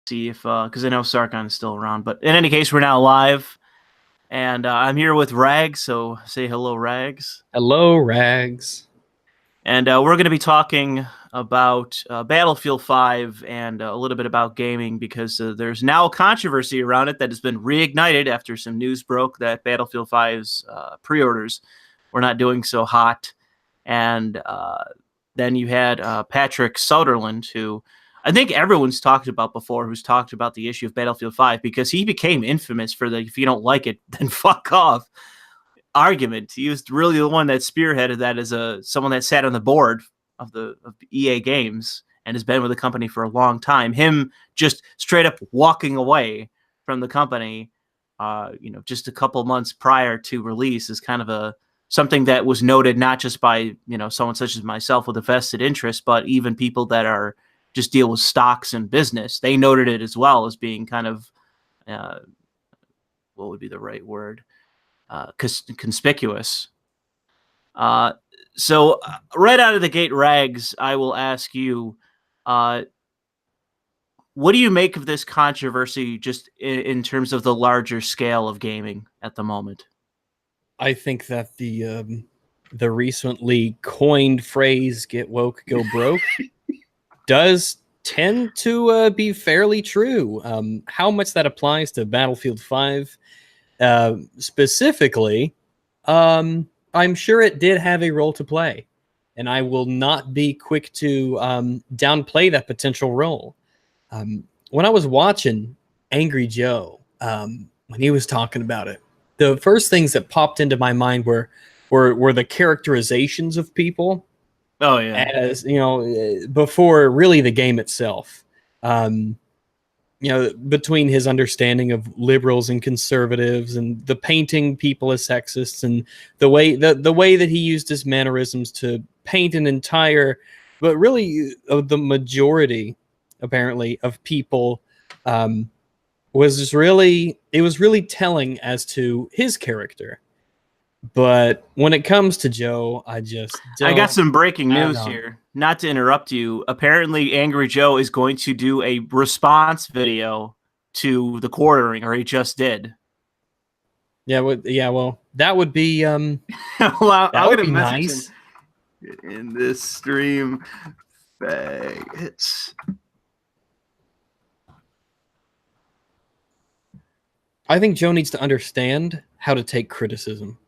see if because I know Sarkon is still around. But in any case, we're now live, and I'm here with Rags. So say hello, Rags. Hello, Rags. And we're going to be talking about Battlefield 5 and a little bit about gaming because there's now a controversy around it that has been reignited after some news broke that Battlefield 5's pre-orders were not doing so hot. And then you had Patrick Sutherland, who I think everyone's talked about before, who's talked about the issue of Battlefield 5 because he became infamous for the if you don't like it, then fuck off argument. He was really the one that spearheaded that as someone that sat on the board of EA Games and has been with the company for a long time. Him just straight up walking away from the company, just a couple months prior to release is kind of something that was noted not just by someone such as myself with a vested interest, but even people that are just deal with stocks and business. They noted it as well as being kind of what would be the right word? Conspicuous. So right out of the gate, Rags, I will ask you, what do you make of this controversy just in terms of the larger scale of gaming at the moment? I think that the recently coined phrase "get woke, go broke" does tend to be fairly true. How much that applies to Battlefield 5 specifically, I'm sure it did have a role to play, and I will not be quick to downplay that potential role. When I was watching Angry Joe, when he was talking about it, the first things that popped into my mind were the characterizations of people. Oh yeah, as before really the game itself. Between his understanding of liberals and conservatives and the painting people as sexists and the way that he used his mannerisms to paint an entire, but really the majority apparently of people was really telling as to his character. But when it comes to Joe, I got some breaking news here. Not to interrupt you. Apparently, Angry Joe is going to do a response video to the quartering, or he just did. Yeah, well, that would be well, I'm going to message nice him in this stream. Faggots. I think Joe needs to understand how to take criticism.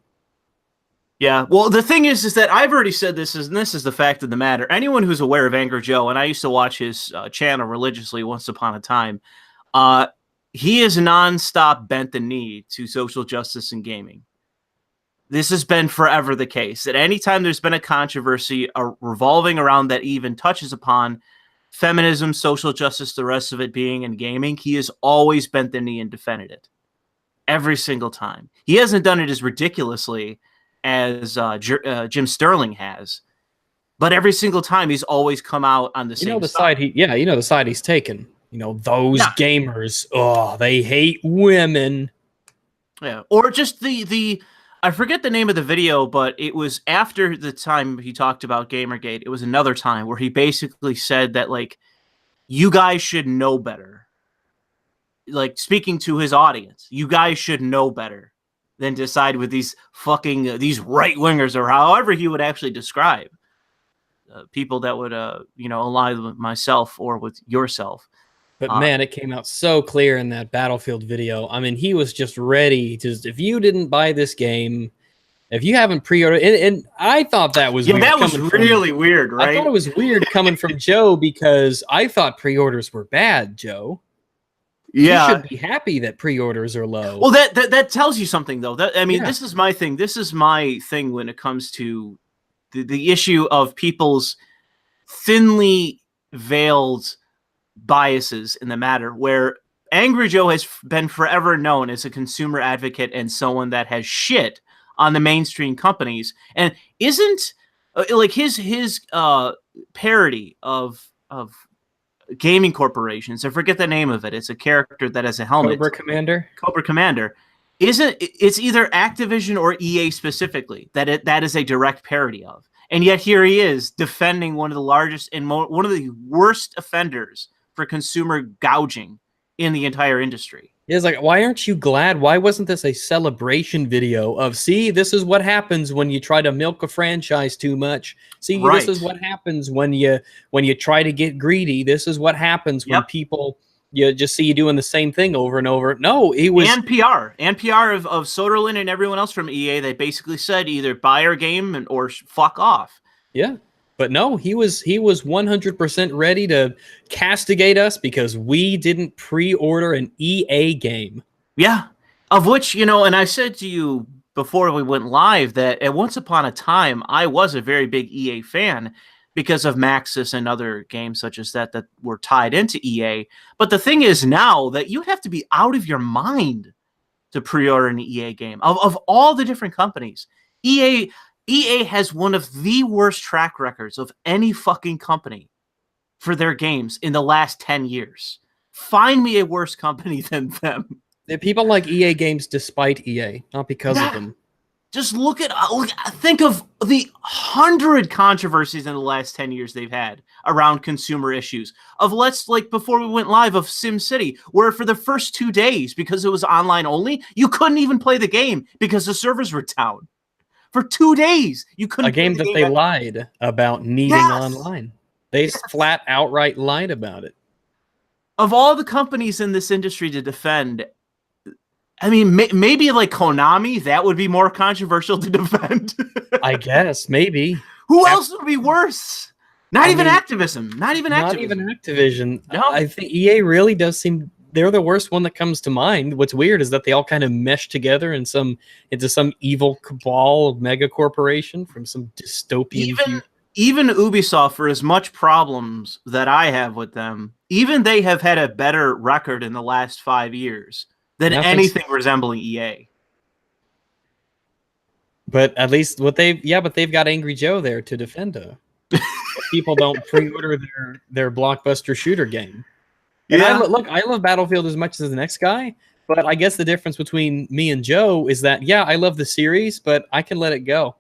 Yeah, well, the thing is that I've already said this, and this is the fact of the matter. Anyone who's aware of Angry Joe, and I used to watch his channel religiously once upon a time, he is nonstop bent the knee to social justice in gaming. This has been forever the case. At any time there's been a controversy revolving around that even touches upon feminism, social justice, the rest of it being in gaming, he has always bent the knee and defended it. Every single time. He hasn't done it as ridiculously as Jim Sterling has, but every single time he's always come out on the same side. The side he's taken. Those gamers, they hate women. Yeah, or just the I forget the name of the video, but it was after the time he talked about Gamergate. It was another time where he basically said that you guys should know better. Speaking to his audience, you guys should know better than decide with these these right-wingers, or however he would actually describe people that would align with myself or with yourself. But man, it came out so clear in that Battlefield video. I mean, he was just ready to, if you didn't buy this game, if you haven't pre-ordered, and I thought that was weird. That was really weird, right? I thought it was weird coming from Joe because I thought pre-orders were bad, Joe. Yeah, you should be happy that pre-orders are low. Well, that tells you something, though. This is my thing. This is my thing when it comes to the issue of people's thinly veiled biases in the matter. Where Angry Joe has been forever known as a consumer advocate and someone that has shit on the mainstream companies, and isn't his parody of gaming corporations. I forget the name of it. It's a character that has a helmet. Cobra Commander. It's either Activision or EA specifically that is a direct parody of. And yet here he is defending one of the largest and one of the worst offenders for consumer gouging in the entire industry. It's like, why aren't you glad? Why wasn't this a celebration video of, see, this is what happens when you try to milk a franchise too much. See, this is what happens when you try to get greedy. This is what happens when people you just see you doing the same thing over and over. No, it was and PR of Soderlund and everyone else from EA. They basically said either buy our game or fuck off. Yeah. But no, he was 100% ready to castigate us because we didn't pre-order an EA game. Yeah, of which, you know, and I said to you before we went live that at once upon a time, I was a very big EA fan because of Maxis and other games such as that were tied into EA. But the thing is now that you have to be out of your mind to pre-order an EA game. Of all the different companies, EA has one of the worst track records of any fucking company for their games in the last 10 years. Find me a worse company than them. People like EA games despite EA, not because of them. Just think of the 100 controversies in the last 10 years they've had around consumer issues. Before we went live, of SimCity, where for the first 2 days, because it was online only, you couldn't even play the game because the servers were down. For 2 days, you couldn't. A game that they lied about needing online. They flat outright lied about it. Of all the companies in this industry to defend, I mean, maybe like Konami, that would be more controversial to defend. I guess, maybe. Who else would be worse? Not even Activision. Not even Activision. No. I think EA really does seem... They're the worst one that comes to mind. What's weird is that they all kind of mesh together into some evil cabal mega corporation from some dystopian future. Even Ubisoft, for as much problems that I have with them, even they have had a better record in the last 5 years than anything resembling EA. But at least they've got Angry Joe there to defend her. People don't pre-order their blockbuster shooter game. And I love Battlefield as much as the next guy, but I guess the difference between me and Joe is that, I love the series, but I can let it go.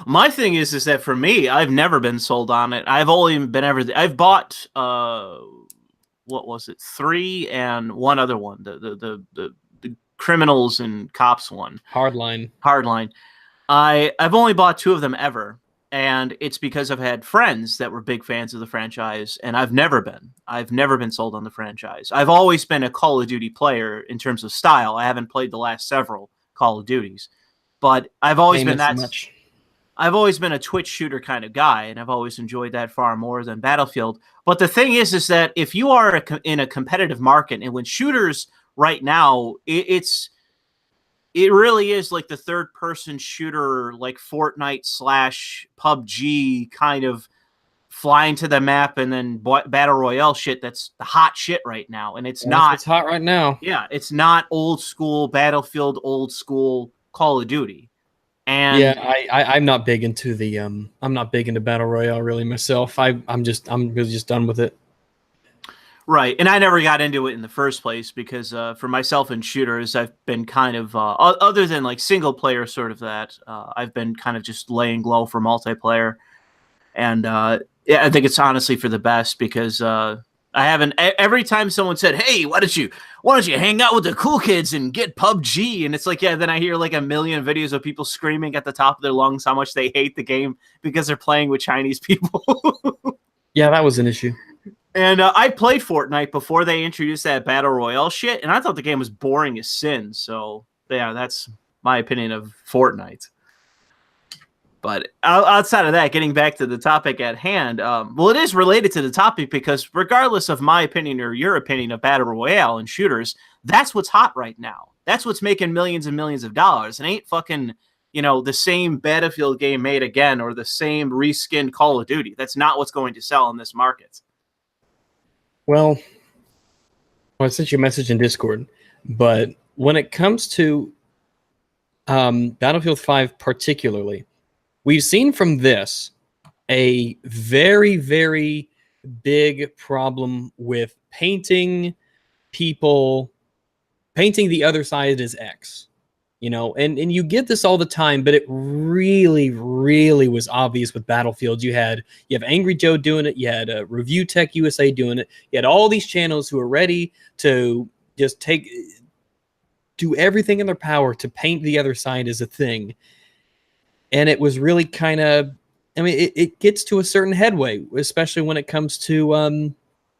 My thing is that for me, I've never been sold on it. I've only been I've bought, what was it, 3 and one other one, the criminals and cops one. Hardline. I've only bought 2 of them ever. And it's because I've had friends that were big fans of the franchise, and I've never been sold on the franchise. I've always been a Call of Duty player in terms of style. I haven't played the last several Call of Duties, but I've always been I've always been a Twitch shooter kind of guy, and I've always enjoyed that far more than Battlefield. But the thing is that if you are in a competitive market, and when shooters right now, it really is like the third-person shooter, like Fortnite / PUBG, kind of flying to the map and then battle royale shit. That's the hot shit right now, and it's hot right now. Yeah, it's not old school Battlefield, old school Call of Duty. And I'm not big into the I'm not big into battle royale really myself. I'm really just done with it. Right, and I never got into it in the first place because for myself in shooters, I've been kind of, other than like single player sort of that, I've been kind of just laying low for multiplayer. And I think it's honestly for the best because I haven't, every time someone said, hey, why don't you hang out with the cool kids and get PUBG? And it's like, then I hear like a million videos of people screaming at the top of their lungs how much they hate the game because they're playing with Chinese people. Yeah, that was an issue. And I played Fortnite before they introduced that Battle Royale shit, and I thought the game was boring as sin. So, that's my opinion of Fortnite. But outside of that, getting back to the topic at hand, it is related to the topic because regardless of my opinion or your opinion of Battle Royale and shooters, that's what's hot right now. That's what's making millions and millions of dollars. It ain't fucking, the same Battlefield game made again or the same reskinned Call of Duty. That's not what's going to sell in this market. Well, I sent you a message in Discord, but when it comes to Battlefield 5 particularly, we've seen from this a very, very big problem with painting the other side as X. you know, and you get this all the time, but it really, really was obvious with Battlefield. You have Angry Joe doing it, you had Review Tech USA doing it, you had all these channels who are ready to just do everything in their power to paint the other side as a thing. And it was really kind of, I mean, it gets to a certain headway, especially when it comes to,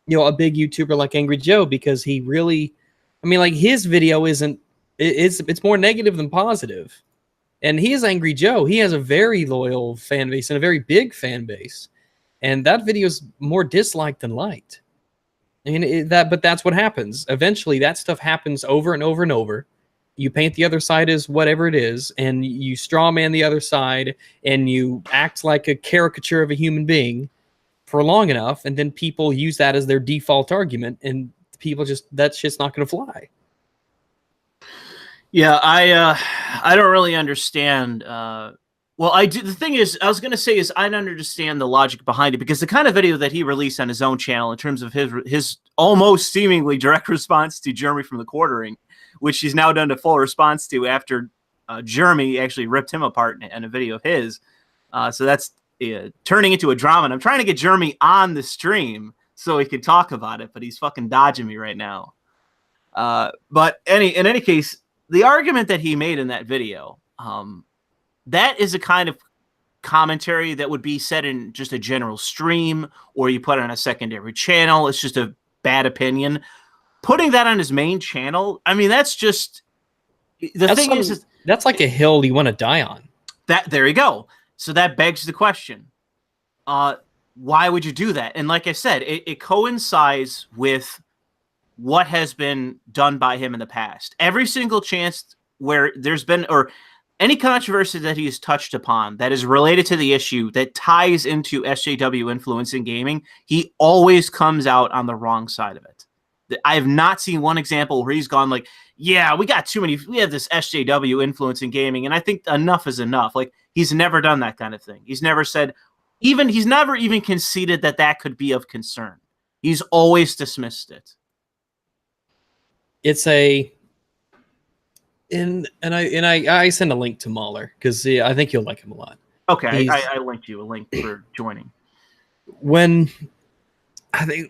you know, a big YouTuber like Angry Joe, because he really, I mean, like his video it's more negative than positive. And he is Angry Joe. He has a very loyal fan base and a very big fan base. And that video is more disliked than liked. I mean, but that's what happens. Eventually, that stuff happens over and over and over. You paint the other side as whatever it is, and you straw man the other side, and you act like a caricature of a human being for long enough, and then people use that as their default argument, and people just, that shit's not going to fly. Yeah, I don't really understand. Well, I do. The thing is, I was going to say is I don't understand the logic behind it, because the kind of video that he released on his own channel in terms of his almost seemingly direct response to Jeremy from the Quartering, which he's now done a full response to after Jeremy actually ripped him apart in a video of his. So that's turning into a drama. And I'm trying to get Jeremy on the stream so he can talk about it, but he's fucking dodging me right now. But in any case, the argument that he made in that video, that is a kind of commentary that would be said in just a general stream, or you put on a secondary channel. It's just a bad opinion. Putting that on his main channel, I mean, that's just that's like a hill you want to die on. There you go. So that begs the question: why would you do that? And like I said, it coincides with what has been done by him in the past. Every single chance where there's been, or any controversy that he has touched upon that is related to the issue that ties into SJW influence in gaming, he always comes out on the wrong side of it. I have not seen one example where he's gone like, yeah, we have this SJW influence in gaming, and I think enough is enough. Like, he's never done that kind of thing. He's never said, he's never even conceded that could be of concern. He's always dismissed it. It's I send a link to MauLer because I think you'll like him a lot. Okay, I linked you a link for joining. When I think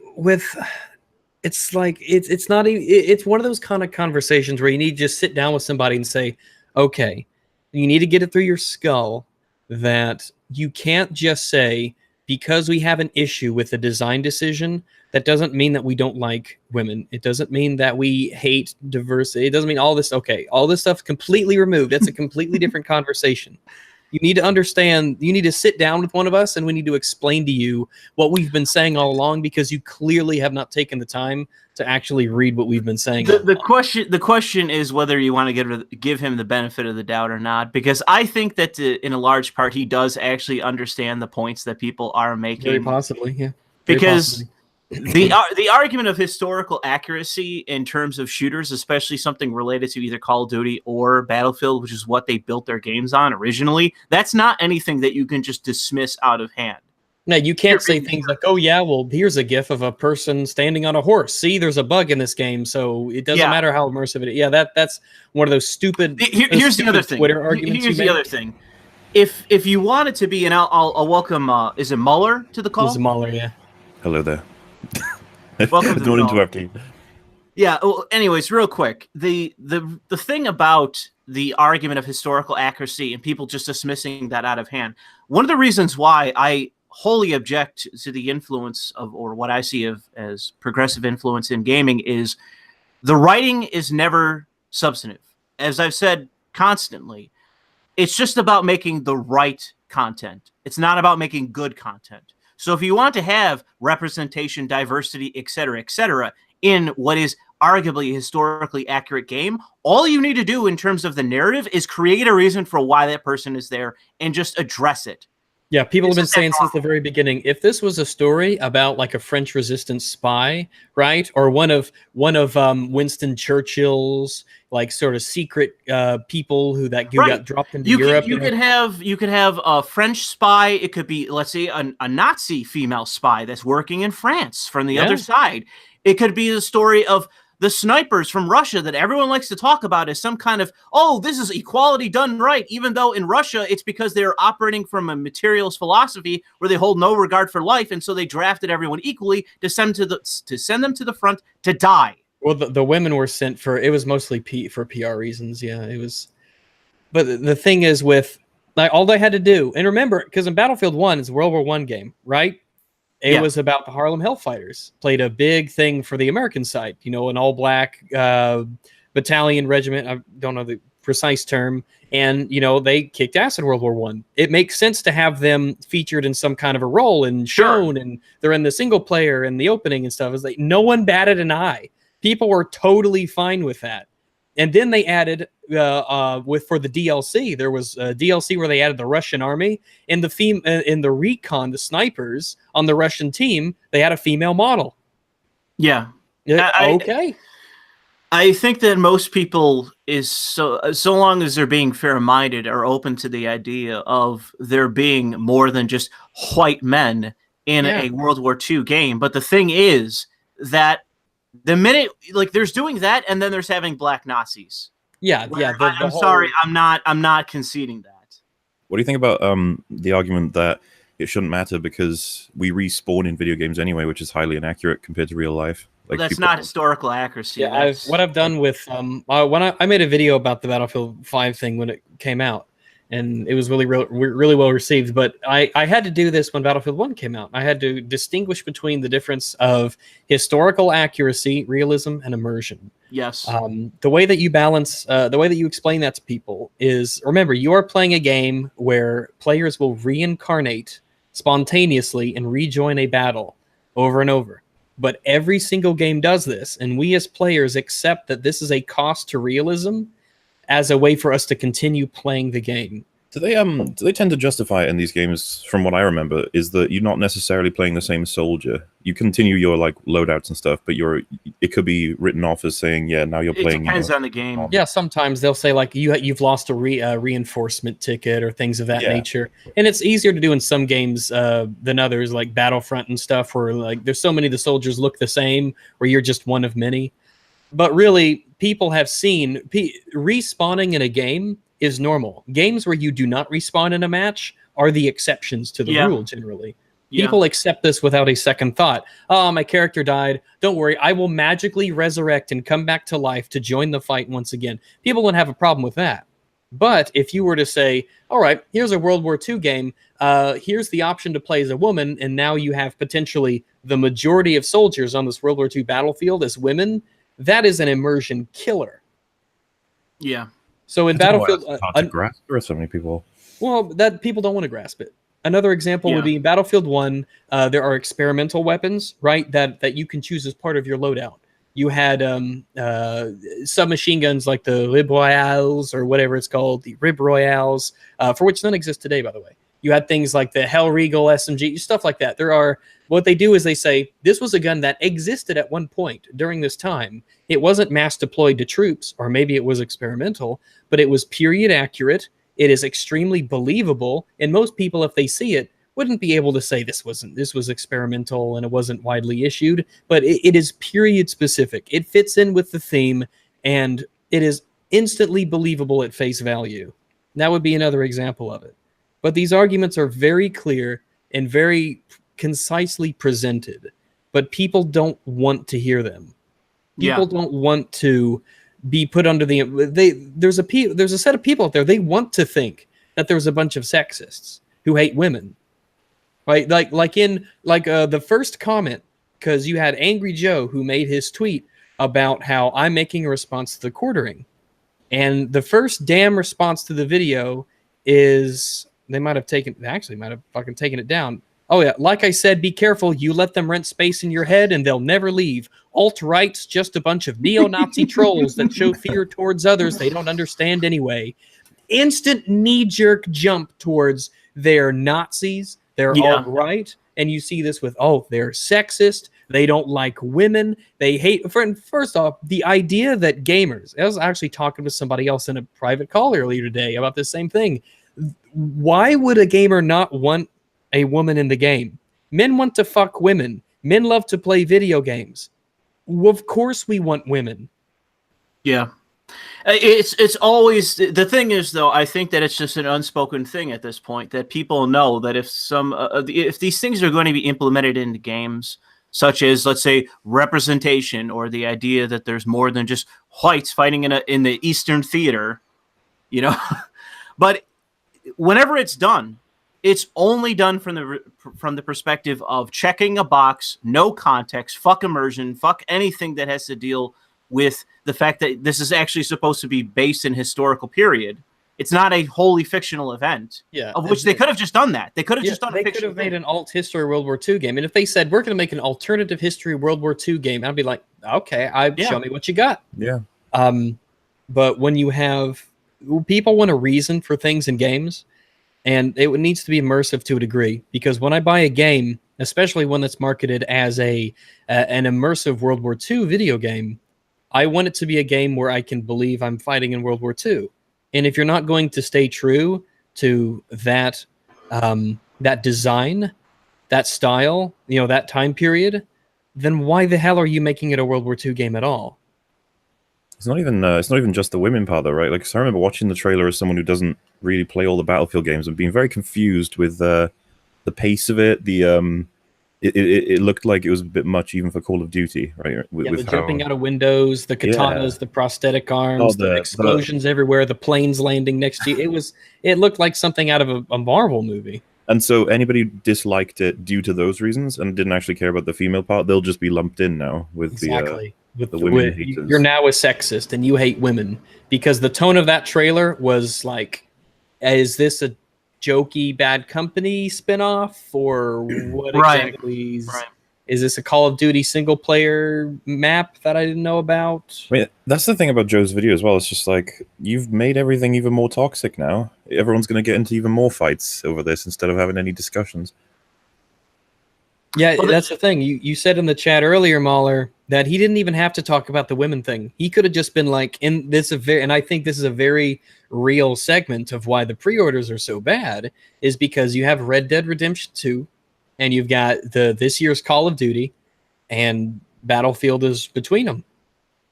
it's like it's not even, it's one of those kind of conversations where you need to just sit down with somebody and say, okay, you need to get it through your skull that you can't just say, because we have an issue with a design decision, that doesn't mean that we don't like women. It doesn't mean that we hate diversity. It doesn't mean all this. Okay, all this stuff completely removed. That's a completely different conversation. You need to understand, you need to sit down with one of us and we need to explain to you what we've been saying all along, because you clearly have not taken the time to actually read what we've been saying. The question is whether you want to give him the benefit of the doubt or not, because I think that in a large part he does actually understand the points that people are making. Very possibly, yeah. Because the argument of historical accuracy in terms of shooters, especially something related to either Call of Duty or Battlefield, which is what they built their games on originally, that's not anything that you can just dismiss out of hand. No, you can't say things like, oh, yeah, well, here's a GIF of a person standing on a horse. See, there's a bug in this game, so it doesn't matter how immersive it is. Yeah, that's one of those stupid Here's the other thing. Twitter arguments. Here's the other thing. If you wanted to be, and I'll welcome, is it MauLer to the call? It's MauLer, yeah. Hello there. Welcome to Don't interrupt me. Yeah. Well, anyways, real quick, the thing about the argument of historical accuracy and people just dismissing that out of hand. One of the reasons why I wholly object to the influence of, or what I see as progressive influence in gaming, is the writing is never substantive. As I've said constantly, it's just about making the right content. It's not about making good content. So if you want to have representation, diversity, et cetera, in what is arguably a historically accurate game, all you need to do in terms of the narrative is create a reason for why that person is there and just address it. Yeah, people have been saying since the very beginning, if this was a story about like a French resistance spy, right, or one of Winston Churchill's like sort of secret people who got dropped into Europe, you could have a French spy. It could be, let's say, a Nazi female spy that's working in France from the other side. It could be the story of the snipers from Russia that everyone likes to talk about as some kind of, oh, this is equality done right, even though in Russia it's because they're operating from a materialist philosophy where they hold no regard for life, and so they drafted everyone equally to send them to the front to die. Well, the women were sent for, it was mostly for PR reasons. Yeah, it was. But the thing is with, like, all they had to do, and remember, because in Battlefield 1, it's a World War I game, right? It was about the Harlem Hellfighters. Played a big thing for the American side, you know, an all-black battalion regiment. I don't know the precise term. And, you know, they kicked ass in World War I. It makes sense to have them featured in some kind of a role and shown, and they're in the single player and the opening and stuff. It's like no one batted an eye. People were totally fine with that. And then they added for the DLC, there was a DLC where they added the Russian army, and in the recon, the snipers on the Russian team, they had a female model. Yeah. Okay. I think that most people so long as they're being fair-minded, are open to the idea of there being more than just white men in a World War II game. But the thing is that the minute, like, there's doing that, and then there's having black Nazis. Yeah. I'm sorry, I'm not conceding that. What do you think about the argument that it shouldn't matter because we respawn in video games anyway, which is highly inaccurate compared to real life? Like, that's not historical accuracy. Yeah, what I've done with when I made a video about the Battlefield 5 thing when it came out, and it was really well received. But I had to do this when Battlefield 1 came out. I had to distinguish between the difference of historical accuracy, realism, and immersion. Yes. The way that you balance, the way that you explain that to people is, remember, you are playing a game where players will reincarnate spontaneously and rejoin a battle over and over. But every single game does this, and we as players accept that this is a cost to realism as a way for us to continue playing the game. Do they tend to justify it in these games, from what I remember, is that you're not necessarily playing the same soldier. You continue your, like, loadouts and stuff, but it could be written off as saying, yeah, now you're playing. It depends on the game. Yeah, sometimes they'll say, like, you've lost a reinforcement ticket or things of that nature. And it's easier to do in some games than others, like Battlefront and stuff, where, like, there's so many of the soldiers look the same, where you're just one of many. But really, people have seen respawning in a game is normal. Games where you do not respawn in a match are the exceptions to the rule generally. People accept this without a second thought. Oh, my character died. Don't worry, I will magically resurrect and come back to life to join the fight once again. People wouldn't have a problem with that. But if you were to say, all right, here's a World War II game, here's the option to play as a woman, and now you have potentially the majority of soldiers on this World War II battlefield as women, that is an immersion killer. Yeah. So in Battlefield, hard to grasp for so many people. Well, that people don't want to grasp it. Another example would be in Battlefield 1. There are experimental weapons, right? That you can choose as part of your loadout. You had submachine guns like the Rib Royales or whatever it's called, the Rib Royales, for which none exist today, by the way. You had things like the Hellriegel SMG, stuff like that. What they do is they say, this was a gun that existed at one point during this time. It wasn't mass deployed to troops, or maybe it was experimental, but it was period accurate. It is extremely believable. And most people, if they see it, wouldn't be able to say this was experimental and it wasn't widely issued, but it is period specific. It fits in with the theme, and it is instantly believable at face value. That would be another example of it. But these arguments are very clear and very concisely presented, but people don't want to hear them. People don't want to be put under there's a set of people out there, they want to think that there's a bunch of sexists who hate women. Right? Like the first comment, because you had Angry Joe who made his tweet about how I'm making a response to the quartering. And the first damn response to the video is they might have fucking taken it down. Oh yeah, like I said, be careful. You let them rent space in your head and they'll never leave. Alt-right's just a bunch of neo-Nazi trolls that show fear towards others they don't understand anyway. Instant knee-jerk jump towards they're Nazis, they're alt-right, and you see this with, they're sexist, they don't like women, they hate... First off, the idea that gamers... I was actually talking to somebody else in a private call earlier today about this same thing. Why would a gamer not want a woman in the game? Men want to fuck women. Men love to play video games. of course we want women. Yeah. It's always the thing is though. I think that it's just an unspoken thing at this point that people know that if these things are going to be implemented into games, such as let's say representation or the idea that there's more than just whites fighting in the Eastern Theater, you know, but whenever it's done, it's only done from the perspective of checking a box, no context, fuck immersion, fuck anything that has to deal with the fact that this is actually supposed to be based in historical period. It's not a wholly fictional event. Yeah, of which they could have just done that. They could have just done. They could have made an alt history World War II game, and if they said we're going to make an alternative history World War II game, I'd be like, okay, show me what you got. Yeah. But when you have people want a reason for things in games, and it needs to be immersive to a degree, because when I buy a game, especially one that's marketed as an immersive World War II video game, I want it to be a game where I can believe I'm fighting in World War II. And if you're not going to stay true to that that design, that style, that time period, then why the hell are you making it a World War II game at all? It's not even just the women part though, right? Like, 'cause I remember watching the trailer as someone who doesn't really play all the Battlefield games and being very confused with the pace of it. It looked like it was a bit much even for Call of Duty, right? The jumping out of windows, the katanas, the prosthetic arms, the explosions everywhere, the planes landing next to you. It looked like something out of a Marvel movie. And so anybody who disliked it due to those reasons and didn't actually care about the female part, they'll just be lumped in now with the women haters. You're now a sexist and you hate women because the tone of that trailer was like, is this a jokey Bad Company spinoff or what exactly is this a Call of Duty single player map that I didn't know about? I mean, that's the thing about Joe's video as well. It's just like, you've made everything even more toxic now. Everyone's going to get into even more fights over this instead of having any discussions. Yeah, that's the thing. You said in the chat earlier, MauLer, that he didn't even have to talk about the women thing. He could have just been like, and I think this is a very real segment of why the pre-orders are so bad, is because you have Red Dead Redemption 2, and you've got this year's Call of Duty, and Battlefield is between them.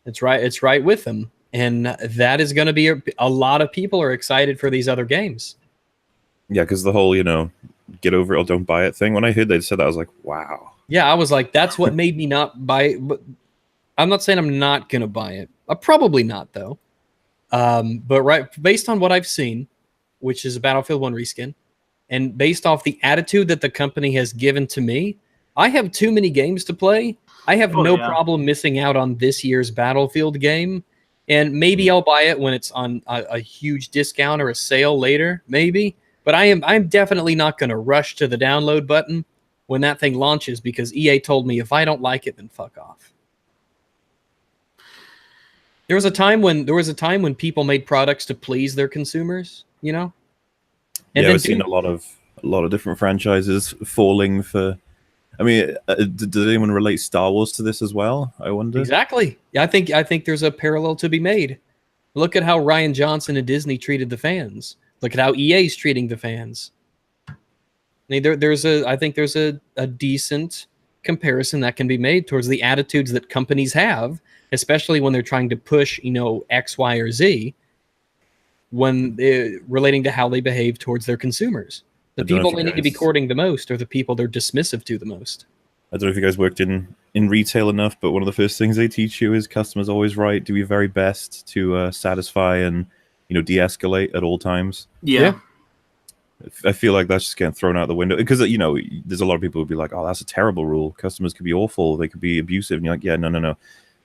It's right with them, and that is going to be a lot of people are excited for these other games. Yeah, because the whole get over it or don't buy it thing. When I heard they said that, I was like, wow. Yeah, I was like, that's what made me not buy it. But I'm not saying I'm not going to buy it. Probably not, though. But based on what I've seen, which is a Battlefield 1 reskin, and based off the attitude that the company has given to me, I have too many games to play. I have no problem missing out on this year's Battlefield game. And maybe I'll buy it when it's on a huge discount or a sale later, maybe. But I'm definitely not going to rush to the download button when that thing launches, because EA told me if I don't like it, then fuck off. There was a time when people made products to please their consumers, And I've seen a lot of different franchises falling for. I mean, did anyone relate Star Wars to this as well? I wonder. Exactly. Yeah, I think there's a parallel to be made. Look at how Rian Johnson and Disney treated the fans. Look at how EA's treating the fans. I mean, I think there's a decent comparison that can be made towards the attitudes that companies have, especially when they're trying to push, X, Y, or Z, when relating to how they behave towards their consumers. The people they need to be courting the most are the people they're dismissive to the most. I don't know if you guys worked in retail enough, but one of the first things they teach you is customers always right. Do your very best to satisfy and de-escalate at all times. Yeah. I feel like that's just getting thrown out the window because there's a lot of people who'd be like, "Oh, that's a terrible rule. Customers could be awful. They could be abusive." And you're like, "Yeah, no.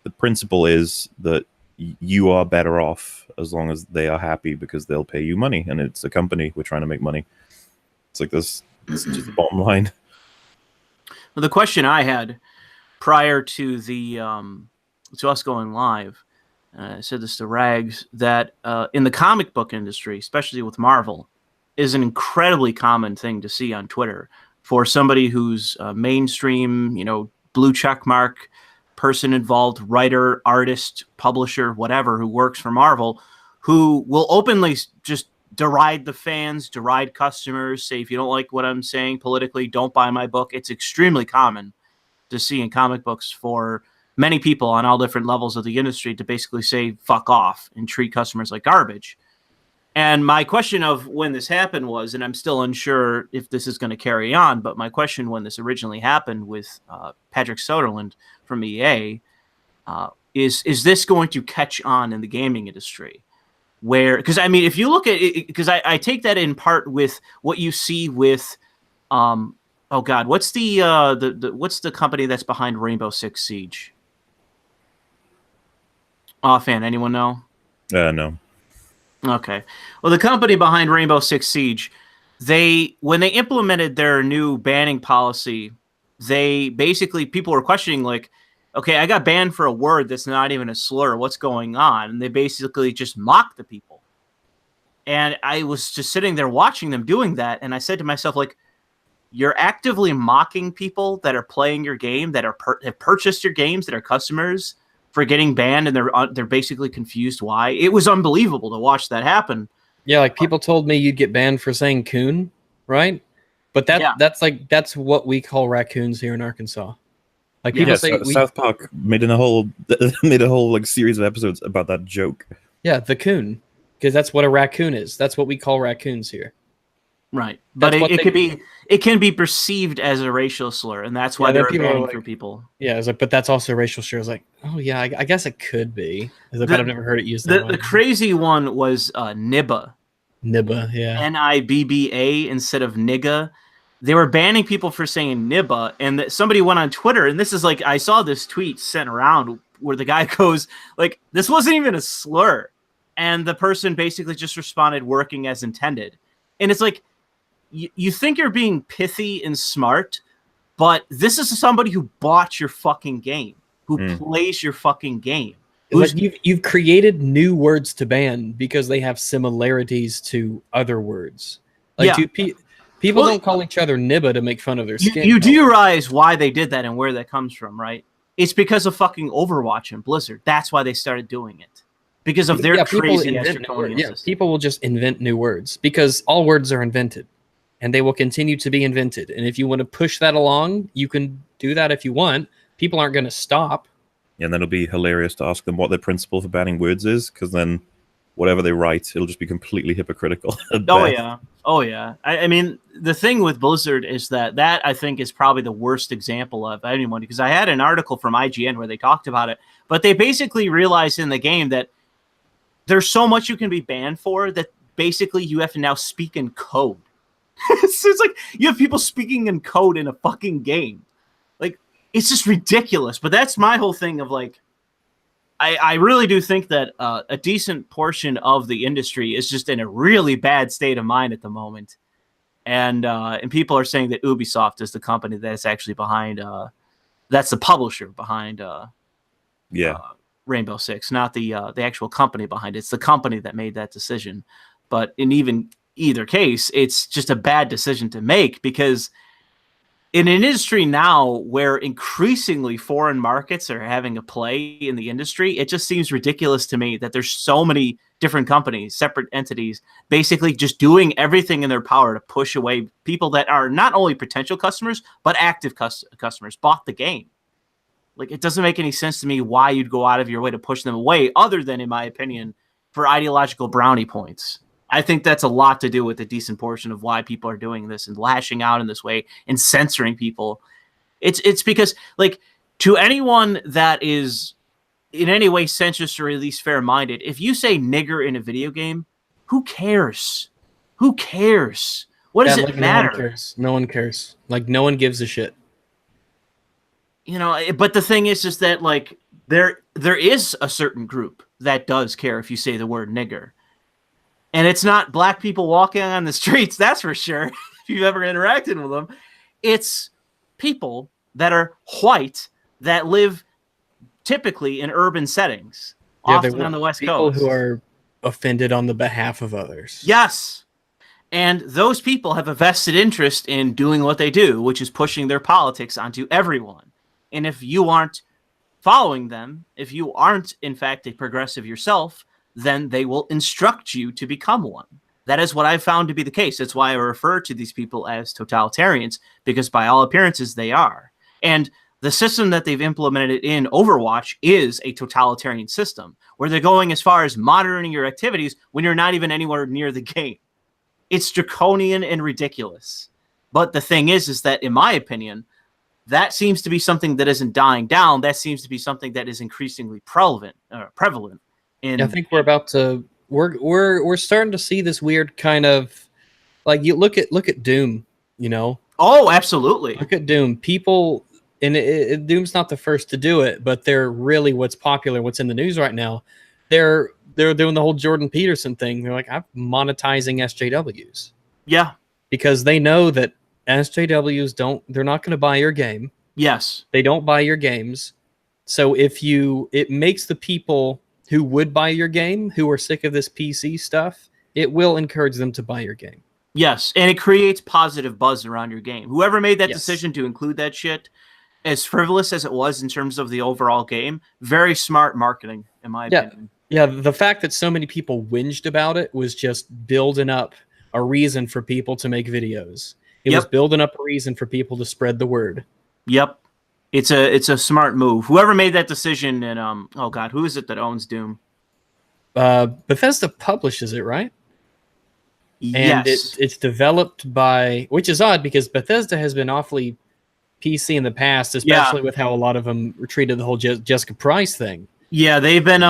The principle is that you are better off as long as they are happy because they'll pay you money, and it's a company. We're trying to make money." It's like this. It's just the bottom line. Well, the question I had prior to to us going live. I said this to Rags, that in the comic book industry, especially with Marvel, is an incredibly common thing to see on Twitter for somebody who's a mainstream, blue check mark, person involved, writer, artist, publisher, whatever, who works for Marvel, who will openly just deride the fans, deride customers, say, if you don't like what I'm saying politically, don't buy my book. It's extremely common to see in comic books for many people on all different levels of the industry to basically say fuck off and treat customers like garbage. And my question of when this happened was, and I'm still unsure if this is going to carry on, but my question when this originally happened with Patrick Soderlund from EA is this going to catch on in the gaming industry? Where, because I mean, if you look at it, because I take that in part with what you see with, oh God, what's what's the company that's behind Rainbow Six Siege? Offhand, anyone know? No. Okay. Well, the company behind Rainbow Six Siege, when they implemented their new banning policy, they basically, people were questioning like, okay, I got banned for a word that's not even a slur. What's going on? And they basically just mocked the people. And I was just sitting there watching them doing that. And I said to myself, like, you're actively mocking people that are playing your game, that have purchased your games, that are customers, for getting banned, and they're basically confused why. It was unbelievable to watch that happen. Yeah, like people told me you'd get banned for saying coon, right? But that's what we call raccoons here in Arkansas. Like people say South Park made a whole like series of episodes about that joke. Yeah, the coon, because that's what a raccoon is. That's what we call raccoons here. Right, but it can be perceived as a racial slur, and that's why they're banning for people. Yeah, it's like, but that's also a racial slur. I was like, oh yeah, I guess it could be, but I've never heard it used that way. The crazy one was Nibba. Nibba, yeah. Nibba instead of nigga. They were banning people for saying nibba, and somebody went on Twitter, and this is like, I saw this tweet sent around where the guy goes like, this wasn't even a slur, and the person basically just responded, working as intended. And it's like, you think you're being pithy and smart, but this is somebody who bought your fucking game, who plays your fucking game. Like you've created new words to ban because they have similarities to other words. Like people don't call each other nibba to make fun of their skin. You do realize why they did that and where that comes from, right? It's because of fucking Overwatch and Blizzard. That's why they started doing it. Because of their crazy ass draconian system. People will just invent new words because all words are invented. And they will continue to be invented. And if you want to push that along, you can do that if you want. People aren't going to stop. And then it'll be hilarious to ask them what their principle for banning words is, because then whatever they write, it'll just be completely hypocritical. Oh, yeah. I mean, the thing with Blizzard is that I think is probably the worst example of anyone, because I had an article from IGN where they talked about it, but they basically realized in the game that there's so much you can be banned for that basically you have to now speak in code. It's like you have people speaking in code in a fucking game. Like, it's just ridiculous. But that's my whole thing of like, I really do think that a decent portion of the industry is just in a really bad state of mind at the moment. And people are saying that Ubisoft is the company that's actually behind, that's the publisher behind Rainbow Six, not the actual company behind it. It's the company that made that decision. But in either case, it's just a bad decision to make, because in an industry now where increasingly foreign markets are having a play in the industry, it just seems ridiculous to me that there's so many different companies, separate entities, basically just doing everything in their power to push away people that are not only potential customers, but active customers, bought the game. Like, it doesn't make any sense to me why you'd go out of your way to push them away, other than, in my opinion, for ideological brownie points. I think that's a lot to do with a decent portion of why people are doing this and lashing out in this way and censoring people. It's because, like, to anyone that is in any way sensuous or at least fair-minded, if you say nigger in a video game, who cares? Who cares? What does it matter? No one cares. Like, no one gives a shit. You know, but the thing is that, like, there is a certain group that does care if you say the word nigger. And it's not black people walking on the streets, that's for sure, if you've ever interacted with them. It's people that are white that live typically in urban settings, often on the West Coast. People who are offended on the behalf of others. Yes. And those people have a vested interest in doing what they do, which is pushing their politics onto everyone. And if you aren't following them, if you aren't, in fact, a progressive yourself, then they will instruct you to become one. That is what I've found to be the case. That's why I refer to these people as totalitarians, because by all appearances they are. And the system that they've implemented in Overwatch is a totalitarian system where they're going as far as monitoring your activities when you're not even anywhere near the game. It's draconian and ridiculous. But the thing is that, in my opinion, that seems to be something that isn't dying down. That seems to be something that is increasingly prevalent. I think we're about to we're starting to see this weird kind of, like, you look at Doom, you know. Oh, absolutely. Look at Doom. People, and Doom's not the first to do it, but they're really what's popular, what's in the news right now. They're doing the whole Jordan Peterson thing. They're like, I'm monetizing SJWs. Yeah. Because they know that SJWs they're not going to buy your game. Yes. They don't buy your games. So it makes the people who would buy your game, who are sick of this PC stuff, it will encourage them to buy your game. Yes, and it creates positive buzz around your game. Whoever made that decision to include that shit, as frivolous as it was in terms of the overall game, very smart marketing, in my opinion. Yeah, the fact that so many people whinged about it was just building up a reason for people to make videos. It was building up a reason for people to spread the word. Yep. It's a smart move. Whoever made that decision, and oh god, who is it that owns Doom? Bethesda publishes it, right? And Yes. it's developed by, which is odd because Bethesda has been awfully PC in the past, especially with how a lot of them treated the whole Jessica Price thing. Yeah, they've been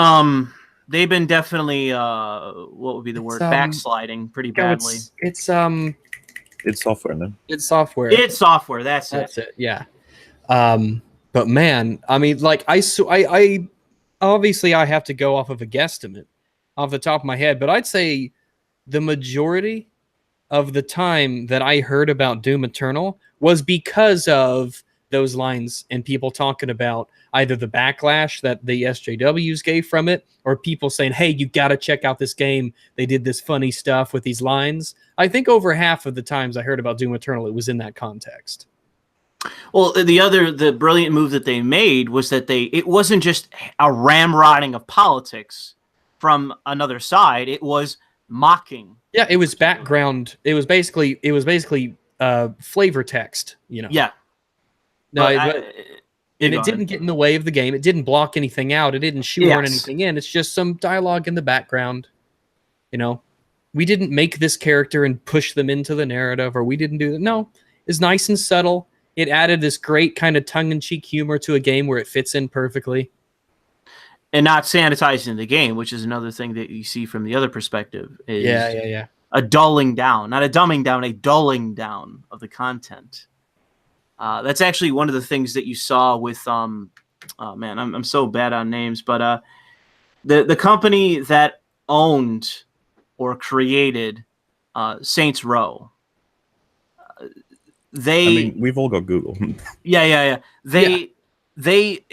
definitely what would be the word, backsliding pretty badly. It's software, man. It's software. It's software. That's it. Yeah. But man, I mean, like I obviously I have to go off of a guesstimate off the top of my head, but I'd say the majority of the time that I heard about Doom Eternal was because of those lines and people talking about either the backlash that the SJWs gave from it, or people saying, hey, you got to check out this game. They did this funny stuff with these lines. I think over half of the times I heard about Doom Eternal, it was in that context. Well, the brilliant move that they made was that it wasn't just a ramrodding of politics from another side. It was mocking. Yeah, it was background. It was basically flavor text, you know. Yeah. No, and it didn't get in the way of the game. It didn't block anything out. It didn't shoehorn anything in. It's just some dialogue in the background. You know, we didn't make this character and push them into the narrative, or we didn't do that. No, it's nice and subtle. It added this great kind of tongue-in-cheek humor to a game where it fits in perfectly. And not sanitizing the game, which is another thing that you see from the other perspective. Is a dulling down, not a dumbing down, a dulling down of the content. That's actually one of the things that you saw with oh man, I'm so bad on names, but the company that owned or created Saints Row. We've all got Google. Yeah. They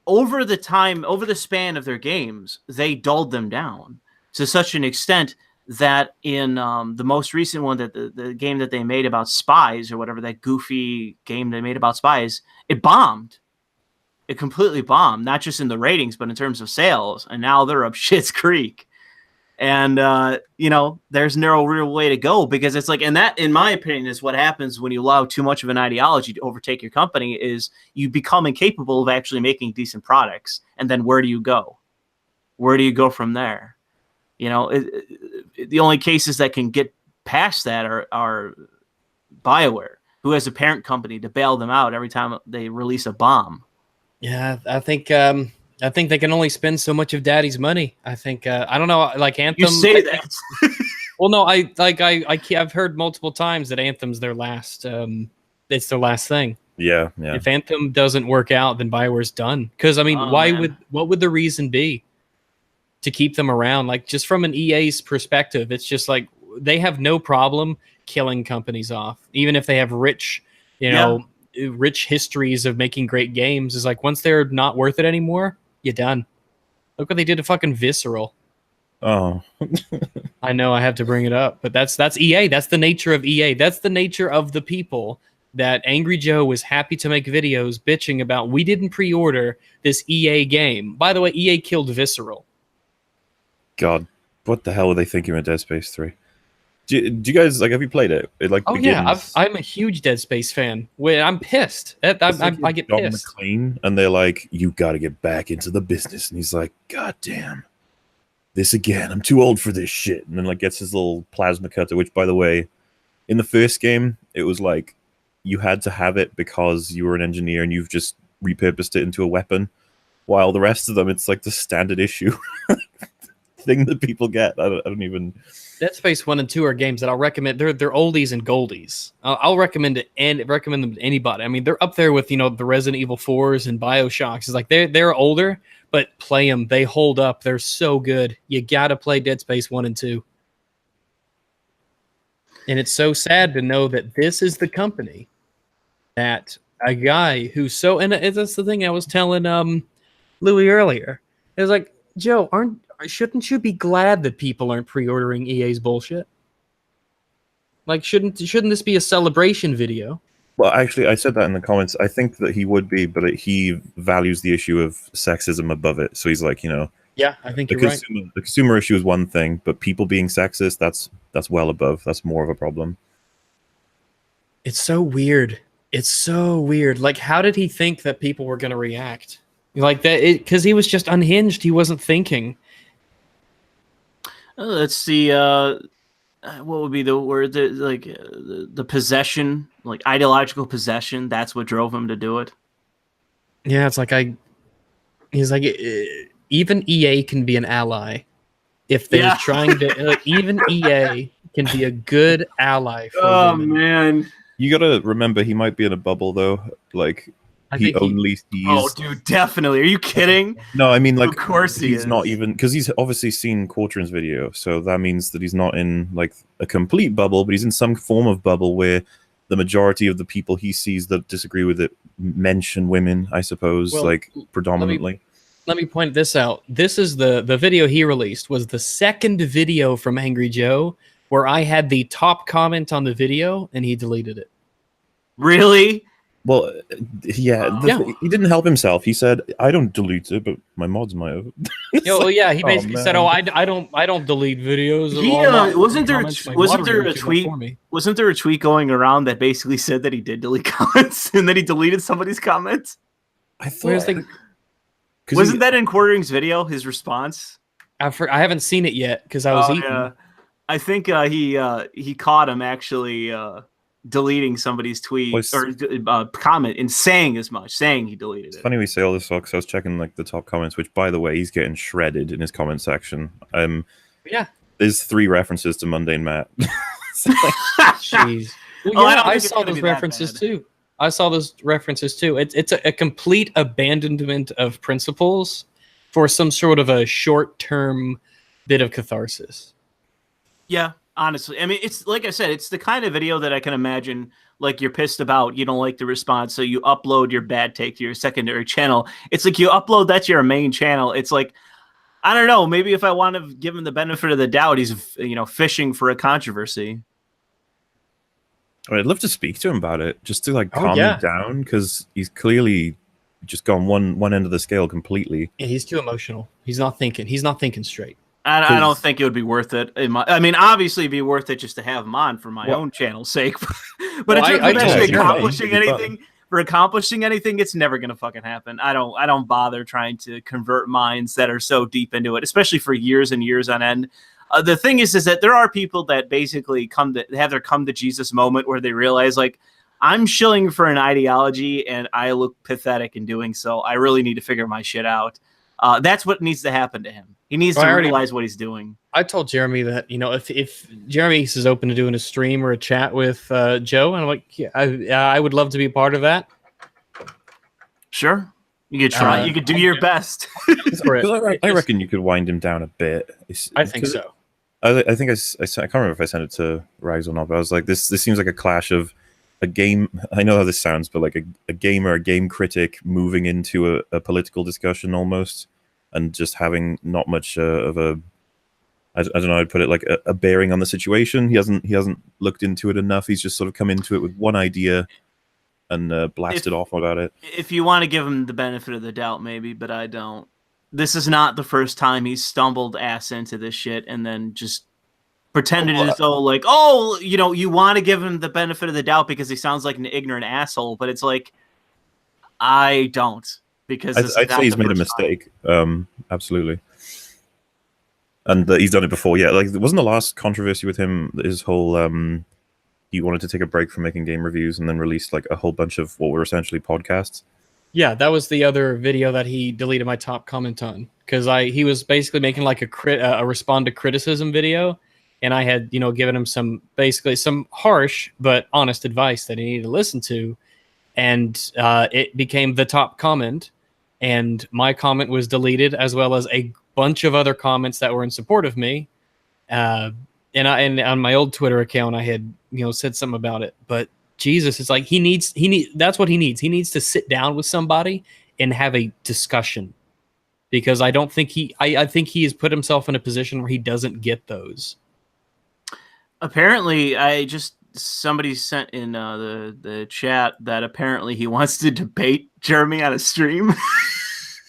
over the span of their games, they dulled them down to such an extent that in the most recent one, that the game that they made about spies or whatever, that goofy game they made about spies, it bombed. It completely bombed, not just in the ratings, but in terms of sales. And now they're up shit's creek. And, there's no real way to go, because it's like, and that, in my opinion, is what happens when you allow too much of an ideology to overtake your company, is you become incapable of actually making decent products. And then where do you go? Where do you go from there? The only cases that can get past that are BioWare, who has a parent company to bail them out every time they release a bomb. Yeah, I think they can only spend so much of Daddy's money. I think I don't know, like Anthem. You say that. Well, no, I've heard multiple times that Anthem's their last. It's their last thing. Yeah. If Anthem doesn't work out, then BioWare's done. Because I mean, what would the reason be to keep them around? Like, just from an EA's perspective, it's just like they have no problem killing companies off, even if they have rich histories of making great games. Is like, once they're not worth it anymore, you're done. Look what they did to fucking Visceral. Oh. I know I have to bring it up, but that's EA. That's the nature of EA. That's the nature of the people that Angry Joe was happy to make videos bitching about. We didn't pre-order this EA game. By the way, EA killed Visceral. God, what the hell were they thinking with Dead Space 3? Do you guys like? Have you played it? It like begins. I'm a huge Dead Space fan. When I'm pissed, I get John pissed. McClane, and they're like, "You got to get back into the business," and he's like, "God damn, this again! I'm too old for this shit." And then like gets his little plasma cutter, which, by the way, in the first game, it was like you had to have it because you were an engineer and you've just repurposed it into a weapon. While the rest of them, it's like the standard issue thing that people get. I don't even. Dead Space 1 and 2 are games that I'll recommend. They're oldies and goldies. I'll recommend it and recommend them to anybody. I mean, they're up there with the Resident Evil 4s and BioShocks. It's like they're older, but play them. They hold up. They're so good. You gotta play Dead Space 1 and 2. And it's so sad to know that this is the company that a guy who's so, and that's the thing I was telling Louis earlier. It was like, Joe, shouldn't you be glad that people aren't pre-ordering EA's bullshit? Like, shouldn't this be a celebration video? Well, actually, I said that in the comments. I think that he would be, but he values the issue of sexism above it. So he's like, yeah, I think you're right. The consumer issue is one thing, but people being sexist, that's well above. That's more of a problem. It's so weird. It's so weird. Like, how did he think that people were going to react? Like that, because he was just unhinged. He wasn't thinking. Let's see. What would be the word? The possession, like ideological possession. That's what drove him to do it. Yeah, it's like he's like, even EA can be an ally if they're trying to. Like, even EA can be a good ally. For women. Man, you gotta remember he might be in a bubble though. Like. He only sees. Oh, dude, definitely. Are you kidding? No, I mean, like, of course he's not even, because he's obviously seen Quartern's video, so that means that he's not in like a complete bubble, but he's in some form of bubble where the majority of the people he sees that disagree with it mention women, I suppose, like predominantly. Let me point this out. This is the video he released was the second video from Angry Joe where I had the top comment on the video and he deleted it. Really? Well, yeah, he didn't help himself. He said, "I don't delete it, but my mods might have." Yeah, he basically said, "Oh, I don't delete videos." Wasn't there a tweet going around that basically said that he did delete comments and then he deleted somebody's comments? I thought. Wasn't that in Quartering's video? His response. I haven't seen it yet because I was eating. Yeah. I think he caught him actually. Deleting somebody's tweet or comment and saying as much, saying he deleted it. It's funny we say all this because I was checking like the top comments, which by the way, he's getting shredded in his comment section. Yeah, there's 3 references to Mundane Matt. Jeez. Well, yeah, I saw those references too. It's a complete abandonment of principles for some sort of a short-term bit of catharsis. Yeah. Honestly, I mean, it's like I said, it's the kind of video that I can imagine, like you're pissed about, you don't like the response, so you upload your bad take to your secondary channel. It's like you upload that to your main channel. It's like, I don't know, maybe if I want to give him the benefit of the doubt, he's, fishing for a controversy. I'd love to speak to him about it, just to like calm him down, because he's clearly just gone one end of the scale completely. Yeah, he's too emotional. He's not thinking straight. I don't think it would be worth it. I mean, obviously, it'd be worth it just to have him on for my own channel's sake. But in terms of actually accomplishing anything, it's never gonna fucking happen. I don't bother trying to convert minds that are so deep into it, especially for years and years on end. The thing is that there are people that basically have their come to Jesus moment where they realize, like, I'm shilling for an ideology and I look pathetic in doing so. I really need to figure my shit out. That's what needs to happen to him. He needs to realize what he's doing. I told Jeremy that, if Jeremy is open to doing a stream or a chat with Joe, and I'm like, yeah, I would love to be a part of that. Sure. You could try. You could do your best. I reckon you could wind him down a bit. I think so. I think I can't remember if I sent it to Rags or not, but I was like, this seems like a clash of a game. I know how this sounds, but like a gamer, a game critic moving into a political discussion almost, and just having not much of a, I don't know how to put it, like a bearing on the situation. He hasn't looked into it enough. He's just sort of come into it with one idea and blasted off about it. If you want to give him the benefit of the doubt, maybe, but I don't. This is not the first time he's stumbled ass into this shit and then just pretended as though like, oh, you know, you want to give him the benefit of the doubt because he sounds like an ignorant asshole, but it's like, I don't, because I'd say he's made a mistake. Absolutely. And he's done it before. Yeah, like wasn't the last controversy with him his whole he wanted to take a break from making game reviews and then released like a whole bunch of what were essentially podcasts. Yeah, that was the other video that he deleted my top comment on, because he was basically making like a respond to criticism video, and I had, you know, given him some harsh but honest advice that he needed to listen to, and it became the top comment, and my comment was deleted as well as a bunch of other comments that were in support of me, and on my old Twitter account I had, you know, said something about it, but Jesus, it's like he needs that's what he needs. He needs to sit down with somebody and have a discussion, because I don't think I think he has put himself in a position where he doesn't get those. Apparently, somebody sent in the chat that apparently he wants to debate Jeremy on a stream.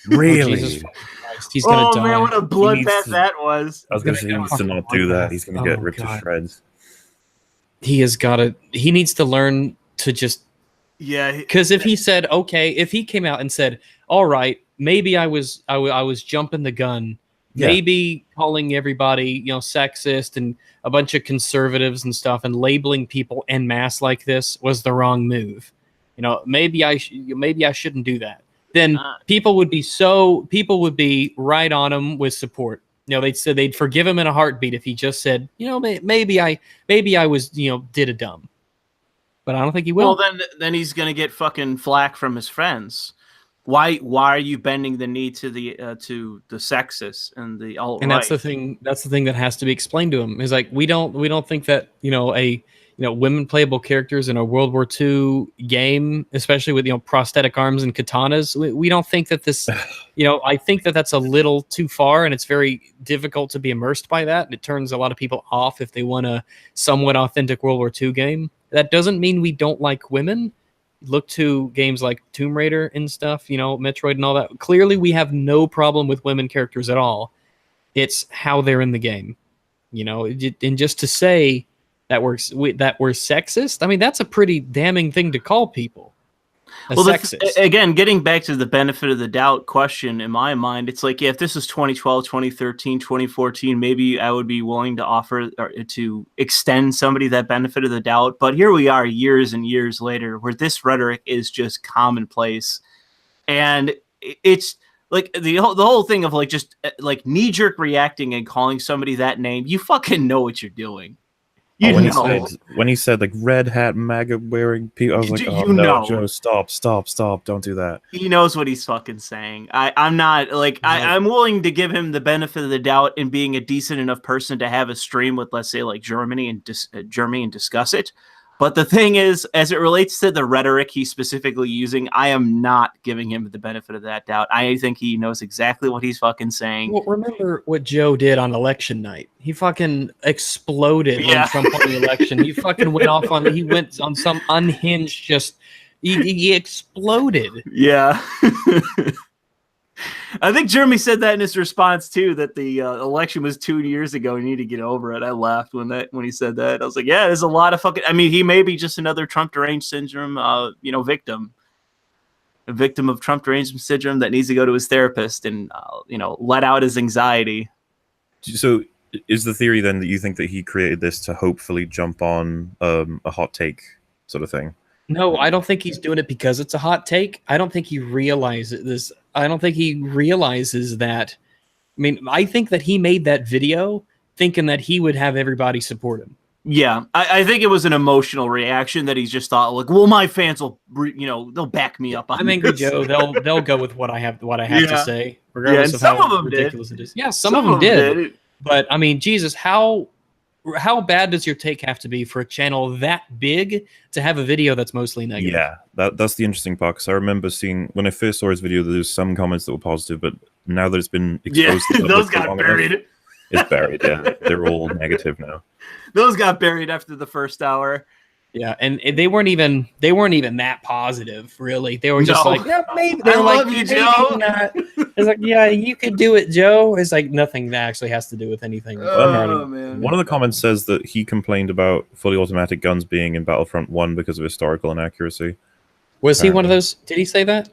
Really? Oh, Jesus Christ, he's gonna die. Man, what a bloodbath that was! I was going to say he needs to not do that. He's going to get ripped to shreds. He needs to learn to just, because if he said, okay, if he came out and said, all right, maybe I was jumping the gun, maybe calling everybody, you know, sexist and a bunch of conservatives and stuff, and labeling people en masse like this was the wrong move, you know, maybe I shouldn't do that, then people would be right on him with support. You know, they'd forgive him in a heartbeat if he just said, you know, maybe I was, you know, did a dumb. But I don't think he will. Well, then he's gonna get fucking flack from his friends. Why are you bending the knee to the sexist and the alt-right? And that's the thing that has to be explained to him. Is like we don't think that, you know, women playable characters in a World War II game, especially with, you know, prosthetic arms and katanas. We don't think that this, you know, I think that that's a little too far, and it's very difficult to be immersed by that. And it turns a lot of people off if they want a somewhat authentic World War II game. That doesn't mean we don't like women. Look to games like Tomb Raider and stuff, you know, Metroid and all that. Clearly, we have no problem with women characters at all. It's how they're in the game, you know. And just to say that we're sexist, I mean, that's a pretty damning thing to call people sexist. Again, getting back to the benefit of the doubt question, in my mind, it's like, yeah, if this is 2012, 2013, 2014, maybe I would be willing to offer or to extend somebody that benefit of the doubt. But here we are years and years later where this rhetoric is just commonplace. And it's like the whole thing of like just like knee-jerk reacting and calling somebody that name, you fucking know what you're doing. When he said like red hat MAGA wearing people, I was like, oh no, Joe, stop, don't do that. He knows what he's fucking saying. I'm not like I'm willing to give him the benefit of the doubt in being a decent enough person to have a stream with, let's say, like Germany and discuss it. But the thing is, as it relates to the rhetoric he's specifically using, I am not giving him the benefit of that doubt. I think he knows exactly what he's fucking saying. Well, remember what Joe did on election night? He fucking exploded when Trump won the election. He fucking went on some unhinged, just he exploded. Yeah. I think Jeremy said that in his response too, that the election was 2 years ago. You need to get over it. I laughed when he said that. I was like, yeah, there's a lot of fucking. I mean, he may be just another Trump deranged syndrome, victim, a victim of Trump deranged syndrome that needs to go to his therapist and let out his anxiety. So, is the theory then that you think that he created this to hopefully jump on a hot take sort of thing? No, I don't think he's doing it because it's a hot take. I don't think he realizes this. I don't think he realizes that. I mean, I think that he made that video thinking that he would have everybody support him. Yeah, I think it was an emotional reaction that he's just thought, like, well, my fans will, they'll back me up on I'm Angry Joe. They'll go with what I have to say, regardless of how ridiculous it is. Yeah, some of them did. But I mean, Jesus, how bad does your take have to be for a channel that big to have a video that's mostly negative? Yeah, that's the interesting part, because I remember seeing, when I first saw his video, there's some comments that were positive, but now that it's been exposed to those got buried. It's buried, yeah. They're all negative now. Those got buried after the first hour. Yeah, and they weren't even that positive, really. They were just No. like, yeah, maybe. They I were love like, you, maybe Joe. not. It's like, yeah, you could do it, Joe. It's like nothing that actually has to do with anything. Oh, man. One of the comments says that he complained about fully automatic guns being in Battlefront 1 because of historical inaccuracy. Was he one of Apparently. those? Did he say that?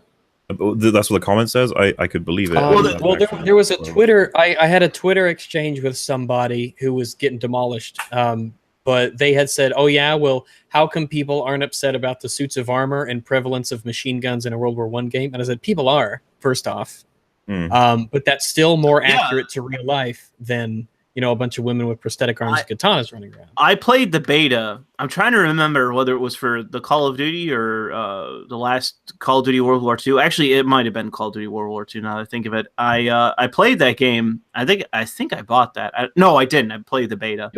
That's what the comment says. I could believe it. There was a Twitter. I had a Twitter exchange with somebody who was getting demolished. But they had said, "Oh yeah, well, how come people aren't upset about the suits of armor and prevalence of machine guns in a World War I game?" And I said, "People are, first off, but that's still more accurate to real life than a bunch of women with prosthetic arms and katanas running around." I played the beta. I'm trying to remember whether it was for the Call of Duty or the last Call of Duty World War II. Actually, it might have been Call of Duty World War II. Now that I think of it, I played that game. I think I bought that. No, I didn't. I played the beta.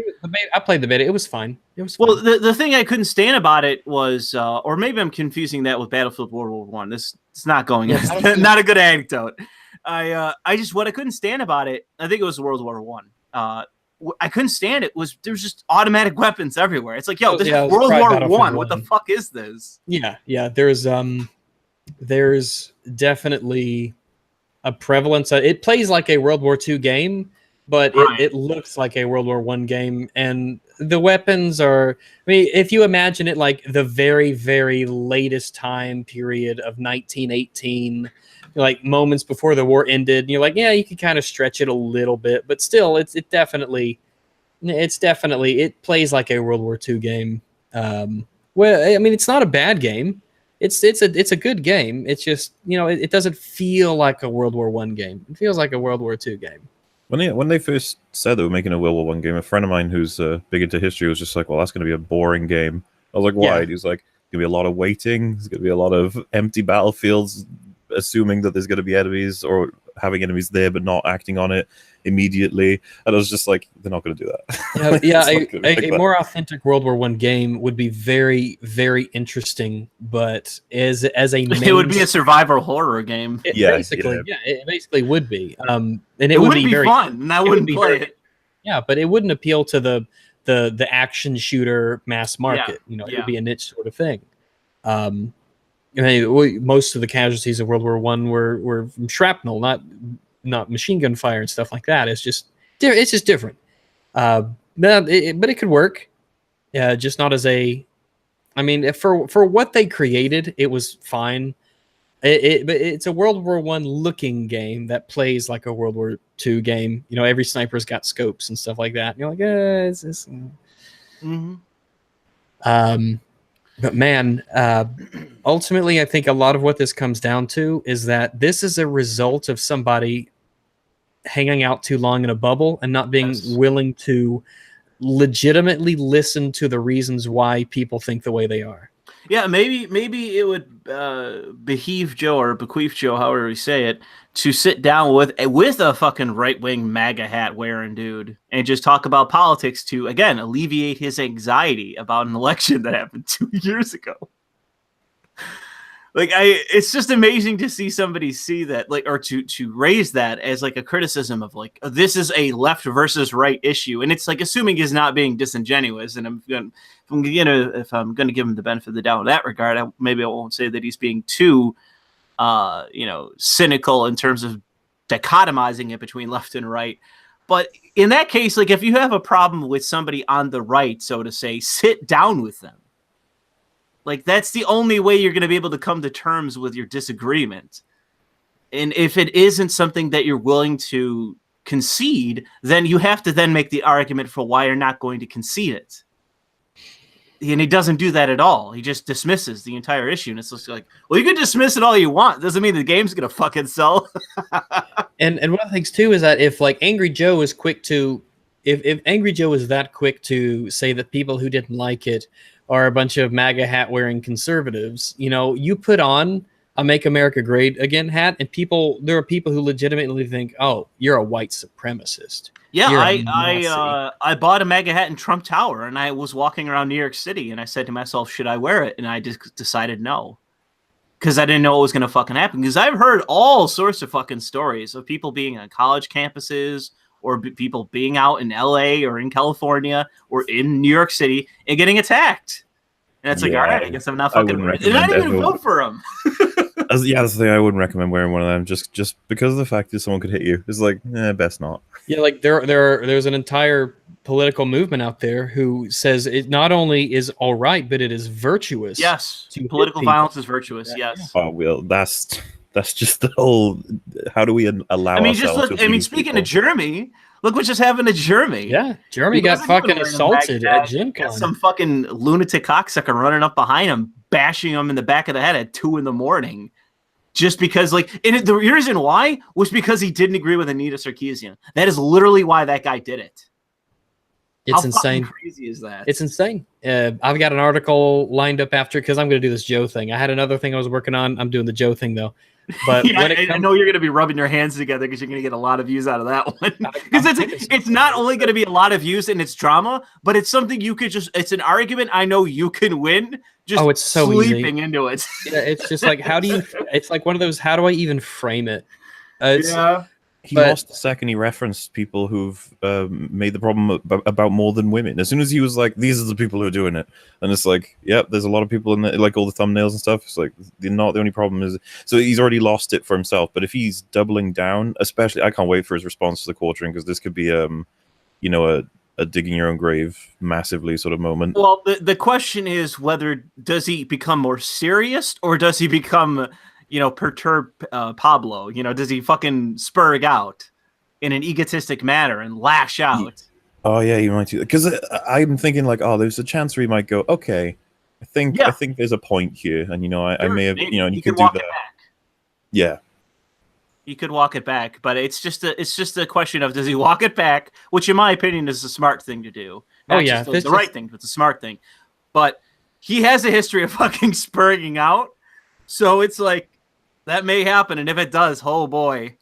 I played the beta. It was fine. Well, the thing I couldn't stand about it was, or maybe I'm confusing that with Battlefield World War One. It's not going. Not a good anecdote. What I couldn't stand about it. I think it was World War One. I couldn't stand it. There was just automatic weapons everywhere. It's like, yo, this is World War One. What the fuck is this? Yeah. There's definitely a prevalence. It plays like a World War II game, but it looks like a World War One game, and the weapons are. I mean, if you imagine it like the very, very latest time period of 1918. Like moments before the war ended, and you're like, yeah, you can kind of stretch it a little bit, but still, it definitely plays like a World War II game. Well, I mean, it's not a bad game. It's a good game. It's just it doesn't feel like a World War I game. It feels like a World War II game. When they first said they were making a World War I game, a friend of mine who's big into history was just like, well, that's going to be a boring game. I was like, why? Yeah. He was like, going to be a lot of waiting. There's going to be a lot of empty battlefields, assuming that there's going to be enemies or having enemies there but not acting on it immediately. And I was just like, they're not going to do that. A more authentic World War I game would be very, very interesting, but as a it would be a survival horror game. It basically would be. And it would be very fun, and I wouldn't play it. Yeah, but it wouldn't appeal to the action shooter mass market. It would be a niche sort of thing. Most of the casualties of World War I were from shrapnel, not machine gun fire and stuff like that. It's just different. But it could work. Just not as a. I mean, for what they created, it was fine. But it's a World War I looking game that plays like a World War II game. Every sniper's got scopes and stuff like that. And you're like, it's this. But man, ultimately, I think a lot of what this comes down to is that this is a result of somebody hanging out too long in a bubble and not being willing to legitimately listen to the reasons why people think the way they are. Yeah, maybe it would bequeath Joe, however we say it, to sit down with a fucking right-wing MAGA hat wearing dude and just talk about politics to, again, alleviate his anxiety about an election that happened 2 years ago. It's just amazing to see somebody see that, or to raise that as like a criticism of like, this is a left versus right issue, and it's like assuming he's not being disingenuous. And if I'm gonna give him the benefit of the doubt in that regard, maybe I won't say that he's being too, cynical in terms of dichotomizing it between left and right. But in that case, like if you have a problem with somebody on the right, so to say, sit down with them. Like, that's the only way you're going to be able to come to terms with your disagreement. And if it isn't something that you're willing to concede, then you have to then make the argument for why you're not going to concede it. And he doesn't do that at all. He just dismisses the entire issue. And it's just like, well, you can dismiss it all you want. Doesn't mean the game's going to fucking sell. And one of the things, too, is that if, like, Angry Joe is quick to... If Angry Joe is that quick to say that people who didn't like it are a bunch of MAGA hat wearing conservatives, you put on a Make America Great Again hat, and there are people who legitimately think, oh, you're a white supremacist. Yeah, I bought a MAGA hat in Trump Tower, and I was walking around New York City, and I said to myself, should I wear it? And I just decided no. Because I didn't know what was going to fucking happen. Because I've heard all sorts of fucking stories of people being on college campuses or people being out in LA or in California or in New York City and getting attacked. And it's like, Yeah, all right, I guess I'm not I fucking. wouldn't And I didn't even recommend vote for him. Yeah, that's the thing. I wouldn't recommend wearing one of them just because of the fact that someone could hit you. It's like, best not. Yeah, like there's an entire political movement out there who says it not only is all right, but it is virtuous. Yes, to hit political people. violence is virtuous. Yes. Oh well, that's just the whole. How do we allow I mean, just ourselves? look. to I mean, abuse speaking people? of Jeremy, look what just happened to Jeremy. Yeah, Jeremy He got wasn't even fucking wearing a assaulted mag at tag. Gen Got some fucking lunatic cocksucker running up behind him, bashing him in the back of the head at 2 a.m. Just because, like, and the reason why was because he didn't agree with Anita Sarkeesian. That is literally why that guy did it. It's How insane. fucking crazy is that? It's insane. I've got an article lined up after because I'm going to do this Joe thing. I had another thing I was working on. I'm doing the Joe thing though. But yeah, when it I know you're going to be rubbing your hands together because you're going to get a lot of views out of that one. Because it's not only going to be a lot of views and it's drama, but it's something you could just. It's an argument I know you can win. Just it's so sleeping easy. into it. Yeah, it's just like how do you? It's like one of those. How do I even frame it? Yeah. He lost the second he referenced people who've made the problem about more than women. As soon as he was like, "These are the people who are doing it," and it's like, "Yep, there's a lot of people in like all the thumbnails and stuff." It's like they're not the only problem is. So he's already lost it for himself. But if he's doubling down, especially, I can't wait for his response to the quartering because this could be, a digging your own grave massively sort of moment. Well, the question is whether does he become more serious or does he become perturb Pablo? Does he fucking spurg out in an egotistic manner and lash out? Oh yeah, you might do that because I'm thinking like, oh, there's a chance where he might go, okay, I think there's a point here, and I may have, and you could do that. Yeah, you could walk it back, but it's just a question of does he walk it back, which in my opinion is the smart thing to do. Not just the right thing, but the smart thing. But he has a history of fucking spurging out, so it's like. That may happen, and if it does, oh boy,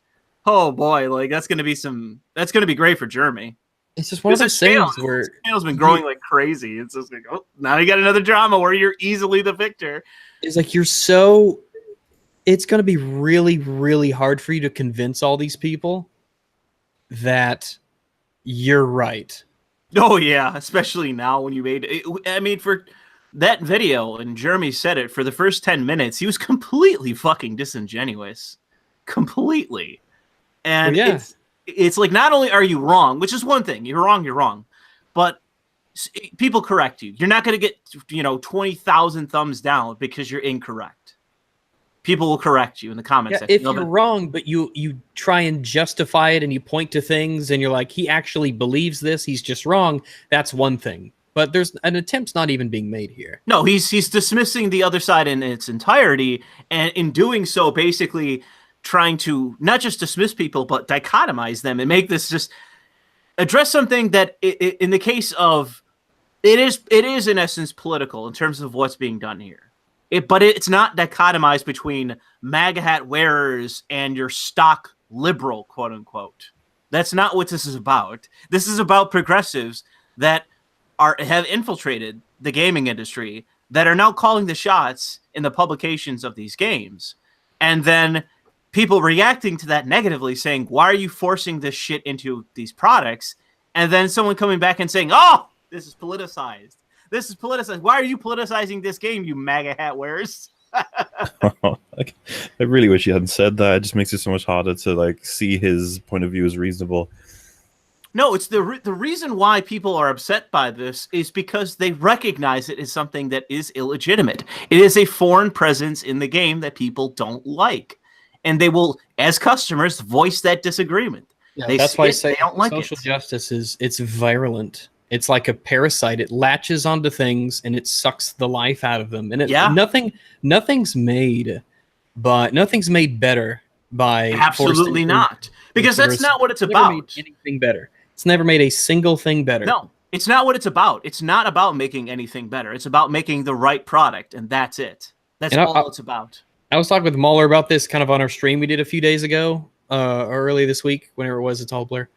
like that's gonna be great for Jeremy. It's just one of those things where his channel's been growing like crazy. It's just like, oh, now you got another drama where you're easily the victor. It's like it's gonna be really, really hard for you to convince all these people that you're right. Oh yeah, especially now when you made it. I mean, for that video, and Jeremy said it, for the first 10 minutes, he was completely fucking disingenuous. Completely. And it's like, not only are you wrong, which is one thing, you're wrong, but people correct you. You're not going to get, 20,000 thumbs down because you're incorrect. People will correct you in the comments section. If you're wrong, but you try and justify it and you point to things and you're like, he actually believes this, he's just wrong, that's one thing. But there's an attempt's not even being made here. No, he's dismissing the other side in its entirety, and in doing so, basically trying to not just dismiss people, but dichotomize them and make this just address something that, in the case of, it is in essence political in terms of what's being done here. But it's not dichotomized between MAGA hat wearers and your stock liberal, quote unquote. That's not what this is about. This is about progressives that have infiltrated the gaming industry that are now calling the shots in the publications of these games. And then people reacting to that negatively saying, why are you forcing this shit into these products? And then someone coming back and saying, oh, this is politicized. This is politicized. Why are you politicizing this game, you MAGA hat wearers? I really wish he hadn't said that. It just makes it so much harder to see his point of view as reasonable. No, it's the reason why people are upset by this is because they recognize it as something that is illegitimate. It is a foreign presence in the game that people don't like, and they will, as customers, voice that disagreement. Yeah, that's why I say social justice it's virulent. It's like a parasite. It latches onto things and it sucks the life out of them. And nothing's made better by absolutely not, because that's not what it's about. Made anything better. It's never made a single thing better. No, it's not what it's about. It's not about making anything better. It's about making the right product, and that's it. That's all it's about. I was talking with MauLer about this kind of on our stream we did a few days ago, or early this week, whenever it was, it's all blur.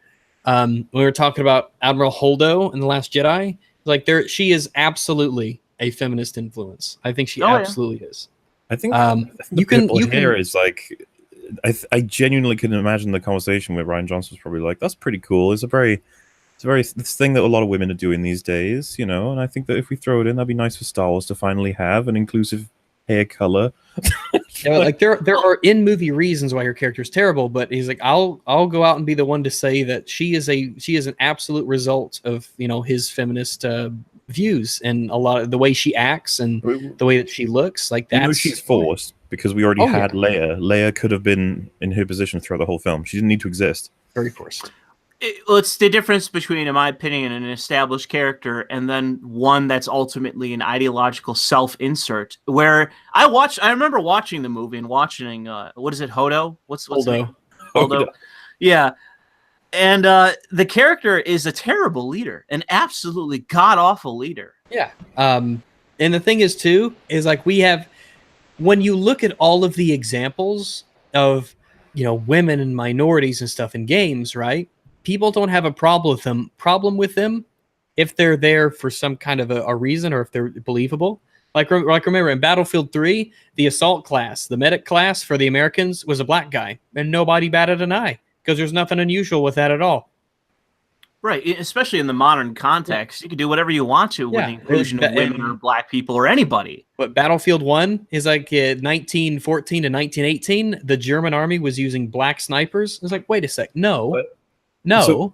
We were talking about Admiral Holdo in The Last Jedi. Like, she is absolutely a feminist influence. I think she absolutely is. I think hair is like. I genuinely can imagine the conversation where Ryan Johnson was probably like, "That's pretty cool." It's a very It's this thing that a lot of women are doing these days, you know. And I think that if we throw it in, that'd be nice for Star Wars to finally have an inclusive hair color. Yeah, like there are in movie reasons why her character is terrible, but he's like, I'll go out and be the one to say that she is an absolute result of his feminist views, and a lot of the way she acts and the way that she looks. Like that. She's forced because we already had Leia. Leia could have been in her position throughout the whole film. She didn't need to exist. Very forced. It's the difference between, in my opinion, an established character and then one that's ultimately an ideological self-insert. Where I remember watching the movie and watching, what is it, Hodo? What's Holdo? Holdo. Yeah. And the character is a terrible leader, an absolutely god-awful leader. Yeah. And the thing is, too, is like when you look at all of the examples of, women and minorities and stuff in games, right? People don't have a problem with them if they're there for some kind of a reason or if they're believable. Like remember in Battlefield 3, the assault class, the medic class for the Americans was a black guy, and nobody batted an eye because there's nothing unusual with that at all. Right, especially in the modern context, you can do whatever you want to with the inclusion of women or black people or anybody. But Battlefield 1 is like 1914 to 1918, the German army was using black snipers. It's like, wait a sec, no. What? No. So,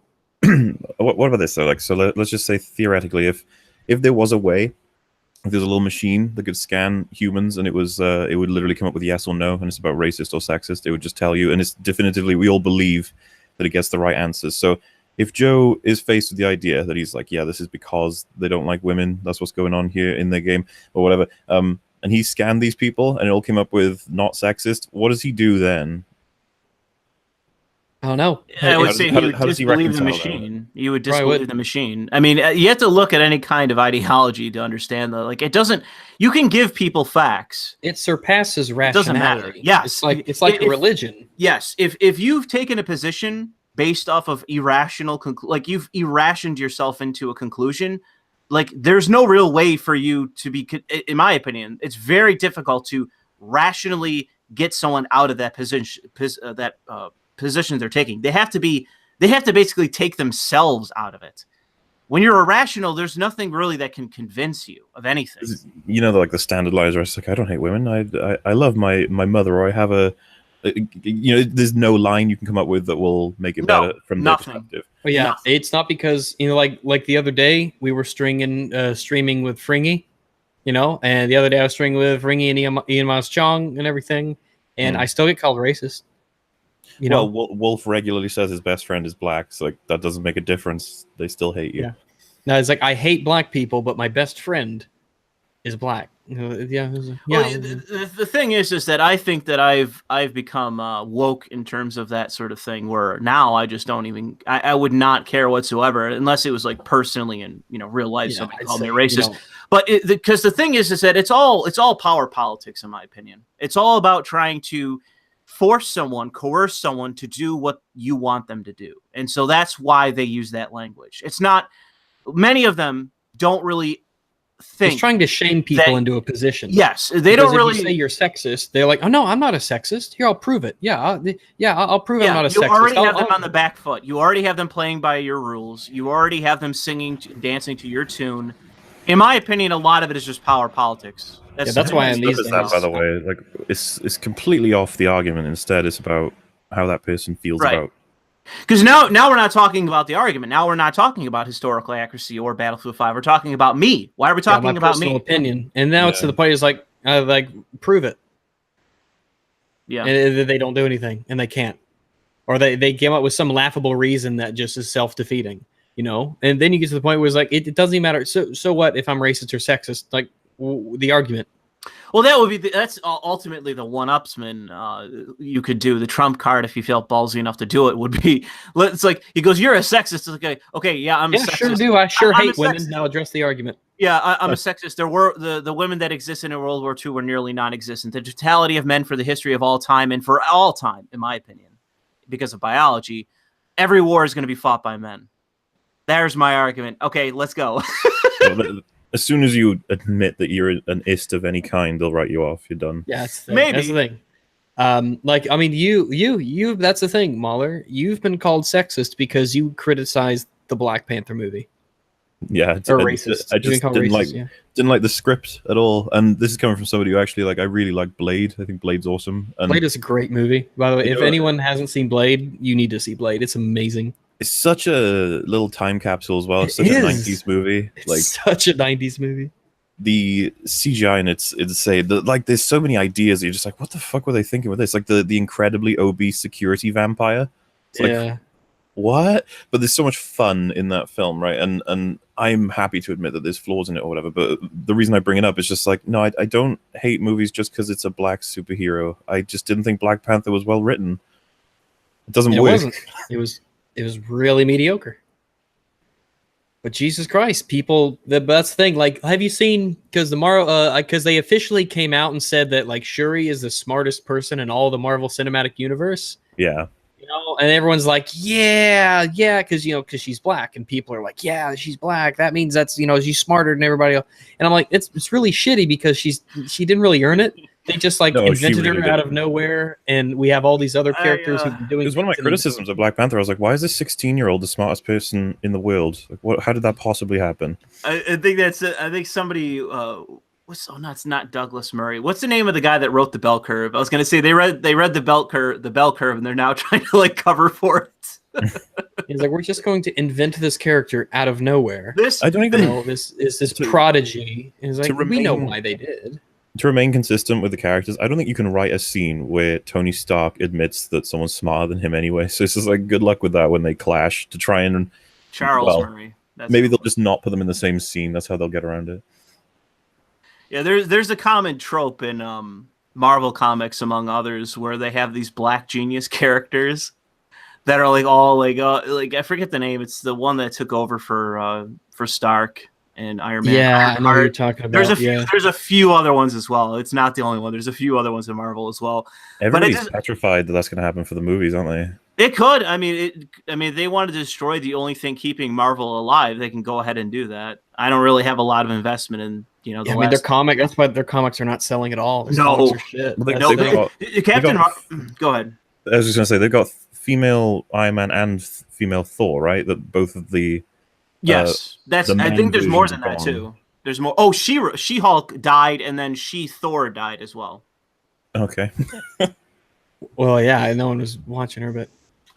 what about this though? Like, so let's just say theoretically, if there was a way, if there's a little machine that could scan humans and it would literally come up with yes or no, and it's about racist or sexist, it would just tell you, and it's definitively, we all believe that it gets the right answers. So if Joe is faced with the idea that he's like, yeah, this is because they don't like women, that's what's going on here in their game or whatever, and he scanned these people and it all came up with not sexist, what does he do then? I don't know. I would say he would disbelieve the machine. You would disbelieve the machine. I mean, you have to look at any kind of ideology to understand that. Like, it doesn't. You can give people facts. It surpasses rationality. It doesn't matter. Yes, it's like a religion. Yes, if you've taken a position based off of irrational, like you've irrationed yourself into a conclusion, like there's no real way for you to be. In my opinion, it's very difficult to rationally get someone out of that position. Position they're taking. They have to basically take themselves out of it. When you're irrational, there's nothing really that can convince you of anything. Like the standard lies where it's like, I don't hate women. I love my mother, or I have there's no line you can come up with that will make it better from their perspective. Well, yeah, it's not because like the other day we were streaming with Fringy, and the other day I was streaming with Fringy and Ian Mas Chong and everything, and I still get called racist. Well, Wolf regularly says his best friend is black, so like that doesn't make a difference. They still hate you. Yeah. No, it's like I hate black people, but my best friend is black. Yeah. Well, the thing is that I think that I've become woke in terms of that sort of thing. Where now I just don't even. I would not care whatsoever unless it was like personally in real life somebody called me racist. But because the thing is that it's all power politics in my opinion. It's all about trying to coerce someone to do what you want them to do. And so that's why they use that language. It's not, many of them don't really think. It's trying to shame people into a position. Yes. They don't really say you're sexist. They're like, oh no, I'm not a sexist. Here, I'll prove it. I'll prove I'm not a sexist. You already have them on the back foot. You already have them playing by your rules. You already have them singing, dancing to your tune. In my opinion, a lot of it is just power politics. That's why I'm these days. By the way, like it's completely off the argument. Instead, it's about how that person feels about. Because now we're not talking about the argument. Now we're not talking about historical accuracy or Battlefield 5. We're talking about me. Why are we talking about me? Opinion. And now it's to the point is like prove it. Yeah. And they don't do anything, and they can't, or they came up with some laughable reason that just is self-defeating. And then you get to the point where it's like it doesn't even matter. So what if I'm racist or sexist? Like the argument. Well, that's ultimately the one-upsman you could do. The trump card, if you felt ballsy enough to do it, would be. It's like he goes, "You're a sexist." It's like, okay, yeah, I'm a sexist. Sure do. I hate women. Now address the argument. Yeah, I'm a sexist. There were the women that existed in World War II were nearly non-existent. The totality of men for the history of all time, and for all time, in my opinion, because of biology, every war is going to be fought by men. There's my argument. Okay, let's go. As soon as you admit that you're an ist of any kind, they'll write you off. You're done. Yeah, that's the thing. You. That's the thing, MauLer. You've been called sexist because you criticized the Black Panther movie. Yeah, Or racist. I just didn't like the script at all. And this is coming from somebody who actually I really like Blade. I think Blade's awesome. And Blade is a great movie. By the way, if know, anyone hasn't seen Blade, you need to see Blade. It's amazing. it's such a little time capsule as well. It's such a 90s movie. It's such a 90s movie. The CGI in it's insane. There's so many ideas that you're just like, what the fuck were they thinking with this? Like the incredibly obese security vampire. It's like, what? But there's so much fun in that film, right? And I'm happy to admit that there's flaws in it or whatever. But the reason I bring it up is just like, no, I don't hate movies just because it's a black superhero. I just didn't think Black Panther was well written. It doesn't work. Wasn't. It was really mediocre. But Jesus Christ, people, that's the thing. Like, have you seen, because they officially came out and said that like Shuri is the smartest person in all the Marvel Cinematic Universe. Yeah. You know, and everyone's like, yeah, because she's black, and people are like, yeah, she's black. That means that's she's smarter than everybody else. And I'm like, it's really shitty because she didn't really earn it. They just invented her out of nowhere, and we have all these other characters who've been doing. It was one of my criticisms of Black Panther. I was like, why is this 16-year-old the smartest person in the world? Like, how did that possibly happen? I think somebody. It's not Douglas Murray. What's the name of the guy that wrote the Bell Curve? I was going to say they read the Bell Curve, and they're now trying to cover for it. He's like, we're just going to invent this character out of nowhere. I don't even know this is this prodigy. And he's like, we know why they did. To remain consistent with the characters, I don't think you can write a scene where Tony Stark admits that someone's smarter than him anyway. So it's just like, good luck with that when they clash to try and Charles Murray. Maybe they'll just not put them in the same scene. That's how they'll get around it. Yeah, there's a common trope in Marvel comics, among others, where they have these black genius characters that are all I forget the name. It's the one that took over for Stark and Iron Man. Yeah, I know what you're talking about. There's a few other ones as well. It's not the only one. There's a few other ones in Marvel as well. Everybody's petrified that that's going to happen for the movies, aren't they? It could. I mean, they want to destroy the only thing keeping Marvel alive. They can go ahead and do that. I don't really have a lot of investment in their comic. That's why their comics are not selling at all. No, shit. Captain. Go ahead. I was just going to say they've got female Iron Man and female Thor, right? That both of the yes, that's. I think there's more than that too. There's more. Oh, She-Hulk died, and then Thor died as well. Okay. Well, yeah, no one was watching her, but.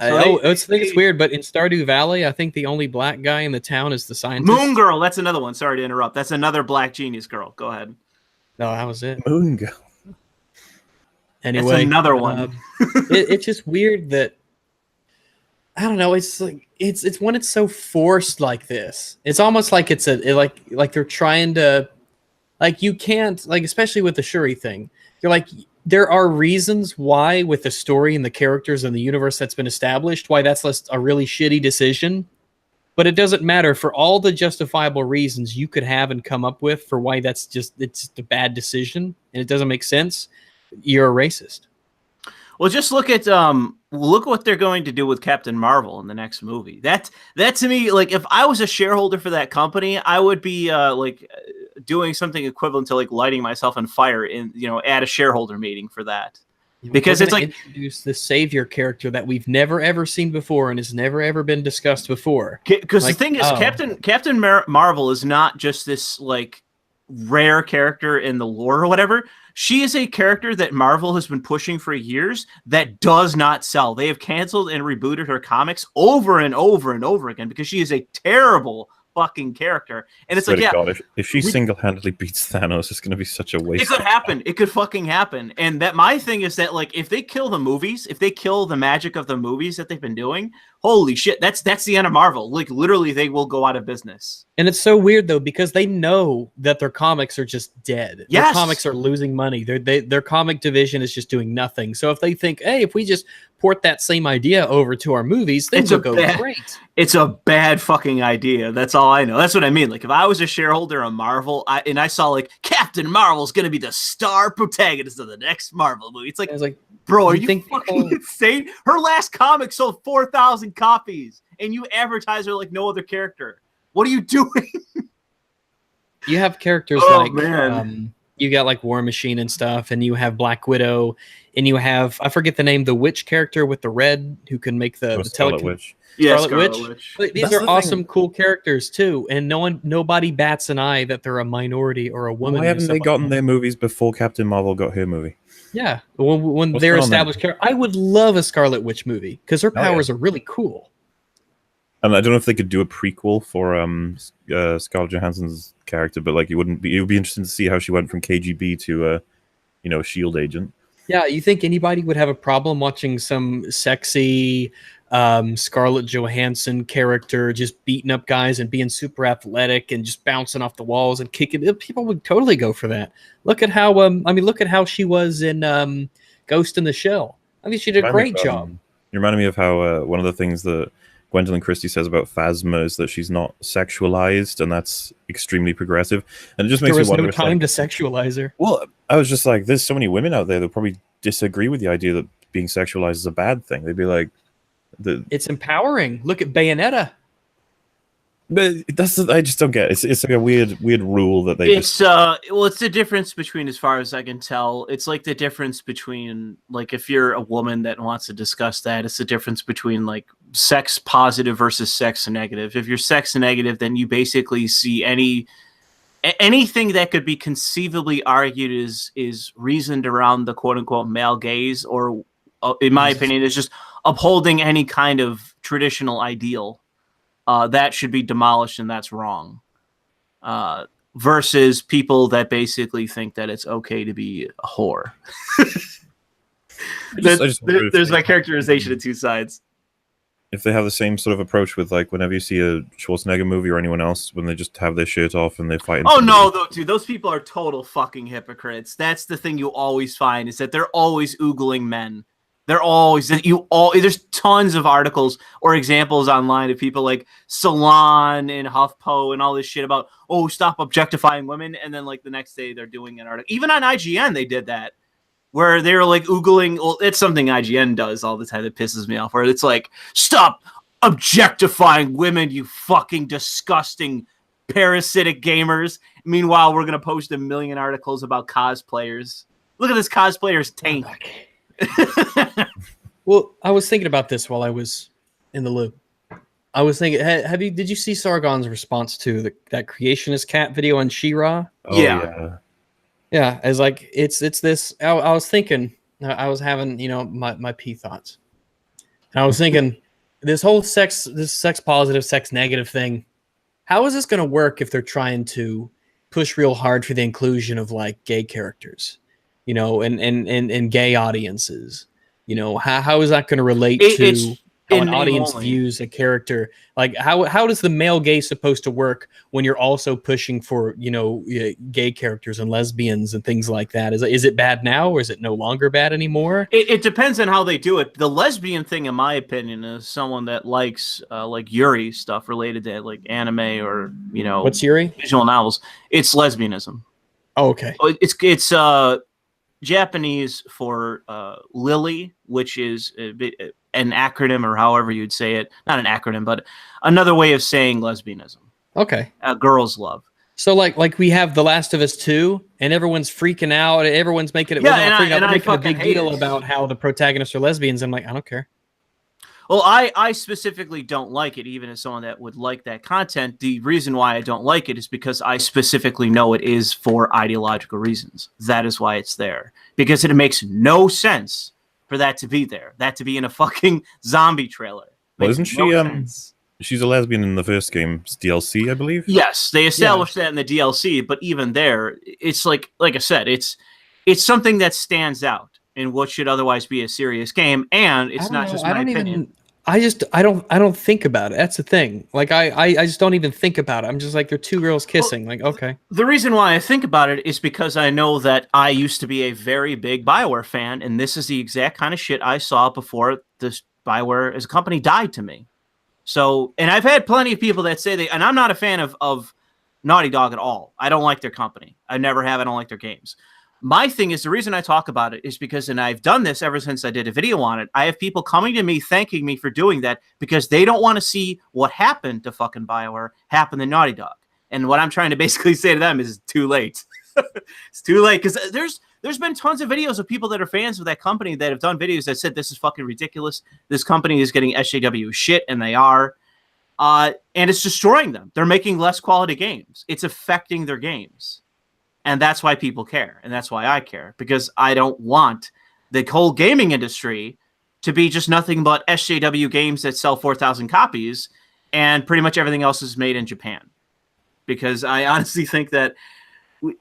I think it's weird, but in Stardew Valley, I think the only black guy in the town is the scientist. Moon Girl, that's another one. Sorry to interrupt. That's another black genius girl. Go ahead. No, that was it. Moon Girl. Anyway, that's another one. It's just weird that I don't know. It's like it's when it's so forced like this. It's almost like like they're trying to you can't especially with the Shuri thing. You're like. There are reasons why, with the story and the characters and the universe that's been established, why that's a really shitty decision. But it doesn't matter for all the justifiable reasons you could have and come up with for why it's just a bad decision and it doesn't make sense. You're a racist. Well, just look at what they're going to do with Captain Marvel in the next movie. That to me, if I was a shareholder for that company, I would be doing something equivalent to lighting myself on fire at a shareholder meeting for that. Because it's introduce the savior character that we've never ever seen before and has never ever been discussed before. Because the thing is, Captain Marvel is not just this rare character in the lore or whatever. She is a character that Marvel has been pushing for years that does not sell. They have canceled and rebooted her comics over and over and over again because she is a terrible fucking character. And it's God, if she single-handedly beats Thanos, it's going to be such a waste. It could happen. It could fucking happen. And that my thing is that if they kill the movies, if they kill the magic of the movies that they've been doing, holy shit, that's the end of Marvel. Literally, they will go out of business. And it's so weird though because they know that their comics are just dead. Yes. Their comics are losing money. Their comic division is just doing nothing. So if they think, hey, if we just port that same idea over to our movies, things will go great. It's a bad fucking idea. That's all I know. That's what I mean. If I was a shareholder of Marvel, and I saw Captain Marvel's going to be the star protagonist of the next Marvel movie, it's I was like, bro, are you fucking insane? Her last comic sold 4,000 copies, and you advertise her like no other character. What are you doing? You have characters You got like War Machine and stuff, and you have Black Widow, and you have, I forget the name, the witch character with the red who can make the Scarlet Witch. Yeah, Scarlet Witch. But these are awesome, cool characters too, and nobody bats an eye that they're a minority or a woman. Why haven't they gotten their movies before Captain Marvel got her movie? Yeah, when they're established character, I would love a Scarlet Witch movie because her powers are really cool. And I don't know if they could do a prequel for Scarlett Johansson's character, but like it would be interesting to see how she went from KGB to a SHIELD agent. Yeah, you think anybody would have a problem watching some sexy Scarlett Johansson character just beating up guys and being super athletic and just bouncing off the walls and kicking? People would totally go for that. Look at how look at how she was in Ghost in the Shell. I think she did a great job. You reminded me of how one of the things that Gwendolyn Christie says about Phasma is that she's not sexualized, and that's extremely progressive. And it just makes me wonder. There was no time to sexualize her. Well, I was just like, there's so many women out there that probably disagree with the idea that being sexualized is a bad thing. They'd be like, it's empowering. Look at Bayonetta. But I just don't get it. It's like a weird rule that they. It's it's the difference between, as far as I can tell, it's like the difference between, like, if you're a woman that wants to discuss that, it's the difference between like sex positive versus sex negative. If you're sex negative, then you basically see anything that could be conceivably argued is reasoned around the quote unquote male gaze, or in my opinion, is just upholding any kind of traditional ideal. That should be demolished, and that's wrong. Versus people that basically think that it's okay to be a whore. There's my characterization of two sides. If they have the same sort of approach with, like, whenever you see a Schwarzenegger movie or anyone else, when they just have their shirt off and they're fighting. Oh no, dude, those people are total fucking hypocrites. That's the thing you always find, is that they're always oogling men. They're always there's tons of articles or examples online of people like Salon and HuffPo and all this shit about, oh, stop objectifying women, and then like the next day they're doing an article. Even on IGN they did that, where they were like oogling. Well, it's something IGN does all the time that pisses me off, where it's like, stop objectifying women, you fucking disgusting parasitic gamers. Meanwhile, we're gonna post 1 million articles about cosplayers. Look at this cosplayer's taint. Well, I was thinking about this while I was in the loop. I was thinking, did you see Sargon's response to that creationist cat video on She-Ra? Oh, yeah. As like it's this. I was thinking, I was having my pee thoughts, and I was thinking this whole sex positive, sex negative thing. How is this going to work if they're trying to push real hard for the inclusion of like gay characters? And gay audiences, how is that going to relate to how an audience views a character? Like, how does the male gaze supposed to work when you're also pushing for, gay characters and lesbians and things like that? Is it bad now, or is it no longer bad anymore? It depends on how they do it. The lesbian thing, in my opinion, is someone that likes like Yuri stuff related to like anime or, What's Yuri? Visual novels. It's lesbianism. Oh, okay. It's Japanese for Lily, which is an acronym, or however you'd say it. Not an acronym, but another way of saying lesbianism. Okay. Girls love. So like we have The Last of Us 2, and everyone's freaking out. Everyone's making it. They're making a big deal about how the protagonists are lesbians. I'm like, I don't care. Well, I specifically don't like it, even as someone that would like that content. The reason why I don't like it is because I specifically know it is for ideological reasons. That is why it's there. Because it makes no sense for that to be there. That to be in a fucking zombie trailer. Well, isn't she, she's a lesbian in the first game's DLC, I believe? Yes, they established that in the DLC, but even there, it's like I said, it's something that stands out in what should otherwise be a serious game, and it's not just my opinion. I don't think about it. That's the thing. Like I just don't even think about it. I'm just like, they're two girls kissing. Like, okay. The reason why I think about it is because I know that I used to be a very big BioWare fan, and this is the exact kind of shit I saw before this BioWare as a company died to me. So, and I've had plenty of people that say and I'm not a fan of Naughty Dog at all. I don't like their company. I never have. I don't like their games. My thing is, the reason I talk about it is because, and I've done this ever since I did a video on it, I have people coming to me thanking me for doing that because they don't want to see what happened to fucking BioWare happen to Naughty Dog. And what I'm trying to basically say to them is too late. It's too late because there's been tons of videos of people that are fans of that company that have done videos that said this is fucking ridiculous. This company is getting SJW shit, and they are. And it's destroying them. They're making less quality games. It's affecting their games. And that's why people care. And that's why I care. Because I don't want the whole gaming industry to be just nothing but SJW games that sell 4,000 copies and pretty much everything else is made in Japan. Because I honestly think that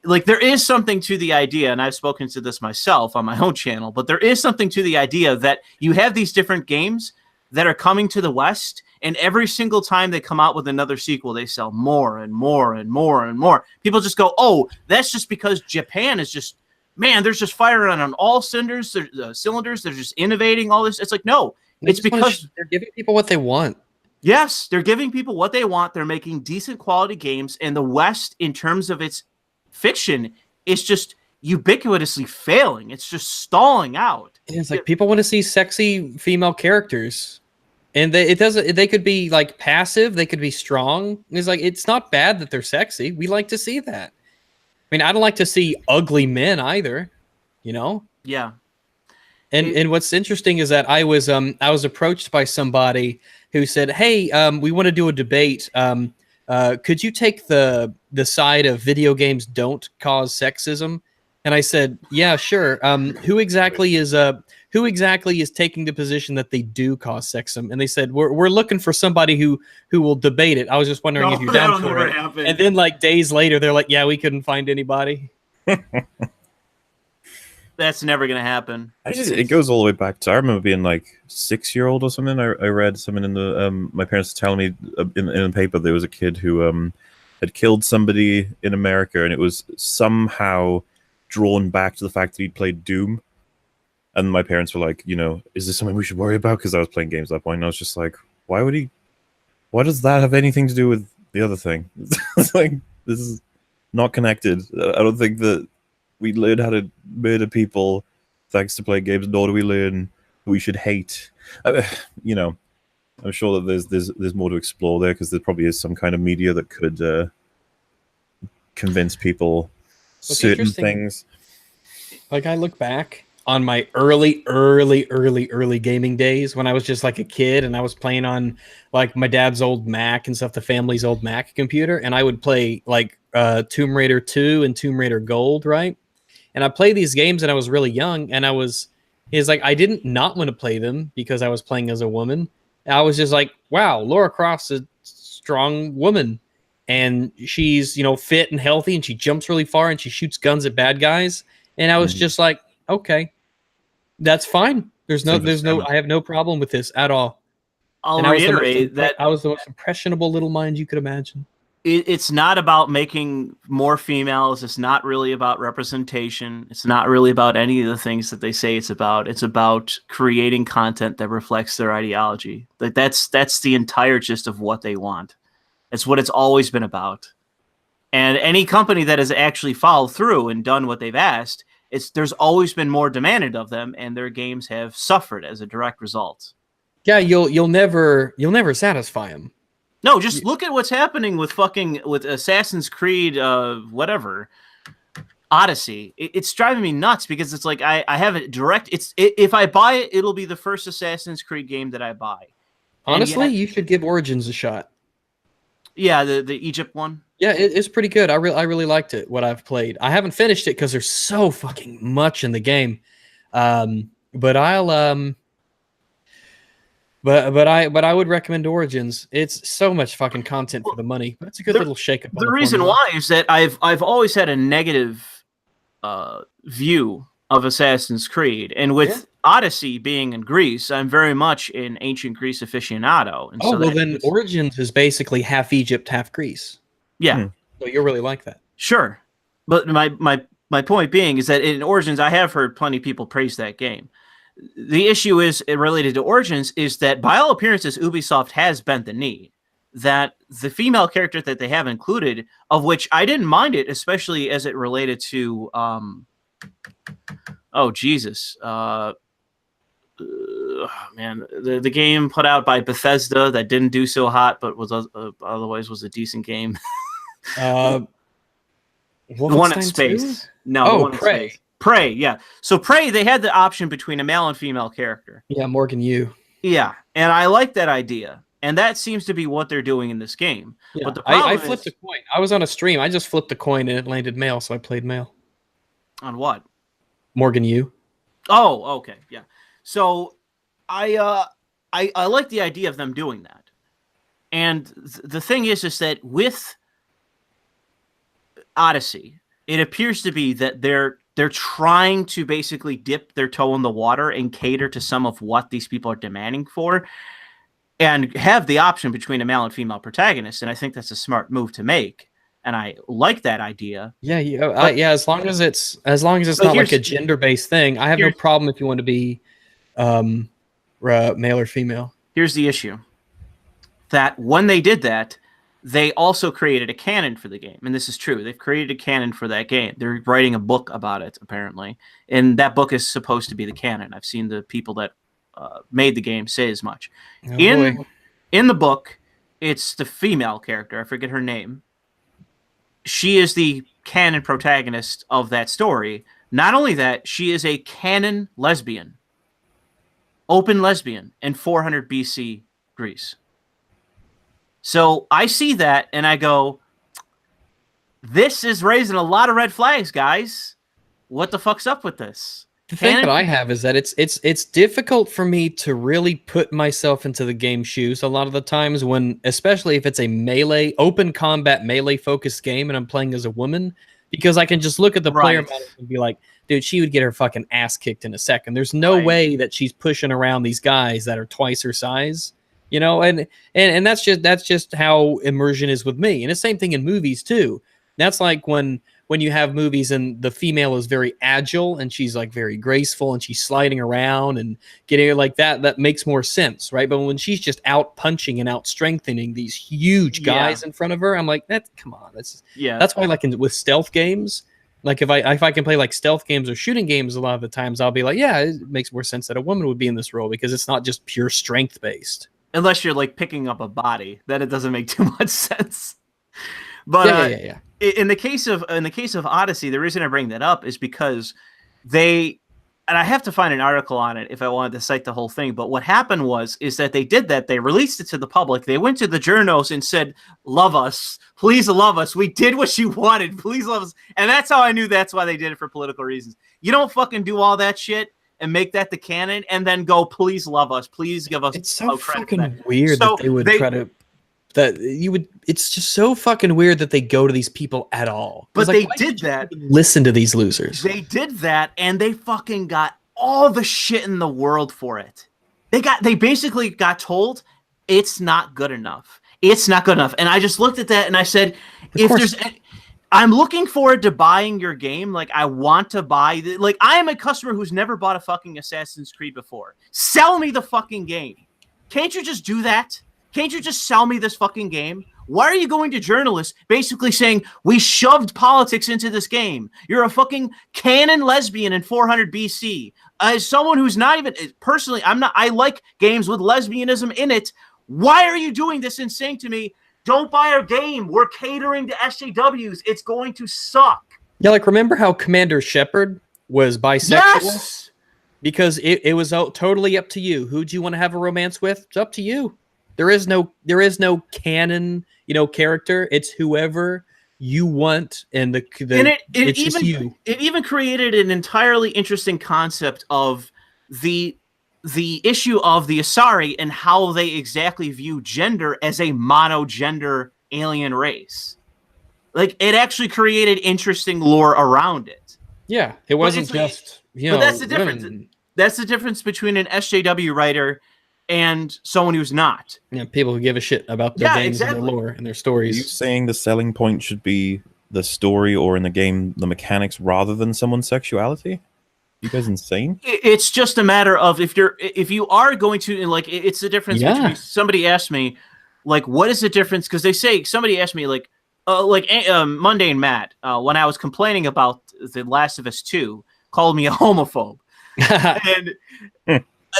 there is something to the idea, and I've spoken to this myself on my own channel, but there is something to the idea that you have these different games that are coming to the West, and every single time they come out with another sequel, they sell more and more and more and more. People just go, oh, that's just because Japan is just, man, they're just firing on all cylinders. They're just innovating all this. It's like, no, it's because they're giving people what they want. Yes, they're giving people what they want. They're making decent quality games, and the West, in terms of its fiction, is just ubiquitously failing. It's just stalling out. It's like people want to see sexy female characters. And they could be like passive, they could be strong. It's like, it's not bad that they're sexy. We like to see that. I mean, I don't like to see ugly men either, you know? Yeah. And what's interesting is that I was approached by somebody who said, "Hey, we want to do a debate. Could you take the side of video games don't cause sexism?" And I said, "Yeah, sure. Who exactly is taking the position that they do cause sexism?" And they said, "We're looking for somebody who will debate it." I was just wondering if you're down for it. Happen. And then like days later, they're like, "Yeah, we couldn't find anybody." That's never gonna happen. It goes all the way back to, I remember being like 6-year-old or something. I read something in the my parents were telling me in the paper there was a kid who had killed somebody in America, and it was somehow drawn back to the fact that he'd played Doom. And my parents were like, you know, is this something we should worry about? Because I was playing games at that point, and I was just like, why does that have anything to do with the other thing? It's like, this is not connected. I don't think that we learn how to murder people thanks to playing games, nor do we learn we should hate. You know, I'm sure that there's more to explore there, because there probably is some kind of media that could convince people certain things. Like, I look back on my early gaming days when I was just like a kid, and I was playing on like my dad's old Mac and stuff, the family's old Mac computer, and I would play like Tomb Raider 2 and Tomb Raider Gold, right? And I played these games and I was really young, and I didn't not want to play them because I was playing as a woman. I was just like, wow, Lara Croft's a strong woman, and she's, you know, fit and healthy, and she jumps really far, and she shoots guns at bad guys. And I was just like, okay, that's fine. I have no problem with this at all. I'll reiterate that I was the most impressionable little mind you could imagine. It's not about making more females. It's not really about representation. It's not really about any of the things that they say it's about. It's about creating content that reflects their ideology. That's the entire gist of what they want. It's what it's always been about. And any company that has actually followed through and done what they've asked, there's always been more demanded of them, and their games have suffered as a direct result. Yeah, you'll never satisfy them. No, just look at what's happening with Assassin's Creed, whatever, Odyssey. It's driving me nuts, because it's like I have it direct. If I buy it, it'll be the first Assassin's Creed game that I buy. Honestly, you should give Origins a shot. Yeah, the Egypt one. Yeah, it's pretty good. I really liked it. What I've played, I haven't finished it because there's so fucking much in the game. But I'll But I would recommend Origins. It's so much fucking content for the money, but it's a good little shake up. The reason why is that I've always had a negative view of Assassin's Creed, and with Odyssey being in Greece, I'm very much an ancient Greece aficionado. And then Origins is basically half Egypt, half Greece. Yeah, so you'll really like that. Sure, but my point being is that in Origins, I have heard plenty of people praise that game. The issue is related to Origins is that by all appearances, Ubisoft has bent the knee. That the female character that they have included, of which I didn't mind it, especially as it related to, man, the game put out by Bethesda that didn't do so hot, but was otherwise was a decent game. The one in space. No, the one in space. Prey, yeah. So Prey, they had the option between a male and female character. Yeah, Morgan Yu. Yeah, and I like that idea. And that seems to be what they're doing in this game. Yeah, but the problem I flipped a coin. I was on a stream. I just flipped a coin and it landed male, so I played male. On what? Morgan Yu. Oh, okay, yeah. So I like the idea of them doing that. And the thing is that with Odyssey, it appears to be that they're trying to basically dip their toe in the water and cater to some of what these people are demanding for, and have the option between a male and female protagonist. And I think that's a smart move to make. And I like that idea. Yeah, as long as it's not like a gender-based thing, I have no problem if you want to be male or female. Here's the issue. That when they did that, they also created a canon for the game. And this is true. They've created a canon for that game. They're writing a book about it, apparently. And that book is supposed to be the canon. I've seen the people that made the game say as much. Oh, in the book, it's the female character. I forget her name. She is the canon protagonist of that story. Not only that, she is a canon lesbian. Open lesbian in 400 BC Greece. So I see that and I go, this is raising a lot of red flags, guys. What the fuck's up with this? The thing that I have is that it's difficult for me to really put myself into the game shoes a lot of the times when, especially if it's a melee, open combat melee focused game and I'm playing as a woman, because I can just look at the player model and be like, dude, she would get her fucking ass kicked in a second. There's no way that she's pushing around these guys that are twice her size, you know, and that's just how immersion is with me. And the same thing in movies too. That's like when you have movies and the female is very agile and she's like very graceful and she's sliding around and getting like that makes more sense, right? But when she's just out punching and out strengthening these huge guys in front of her, I'm like, come on, that's why like with stealth games, like if I can play like stealth games or shooting games, a lot of the times I'll be like, yeah, it makes more sense that a woman would be in this role because it's not just pure strength based. Unless you're like picking up a body, then it doesn't make too much sense. But yeah. In the case of Odyssey, the reason I bring that up is because and I have to find an article on it if I wanted to cite the whole thing. But what happened is that they did that. They released it to the public. They went to the journos and said, "Love us, please love us. We did what you wanted. Please love us." And that's how I knew that's why they did it, for political reasons. You don't fucking do all that shit and make that the canon and then go, "Please love us. Please give us." It's so fucking weird that they would try to. It's just so fucking weird that they go to these people at all. But like, they did that. Listen to these losers. They did that, and they fucking got all the shit in the world for it. They basically got told it's not good enough. It's not good enough. And I just looked at that and I said, I'm looking forward to buying your game. Like, I want to buy like, I am a customer who's never bought a fucking Assassin's Creed before. Sell me the fucking game. Can't you just do that? Can't you just sell me this fucking game? Why are you going to journalists basically saying, we shoved politics into this game? You're a fucking canon lesbian in 400 BC. As someone who's not even, personally, I like games with lesbianism in it. Why are you doing this and saying to me, don't buy our game. We're catering to SJWs. It's going to suck. Yeah, like remember how Commander Shepard was bisexual? Yes! Because it was totally up to you. Who do you want to have a romance with? It's up to you. There is no canon, character. It's whoever you want, and it's just you. It even created an entirely interesting concept of the issue of the Asari and how they exactly view gender as a monogender alien race. Like, it actually created interesting lore around it. Yeah, it wasn't just but that's the difference. Women. That's the difference between an SJW writer and someone who's not. Yeah, people who give a shit about their games and their lore and their stories. Are you saying the selling point should be the story or in the game the mechanics rather than someone's sexuality? You guys insane? It's just a matter of if you are going to, like, it's the difference between, somebody asked me, like, what is the difference? Because somebody asked me, like Mundane Matt, when I was complaining about The Last of Us 2, called me a homophobe. And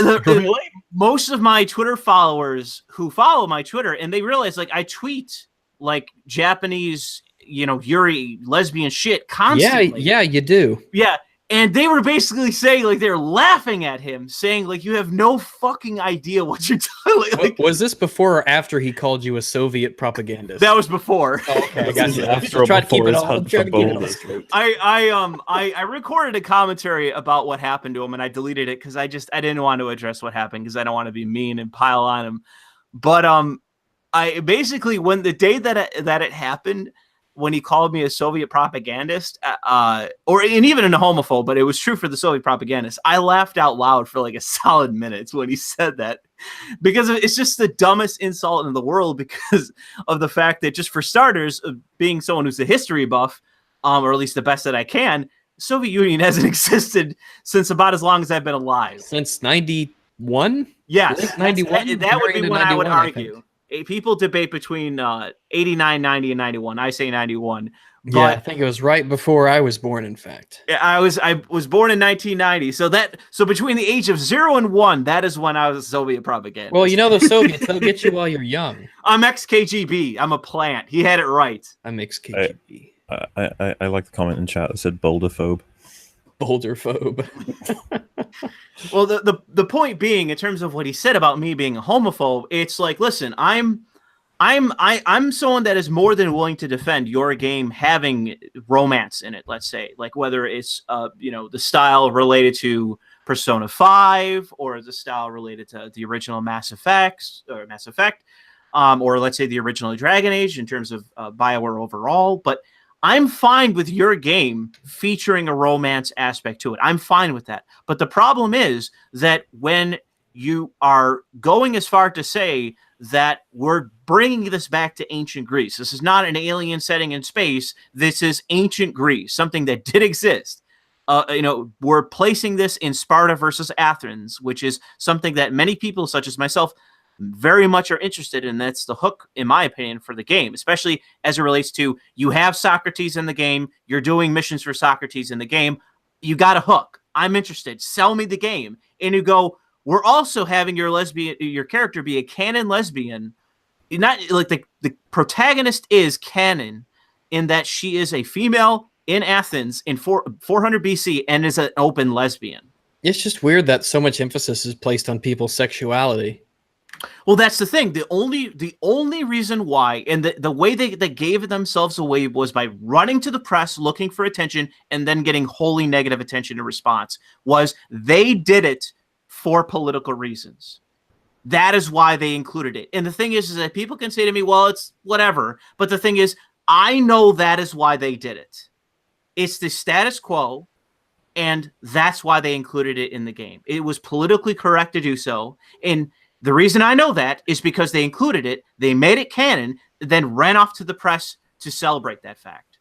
really? Most of my Twitter followers who follow my Twitter, and they realize, like, I tweet like Japanese Yuri lesbian shit constantly. Yeah, you do. Yeah. And they were basically saying, like, they're laughing at him, saying, like, you have no fucking idea what you're doing. Like, was this before or after he called you a Soviet propagandist? That was before. Oh, okay, I got you. After Try to keep it his all. hunt Try for to keep it all boulders. straight. I recorded a commentary about what happened to him, and I deleted it because I didn't want to address what happened because I don't want to be mean and pile on him. But I basically, when the day that it happened, when he called me a Soviet propagandist, and even a homophobe, but it was true for the Soviet propagandist, I laughed out loud for like a solid minute when he said that, because it's just the dumbest insult in the world, because of the fact that, just for starters, being someone who's a history buff, or at least the best that I can, Soviet Union hasn't existed since about as long as I've been alive. Since 91? Yes. 91? That would be when I would argue. I People debate between 89, 90, and 91. I say 91. But yeah, I think it was right before I was born, in fact. I was born in 1990. So between the age of 0 and 1, that is when I was a Soviet propagandist. Well, the Soviets, they'll get you while you're young. I'm ex-KGB. I'm a plant. He had it right. I'm ex-KGB. I like the comment in chat that said boulderphobe. Boulderphobe. Well, the point being, in terms of what he said about me being a homophobe, it's like, listen, I'm someone that is more than willing to defend your game having romance in it. Let's say, like, whether it's the style related to Persona 5 or the style related to the original Mass Effect, or let's say the original Dragon Age in terms of BioWare overall. But I'm fine with your game featuring a romance aspect to it. I'm fine with that. But the problem is that when you are going as far to say that we're bringing this back to ancient Greece, this is not an alien setting in space. This is ancient Greece, something that did exist. We're placing this in Sparta versus Athens, which is something that many people, such as myself, very much are interested in. That's the hook, in my opinion, for the game, especially as it relates to, you have Socrates in the game, you're doing missions for Socrates in the game, you got a hook. I'm interested. Sell me the game. And you go, we're also having your character be a canon lesbian. Not like the protagonist is canon in that she is a female in Athens in 400 BC and is an open lesbian. It's just weird that so much emphasis is placed on people's sexuality. Well, that's the thing. The only reason why, and the way they gave themselves away, was by running to the press looking for attention and then getting wholly negative attention in response, was they did it for political reasons. That is why they included it. And the thing is that people can say to me, well, it's whatever. But the thing is, I know that is why they did it. It's the status quo, and that's why they included it in the game. It was politically correct to do so. And the reason I know that is because they included it, they made it canon, then ran off to the press to celebrate that fact.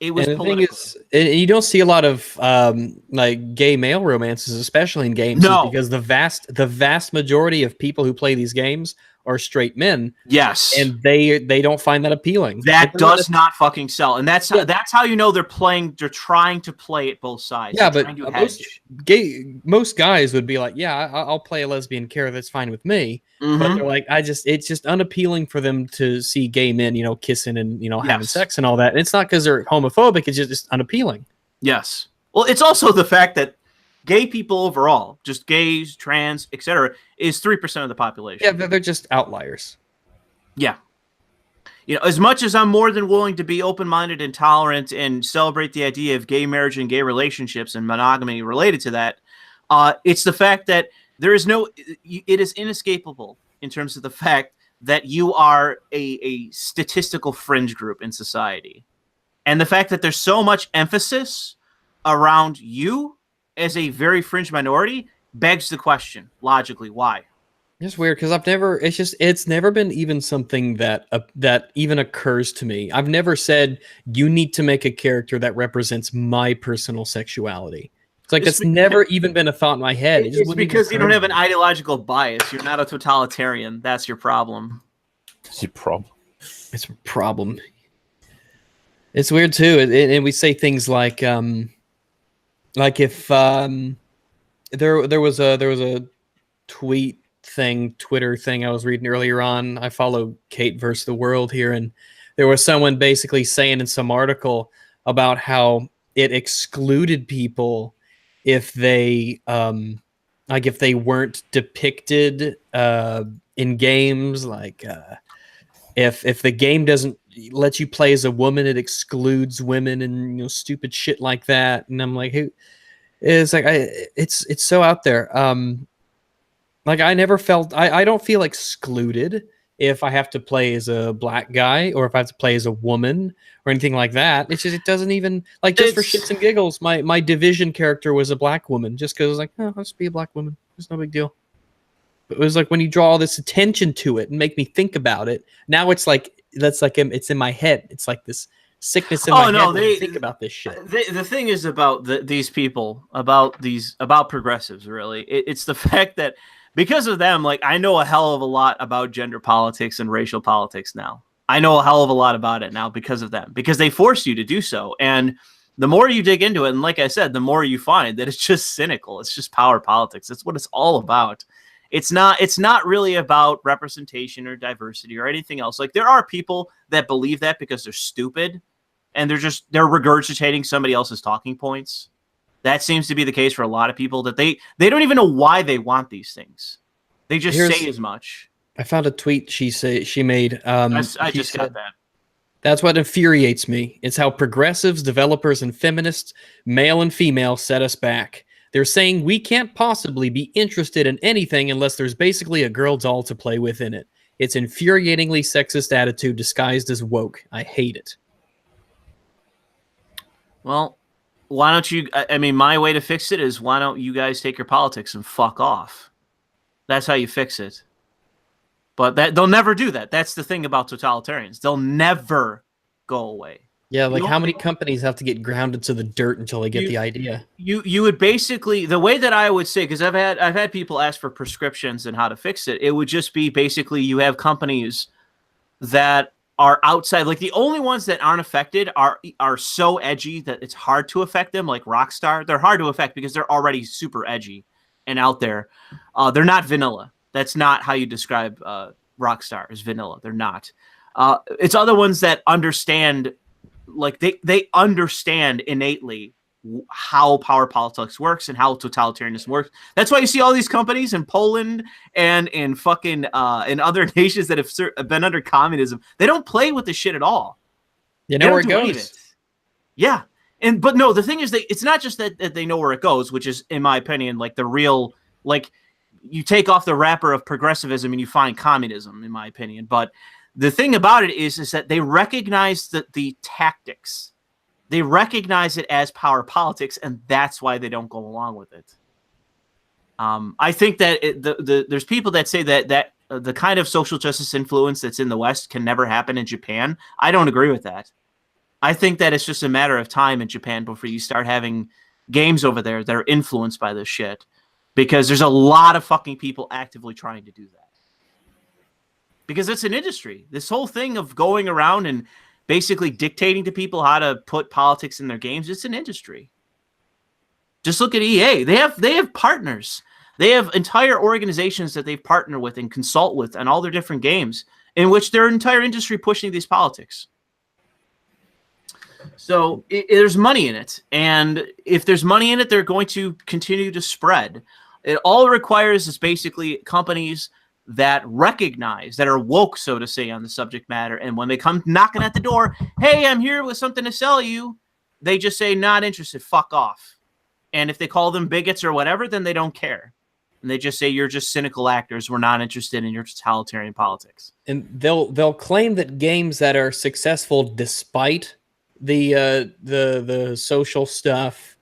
It was and the political. thing is, you don't see a lot of like gay male romances, especially in games, because the vast majority of people who play these games are straight men. Yes, and they don't find that appealing. That does not fucking sell, and that's how you know they're trying to play it both sides. Yeah, but most guys would be like, yeah, I'll play a lesbian character. That's fine with me. Mm-hmm. But they're like, it's just unappealing for them to see gay men, kissing and having sex and all that. And it's not because they're homophobic; it's just unappealing. Yes. Well, it's also the fact that gay people overall, just gays, trans, etc., is 3% of the population. Yeah, they're just outliers. Yeah. As much as I'm more than willing to be open-minded and tolerant and celebrate the idea of gay marriage and gay relationships and monogamy related to that, it's the fact that it is inescapable in terms of the fact that you are a statistical fringe group in society. And the fact that there's so much emphasis around you as a very fringe minority begs the question, logically, why? It's weird because it's never been even something that even occurs to me. I've never said you need to make a character that represents my personal sexuality. It's like that's never even been a thought in my head. It's because you don't have an ideological bias. You're not a totalitarian. That's your problem. It's your problem. It's a problem. It's weird too, and we say things like if there was a Twitter thing I was reading earlier on. I follow Kate versus the World here, and there was someone basically saying in some article about how it excluded people if they like if they weren't depicted in games, like if the game doesn't let you play as a woman, it excludes women and stupid shit like that. And I'm like, who? It's like it's so out there. Like I never felt I don't feel excluded if I have to play as a black guy or if I have to play as a woman or anything like that. It's just it doesn't even like just for shits and giggles. My Division character was a black woman just because I was like, oh, let's be a black woman. It's no big deal. But it was like when you draw all this attention to it and make me think about it. Now it's like it's in my head. It's like this sickness in my head when I think about this shit. The thing is about these people, about progressives, really. It's the fact that because of them, like I know a hell of a lot about gender politics and racial politics now. I know a hell of a lot about it now because of them, because they force you to do so. And the more you dig into it, and like I said, the more you find that it's just cynical. It's just power politics. That's what it's all about. It's not really about representation or diversity or anything else. Like there are people that believe that because they're stupid and they're regurgitating somebody else's talking points. That seems to be the case for a lot of people, that they don't even know why they want these things. They just say as much. I found a tweet she made. I just got that. That's what infuriates me. It's how progressives, developers, and feminists, male and female, set us back. They're saying we can't possibly be interested in anything unless there's basically a girl doll to play with in it. It's infuriatingly sexist attitude disguised as woke. I hate it. Well, why don't you, I mean, my way to fix it is why don't you guys take your politics and fuck off? That's how you fix it. But they'll never do that. That's the thing about totalitarians. They'll never go away. Yeah, like how many companies have to get grounded to the dirt until they get the idea? You would basically, the way that I would say, because I've had people ask for prescriptions and how to fix it. It would just be basically you have companies that are outside, like the only ones that aren't affected are so edgy that it's hard to affect them, like Rockstar. They're hard to affect because they're already super edgy and out there. They're not vanilla. That's not how you describe Rockstar as vanilla. They're not. It's other ones that understand, like they understand innately how power politics works and how totalitarianism works. That's why you see all these companies in Poland and in fucking in other nations that have been under communism. They don't play with this shit at all. You know where it goes. Yeah. But no, the thing is it's not just that they know where it goes, which is, in my opinion, like the real, like you take off the wrapper of progressivism and you find communism, in my opinion. But the thing about it is that they recognize the tactics. They recognize it as power politics, and that's why they don't go along with it. I think that there's people that say that the kind of social justice influence that's in the West can never happen in Japan. I don't agree with that. I think that it's just a matter of time in Japan before you start having games over there that are influenced by this shit, because there's a lot of fucking people actively trying to do that. Because it's an industry. This whole thing of going around and basically dictating to people how to put politics in their games, it's an industry. Just look at EA. They have partners. They have entire organizations that they've partnered with and consult with on all their different games, in which their entire industry pushing these politics. So there's money in it. And if there's money in it, they're going to continue to spread. All it requires is basically companies that recognize, that are woke, so to say, on the subject matter. And when they come knocking at the door, hey, I'm here with something to sell you, they just say, not interested, fuck off. And if they call them bigots or whatever, then they don't care. And they just say, you're just cynical actors. We're not interested in your totalitarian politics. And they'll claim that games that are successful despite the social stuff,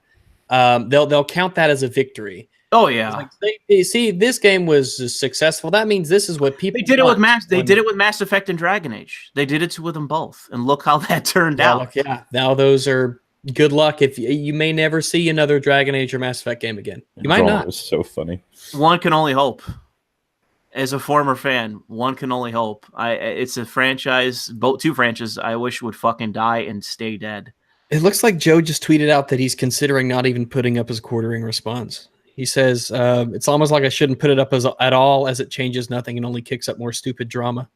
they'll count that as a victory. Oh yeah. Like they see this game was successful. That means this is what people. They did it with Mass. They did it with Mass Effect and Dragon Age. They did it with them both, and look how that turned out. Look, yeah. Now those are good luck. If you may never see another Dragon Age or Mass Effect game again, you might not. It was so funny. One can only hope. As a former fan, one can only hope. It's a franchise, two franchises I wish would fucking die and stay dead. It looks like Joe just tweeted out that he's considering not even putting up his quartering response. He says, it's almost like I shouldn't put it up at all, as it changes nothing and only kicks up more stupid drama.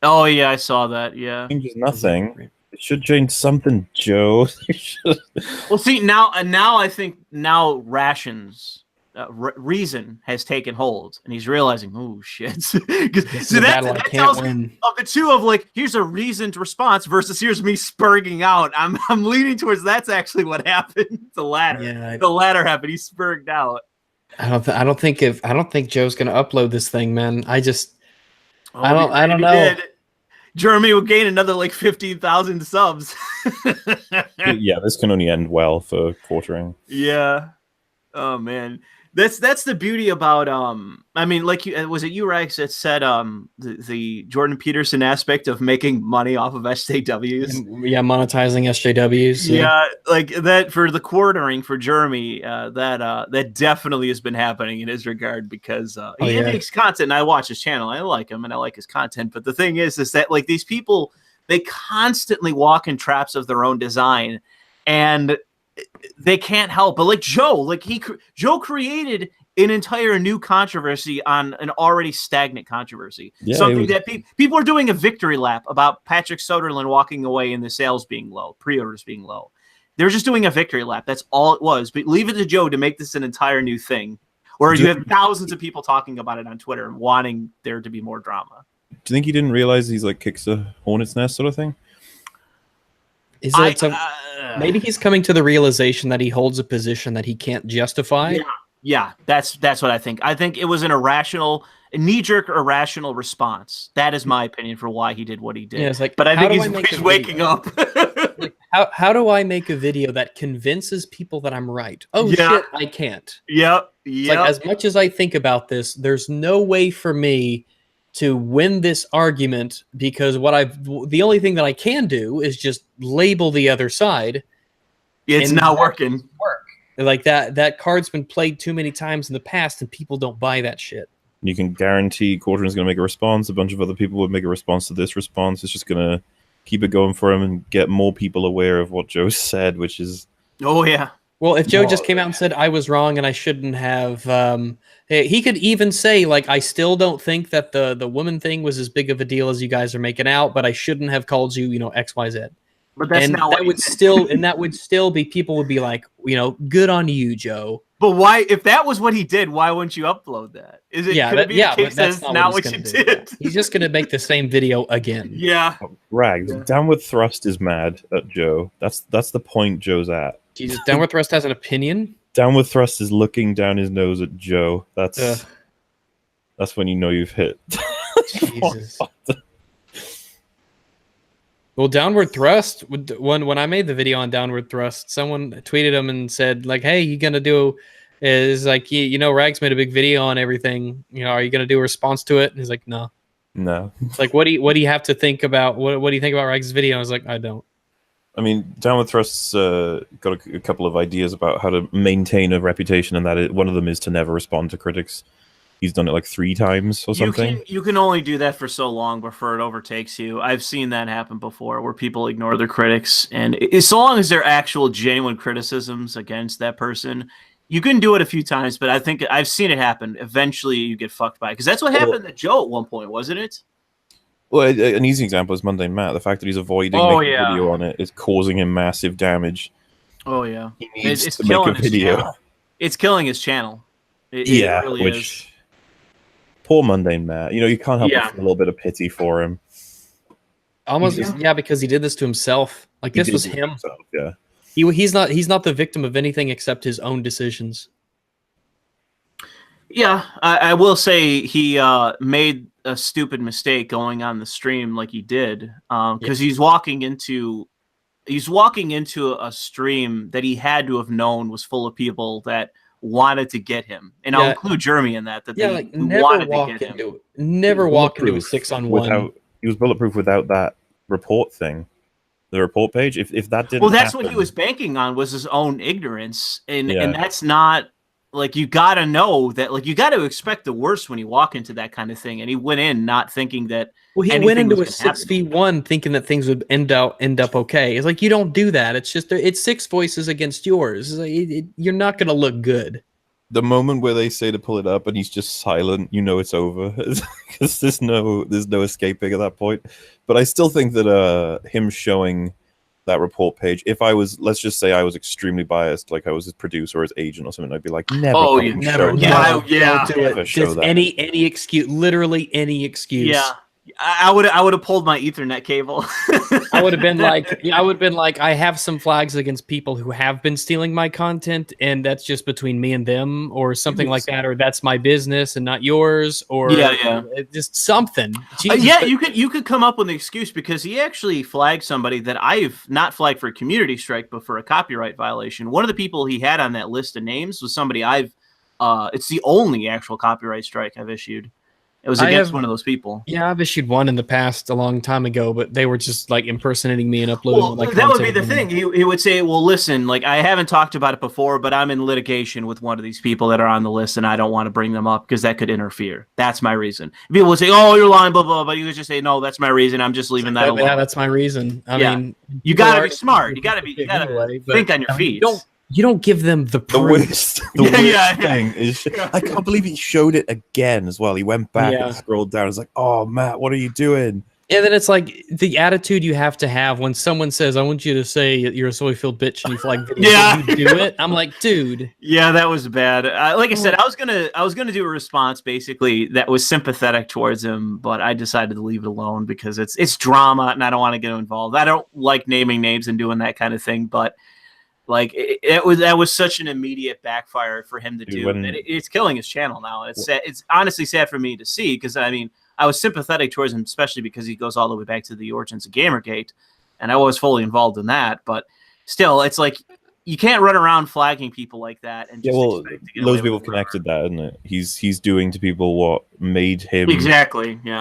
Oh yeah, I saw that. Yeah. Changes nothing. It should change something, Joe. Well, see now, and now I think now rations. Reason has taken hold, and he's realizing, oh shit. So that tells me of the two of like, here's a reasoned response versus here's me spurging out. I'm leaning towards that's actually what happened. The latter. Yeah, the latter happened. He spurged out. I don't think Joe's gonna upload this thing, man. I don't know. Jeremy will gain another like 15,000 subs. Yeah, this can only end well for quartering. Yeah. Oh man. That's the beauty about I mean, like was it you, Rex, that said the Jordan Peterson aspect of making money off of SJWs? Yeah, monetizing SJWs. Yeah, like that for the quartering for Jeremy, that definitely has been happening in his regard because he makes content and I watch his channel. I like him and I like his content, but the thing is that like these people, they constantly walk in traps of their own design and they can't help but like Joe created an entire new controversy on an already stagnant controversy. Yeah, something that people are doing a victory lap about Patrick Soderlund walking away and the sales being low, pre-orders being low. They're just doing a victory lap. That's all it was. But leave it to Joe to make this an entire new thing. Whereas you have thousands of people talking about it on Twitter and wanting there to be more drama. Do you think he didn't realize he's like kicks a hornet's nest sort of thing? Is it maybe he's coming to the realization that he holds a position that he can't justify? Yeah, that's what I think. I think it was a knee-jerk, irrational response. That is my opinion for why he did what he did. Yeah, it's like, but I think he's waking up. Like, how do I make a video that convinces people that I'm right? Oh shit, I can't. Yep. Like, as much as I think about this, there's no way for me to win this argument because the only thing that I can do is just label the other side. It's not working. Like that card's been played too many times in the past and people don't buy that shit. You can guarantee Quartering's going to make a response. A bunch of other people would make a response to this response. It's just going to keep it going for him and get more people aware of what Joe said, which is... Oh, yeah. Well, if Joe just came out and said, I was wrong and I shouldn't have... he could even say, like, I still don't think that the woman thing was as big of a deal as you guys are making out, but I shouldn't have called you, X, Y, Z. But that's not that would still, and that would still be, people would be like, good on you, Joe. But why, if that was what he did, why wouldn't you upload that? Is it could it be the case that's not what you did? He's just going to make the same video again. Yeah. Rags, Downward Thrust is mad at Joe. That's the point Joe's at. Jesus, Downward Thrust has an opinion? Downward Thrust is looking down his nose at Joe. That's when you know you've hit. Jesus. Well, Downward Thrust, when I made the video on Downward Thrust, someone tweeted him and said, like, hey, you going to do, is like, Rags made a big video on everything. Are you going to do a response to it? And he's like, no. No. It's like, what do you have to think about? What do you think about Rags' video? I was like, I don't. I mean, Downward Thrust's got a couple of ideas about how to maintain a reputation, and one of them is to never respond to critics. He's done it like 3 times or something. You can only do that for so long before it overtakes you. I've seen that happen before where people ignore their critics. And so long as they're actual genuine criticisms against that person, you can do it a few times. But I think I've seen it happen. Eventually you get fucked by it. Because that's what happened to Joe at one point, wasn't it? Well, an easy example is Mundane Matt. The fact that he's avoiding making a video on it is causing him massive damage. Oh, yeah. He needs to make a video. It's killing his channel. It really is. Poor Mundane Matt. You can't help but feel a little bit of pity for him. Almost, because he did this to himself. Like, this was him. Yeah. He's not the victim of anything except his own decisions. Yeah, I will say he made a stupid mistake going on the stream like he did, because he's walking into a stream that he had to have known was full of people that wanted to get him, and I'll include Jeremy in that. Never walk into a 6-on-1. He was bulletproof without that report thing, the report page. If that didn't, that's what he was banking on, was his own ignorance, and that's not. Like, you got to know that, like, you got to expect the worst when you walk into that kind of thing. And he went in not thinking that. Well, he went into a 6v1 thinking that things would end up okay. It's like, you don't do that. It's just, it's 6 voices against yours. It's like, you're not going to look good. the moment where they say to pull it up and he's just silent, you know it's over, because there's no escaping at that point. But I still think that him showing that report page, if I was, let's just say I was extremely biased, like I was his producer or his agent or something, I'd be like, never. Oh, you never. Show Yeah. Don't do it. Show that. Any excuse, literally any excuse. Yeah. I would have pulled my Ethernet cable. I would have been like, I have some flags against people who have been stealing my content, and that's just between me and them, or something like that, or that's my business and not yours, or just something. You could come up with an excuse, because he actually flagged somebody that I've not flagged for a community strike, but for a copyright violation. One of the people he had on that list of names was somebody it's the only actual copyright strike I've issued. It was against one of those people. Yeah, I've issued one in the past a long time ago, but they were just like impersonating me and uploading. Well, that would be the thing. He would say, well, listen, like, I haven't talked about it before, but I'm in litigation with one of these people that are on the list, and I don't want to bring them up because that could interfere. That's my reason. People would say, oh, you're lying, blah, blah, but you could just say, no, that's my reason. I'm just leaving that alone. Yeah, that's my reason. I mean, you got to be smart. You got to think on your feet. You don't give them the proof. The worst thing is, I can't believe he showed it again as well. He went back and scrolled down. It's like, oh, Matt, what are you doing? And then it's like the attitude you have to have when someone says, I want you to say you're a soy-filled bitch and you flag videos and you do it. I'm like, dude. Yeah, that was bad. Like I said, I was gonna do a response basically that was sympathetic towards him, but I decided to leave it alone because it's drama and I don't want to get involved. I don't like naming names and doing that kind of thing, but like that was such an immediate backfire for him to do. And it's killing his channel now. And it's honestly sad for me to see, because I mean, I was sympathetic towards him, especially because he goes all the way back to the origins of Gamergate, and I was fully involved in that. But still, it's like you can't run around flagging people like that. And just loads of people have connected that, isn't it? He's doing to people what made him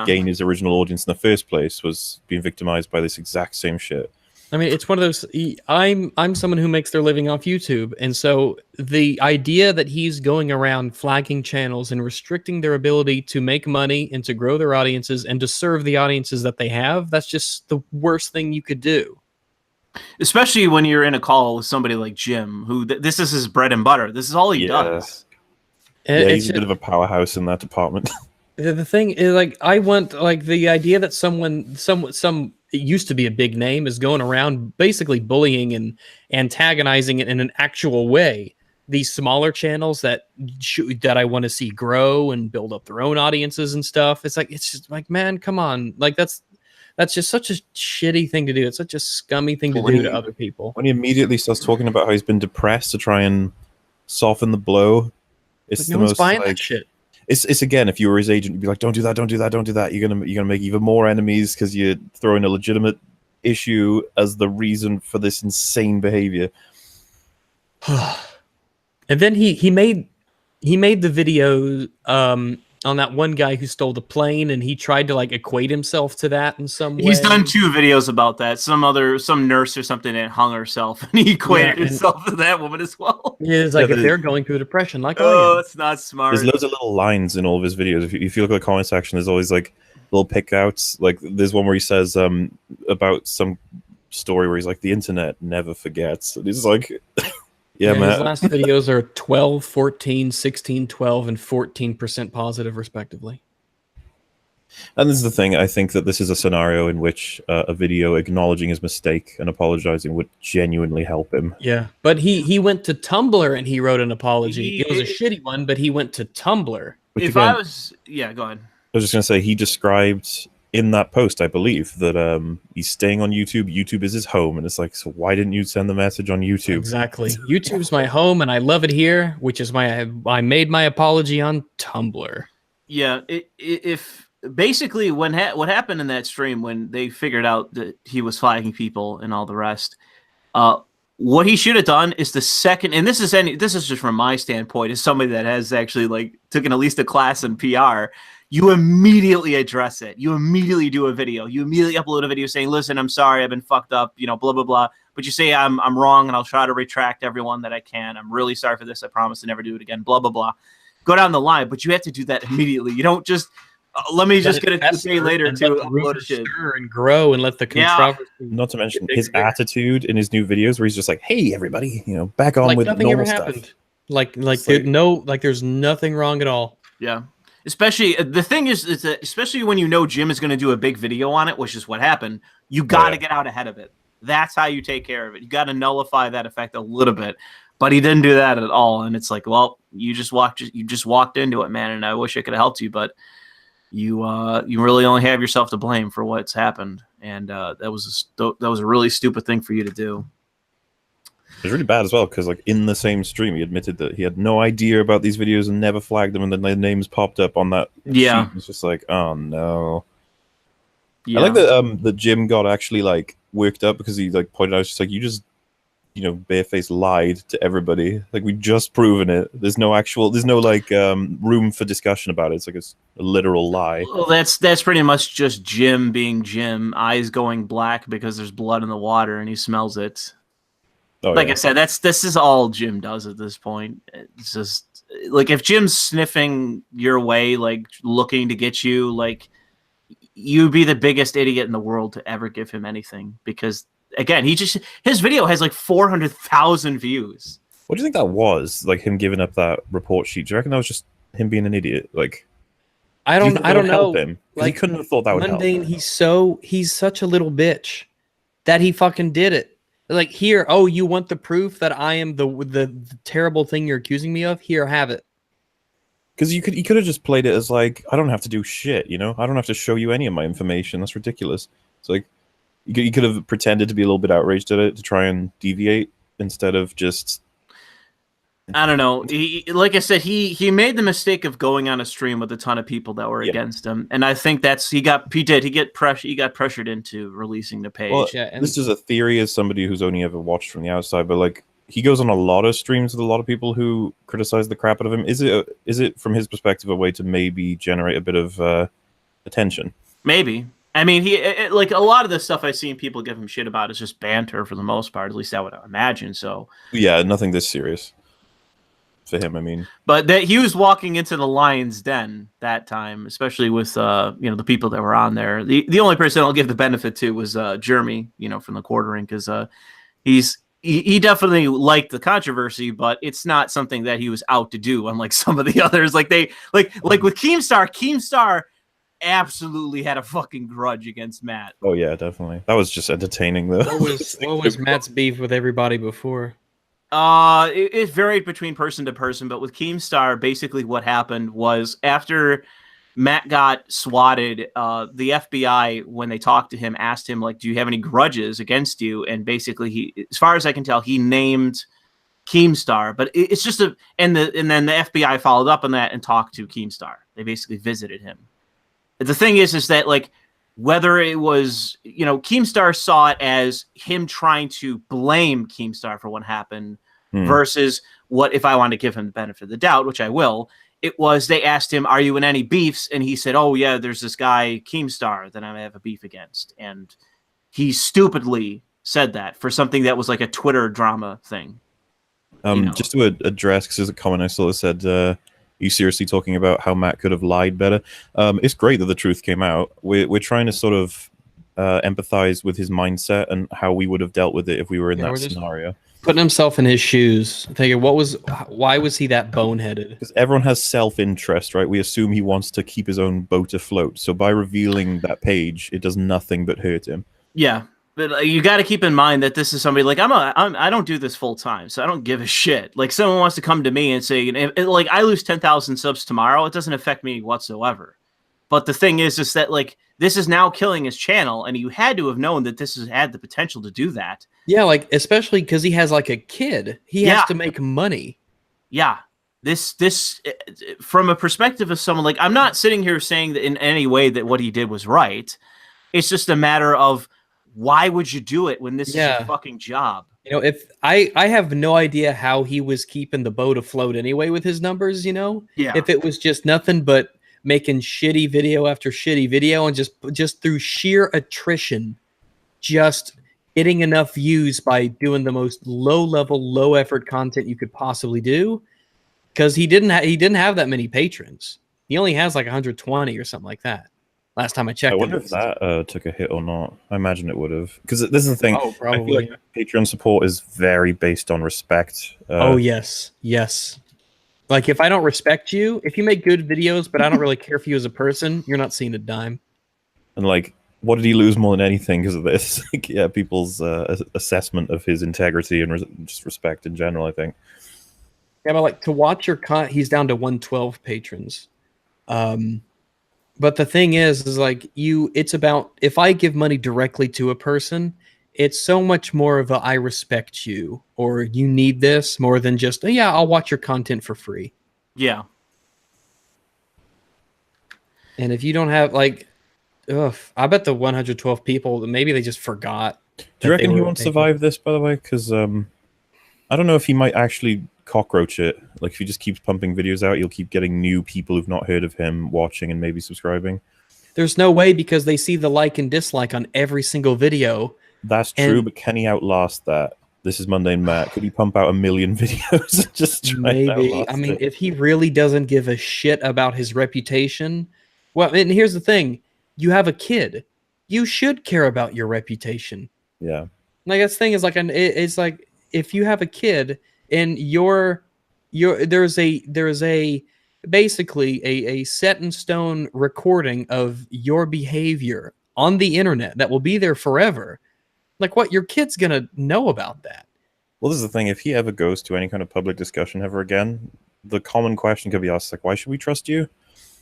gain his original audience in the first place, was being victimized by this exact same shit. I mean, it's one of those. I'm someone who makes their living off YouTube, and so the idea that he's going around flagging channels and restricting their ability to make money and to grow their audiences and to serve the audiences that they have—that's just the worst thing you could do. Especially when you're in a call with somebody like Jim, who this is his bread and butter. This is all he does. He's a bit of a powerhouse in that department. The thing is, like, I want the idea that some it used to be a big name is going around basically bullying and antagonizing it in an actual way. These smaller channels that I want to see grow and build up their own audiences and stuff. It's just like, man, come on. Like that's just such a shitty thing to do. It's such a scummy thing to do to other people. When he immediately starts talking about how he's been depressed to try and soften the blow, it's no one's buying that shit. It's again, if you were his agent, you'd be like, don't do that, don't do that, don't do that. You're gonna make even more enemies because you're throwing a legitimate issue as the reason for this insane behavior. And then he made the video on that one guy who stole the plane, and he tried to like equate himself to that in some way. He's done 2 videos about that. Some nurse or something that hung herself, and he equated himself to that woman as well. Yeah, it's like if they're going through depression, like it's not smart. There's loads of little lines in all of his videos. If you look at the comment section, there's always like little pickouts. Like there's one where he says about some story where he's like, the internet never forgets. And he's like, yeah, man. His last videos are 12, 14, 16, 12, and 14% positive, respectively. And this is the thing. I think that this is a scenario in which a video acknowledging his mistake and apologizing would genuinely help him. Yeah, but he went to Tumblr and he wrote an apology. It was a shitty one, but he went to Tumblr. Go ahead. I was just going to say, he described in that post, I believe, that he's staying on YouTube. YouTube is his home, and it's like, so why didn't you send the message on YouTube? Exactly. YouTube's my home, and I love it here, which is I made my apology on Tumblr. Yeah, if basically what happened in that stream when they figured out that he was flagging people and all the rest, what he should have done is the second, and this is just from my standpoint, as somebody that has actually like taken at least a class in PR. You immediately address it. You immediately do a video. You immediately upload a video saying, listen, I'm sorry, I've been fucked up, blah, blah, blah. But you say, I'm wrong, and I'll try to retract everyone that I can. I'm really sorry for this. I promise to never do it again, blah, blah, blah. Go down the line, but you have to do that immediately. You don't just, let me just get it a day later to upload shit. And grow and let the controversy. Not to mention his attitude in his new videos where he's just like, hey, everybody, back on with normal stuff. Like there's nothing wrong at all. Yeah. Especially the thing is that especially when you know Jim is going to do a big video on it, which is what happened, you got to get out ahead of it. That's how you take care of it. You got to nullify that effect a little bit. But he didn't do that at all, and it's like, well, you just walked into it, man. And I wish I could have helped you, but you really only have yourself to blame for what's happened, and that was a really stupid thing for you to do. It was really bad as well, because like in the same stream, he admitted that he had no idea about these videos and never flagged them, and then their names popped up on that sheet. It's just like, oh no. Yeah. I like that Jim got actually like worked up because he like pointed out, it's just like, you just barefaced lied to everybody. Like, we just proven it. There's no like room for discussion about it. It's like a literal lie. Well, that's pretty much just Jim being Jim, eyes going black because there's blood in the water and he smells it. Oh, like I said, this is all Jim does at this point. It's just like, if Jim's sniffing your way, like looking to get you, like, you'd be the biggest idiot in the world to ever give him anything, because again, his video has like 400,000 views. What do you think that was? Like, him giving up that report sheet? Do you reckon that was just him being an idiot? Like, I don't know. Him? Like, he couldn't have thought that would help. He's such a little bitch that he fucking did it. Like, here, oh, you want the proof that I am the terrible thing you're accusing me of? Here, have it. Because he could have just played it as like, I don't have to do shit, I don't have to show you any of my information. That's ridiculous. It's like, you could have pretended to be a little bit outraged at it to try and deviate instead of just... I don't know. Like I said, he made the mistake of going on a stream with a ton of people that were against him, and I think he got pressured into releasing the page. Well, this is a theory as somebody who's only ever watched from the outside, but like, he goes on a lot of streams with a lot of people who criticize the crap out of him. Is it from his perspective a way to maybe generate a bit of attention? Maybe. I mean, like, a lot of the stuff I've seen people give him shit about is just banter for the most part. At least I would imagine. So yeah, nothing this serious for him. I mean, but he was walking into the lion's den that time, especially with the people that were on there. The only person I'll give the benefit to was Jeremy, from the quartering, because he definitely liked the controversy, but it's not something that he was out to do, unlike some of the others. Like with Keemstar absolutely had a fucking grudge against Matt. Oh yeah, definitely. That was just entertaining though. What was Matt's beef with everybody before? It varied between person to person, but with Keemstar, basically what happened was, after Matt got swatted, the FBI, when they talked to him, asked him, like, do you have any grudges against you? And basically, he, as far as I can tell, he named Keemstar, but it's just and then the FBI followed up on that and talked to Keemstar. They basically visited him. The thing is that, like, whether it was, Keemstar saw it as him trying to blame Keemstar for what happened versus what if I want to give him the benefit of the doubt, which I will. It was, they asked him, are you in any beefs? And he said, oh yeah, there's this guy Keemstar that I have a beef against. And he stupidly said that for something that was like a Twitter drama thing. Just to address, because there's a comment I saw that said, are you seriously talking about how Matt could have lied better? It's great that the truth came out. We're trying to sort of empathize with his mindset and how we would have dealt with it if we were in that scenario. Putting himself in his shoes, thinking, why was he that boneheaded? Because everyone has self-interest, right? We assume he wants to keep his own boat afloat. So by revealing that page, it does nothing but hurt him. Yeah, but you got to keep in mind that this is somebody, like, I don't do this full time, so I don't give a shit. Like, someone wants to come to me and say, like, I lose 10,000 subs tomorrow, it doesn't affect me whatsoever. But the thing is that, like, this is now killing his channel, and you had to have known that this had the potential to do that. Yeah, like, especially because he has, like, a kid. He has to make money. Yeah. This from a perspective of someone, like, I'm not sitting here saying that in any way that what he did was right. It's just a matter of, why would you do it when this is your fucking job? If I have no idea how he was keeping the boat afloat anyway with his numbers, Yeah. If it was just nothing but making shitty video after shitty video and just through sheer attrition, just getting enough views by doing the most low-level, low-effort content you could possibly do, because he didn't have that many patrons. He only has like 120 or something like that. Last time I checked. I wonder if that took a hit or not. I imagine it would have, because this is the thing. Oh, probably. I feel like Patreon support is very based on respect. Oh yes, yes. Like if I don't respect you, if you make good videos, but I don't really care for you as a person, you're not seeing a dime. And like, what did he lose more than anything because of this? Like, yeah, people's assessment of his integrity and just respect in general, I think. Yeah, but like to watch your he's down to 112 patrons. But the thing is like it's about, if I give money directly to a person, it's so much more of a I respect you or you need this more than just, oh, yeah, I'll watch your content for free. Yeah. And if you don't have like, I bet the 112 people, maybe they just forgot. Do you reckon he won't survive this, by the way? Because I don't know if he might actually cockroach it. Like if he just keeps pumping videos out, you'll keep getting new people who've not heard of him watching and maybe subscribing. There's no way, because they see the like and dislike on every single video. That's true, but can he outlast that? This is Mundane Matt. Could he pump out 1 million videos and just try maybe? I mean, if he really doesn't give a shit about his reputation, well, and here's the thing: you have a kid, you should care about your reputation. Yeah. Like that's the thing is like, it's like if you have a kid and there's a basically a set in stone recording of your behavior on the internet that will be there forever. Like what, your kid's gonna know about that. Well, this is the thing. If he ever goes to any kind of public discussion ever again, the common question could be asked, like, why should we trust you?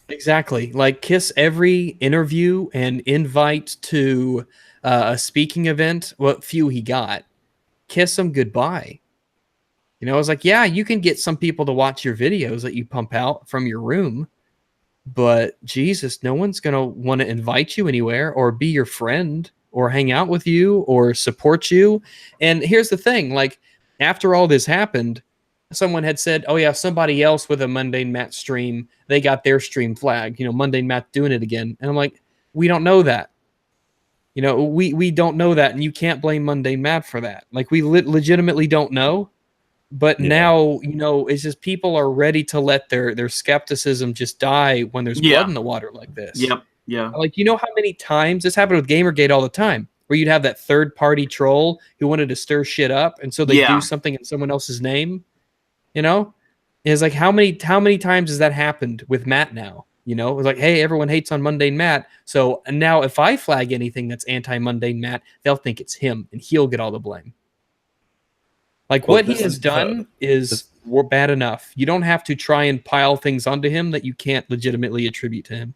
Exactly. Like kiss every interview and invite to a speaking event, what few he got, kiss him goodbye. You know, it's like, yeah, you can get some people to watch your videos that you pump out from your room, but Jesus, no one's going to want to invite you anywhere or be your friend or hang out with you or support you. And here's the thing, like after all this happened, someone had said, oh yeah, somebody else with a Mundane Matt stream, they got their stream flagged, you know, Mundane Matt doing it again. And I'm like, we don't know that. You know, we don't know that, and you can't blame Mundane Matt for that. Like we legitimately don't know. But now, you know, it's just people are ready to let their skepticism just die when there's blood in the water like this. Yep. Yeah. Like, you know how many times this happened with Gamergate all the time, where you'd have that third party troll who wanted to stir shit up, and so they do something in someone else's name. You know, it's like how many times has that happened with Matt now? You know, it was like, hey, everyone hates on Mundane Matt, so now if I flag anything that's anti-Mundane Matt, they'll think it's him, and he'll get all the blame. Like what he has done is bad enough. You don't have to try and pile things onto him that you can't legitimately attribute to him.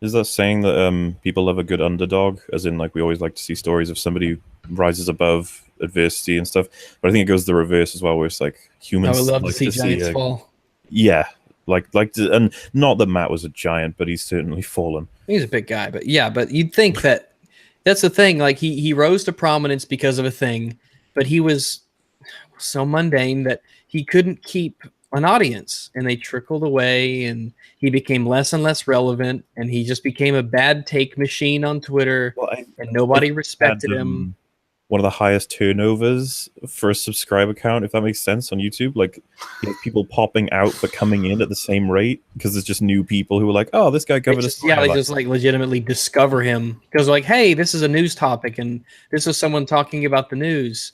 Is that saying that people love a good underdog? As in, like, we always like to see stories of somebody who rises above adversity and stuff. But I think it goes the reverse as well, where it's like humans. I would love like to see giants fall. Yeah, and not that Matt was a giant, but he's certainly fallen. He's a big guy, but yeah, but you'd think that that's the thing. Like he rose to prominence because of a thing, but he was so mundane that he couldn't keep an audience, and they trickled away, and he became less and less relevant, and he just became a bad take machine on Twitter, and nobody respected him. One of the highest turnovers for a subscriber count, if that makes sense, on YouTube. Like, you have people popping out but coming in at the same rate because there's just new people who are like, oh, this guy covered us. Yeah, they just like legitimately discover him because like, hey, this is a news topic and this is someone talking about the news.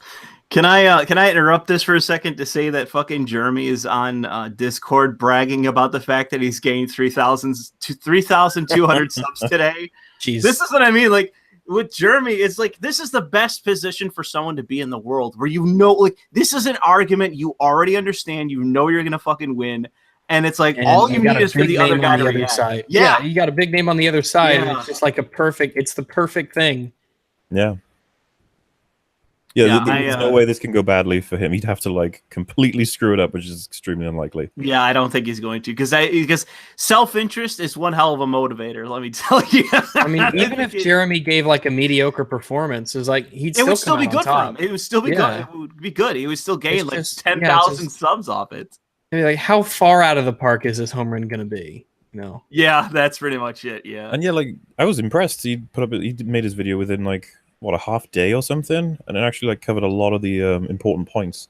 Can I interrupt this for a second to say that fucking Jeremy is on Discord bragging about the fact that he's gained 3,200 subs today? Jeez. This is what I mean. Like, with Jeremy, it's like this is the best position for someone to be in the world, where you know, like, this is an argument you already understand, you know you're gonna fucking win, and it's like all you need is for the other guy to react. Side. Yeah, you got a big name on the other side, and it's just like it's the perfect thing. Yeah. Yeah, there's no way this can go badly for him. He'd have to like completely screw it up, which is extremely unlikely. Yeah, I don't think he's going to, because self-interest is one hell of a motivator. Let me tell you. I mean, even if Jeremy gave like a mediocre performance, it's like it would still be good for him. It would still be good. It would be good. He would still gain like 10,000 subs off it. I mean, like, how far out of the park is this home run going to be? You know? Yeah, that's pretty much it. Yeah, and yeah, like I was impressed. He made his video within like a half day or something, and it actually like covered a lot of the important points.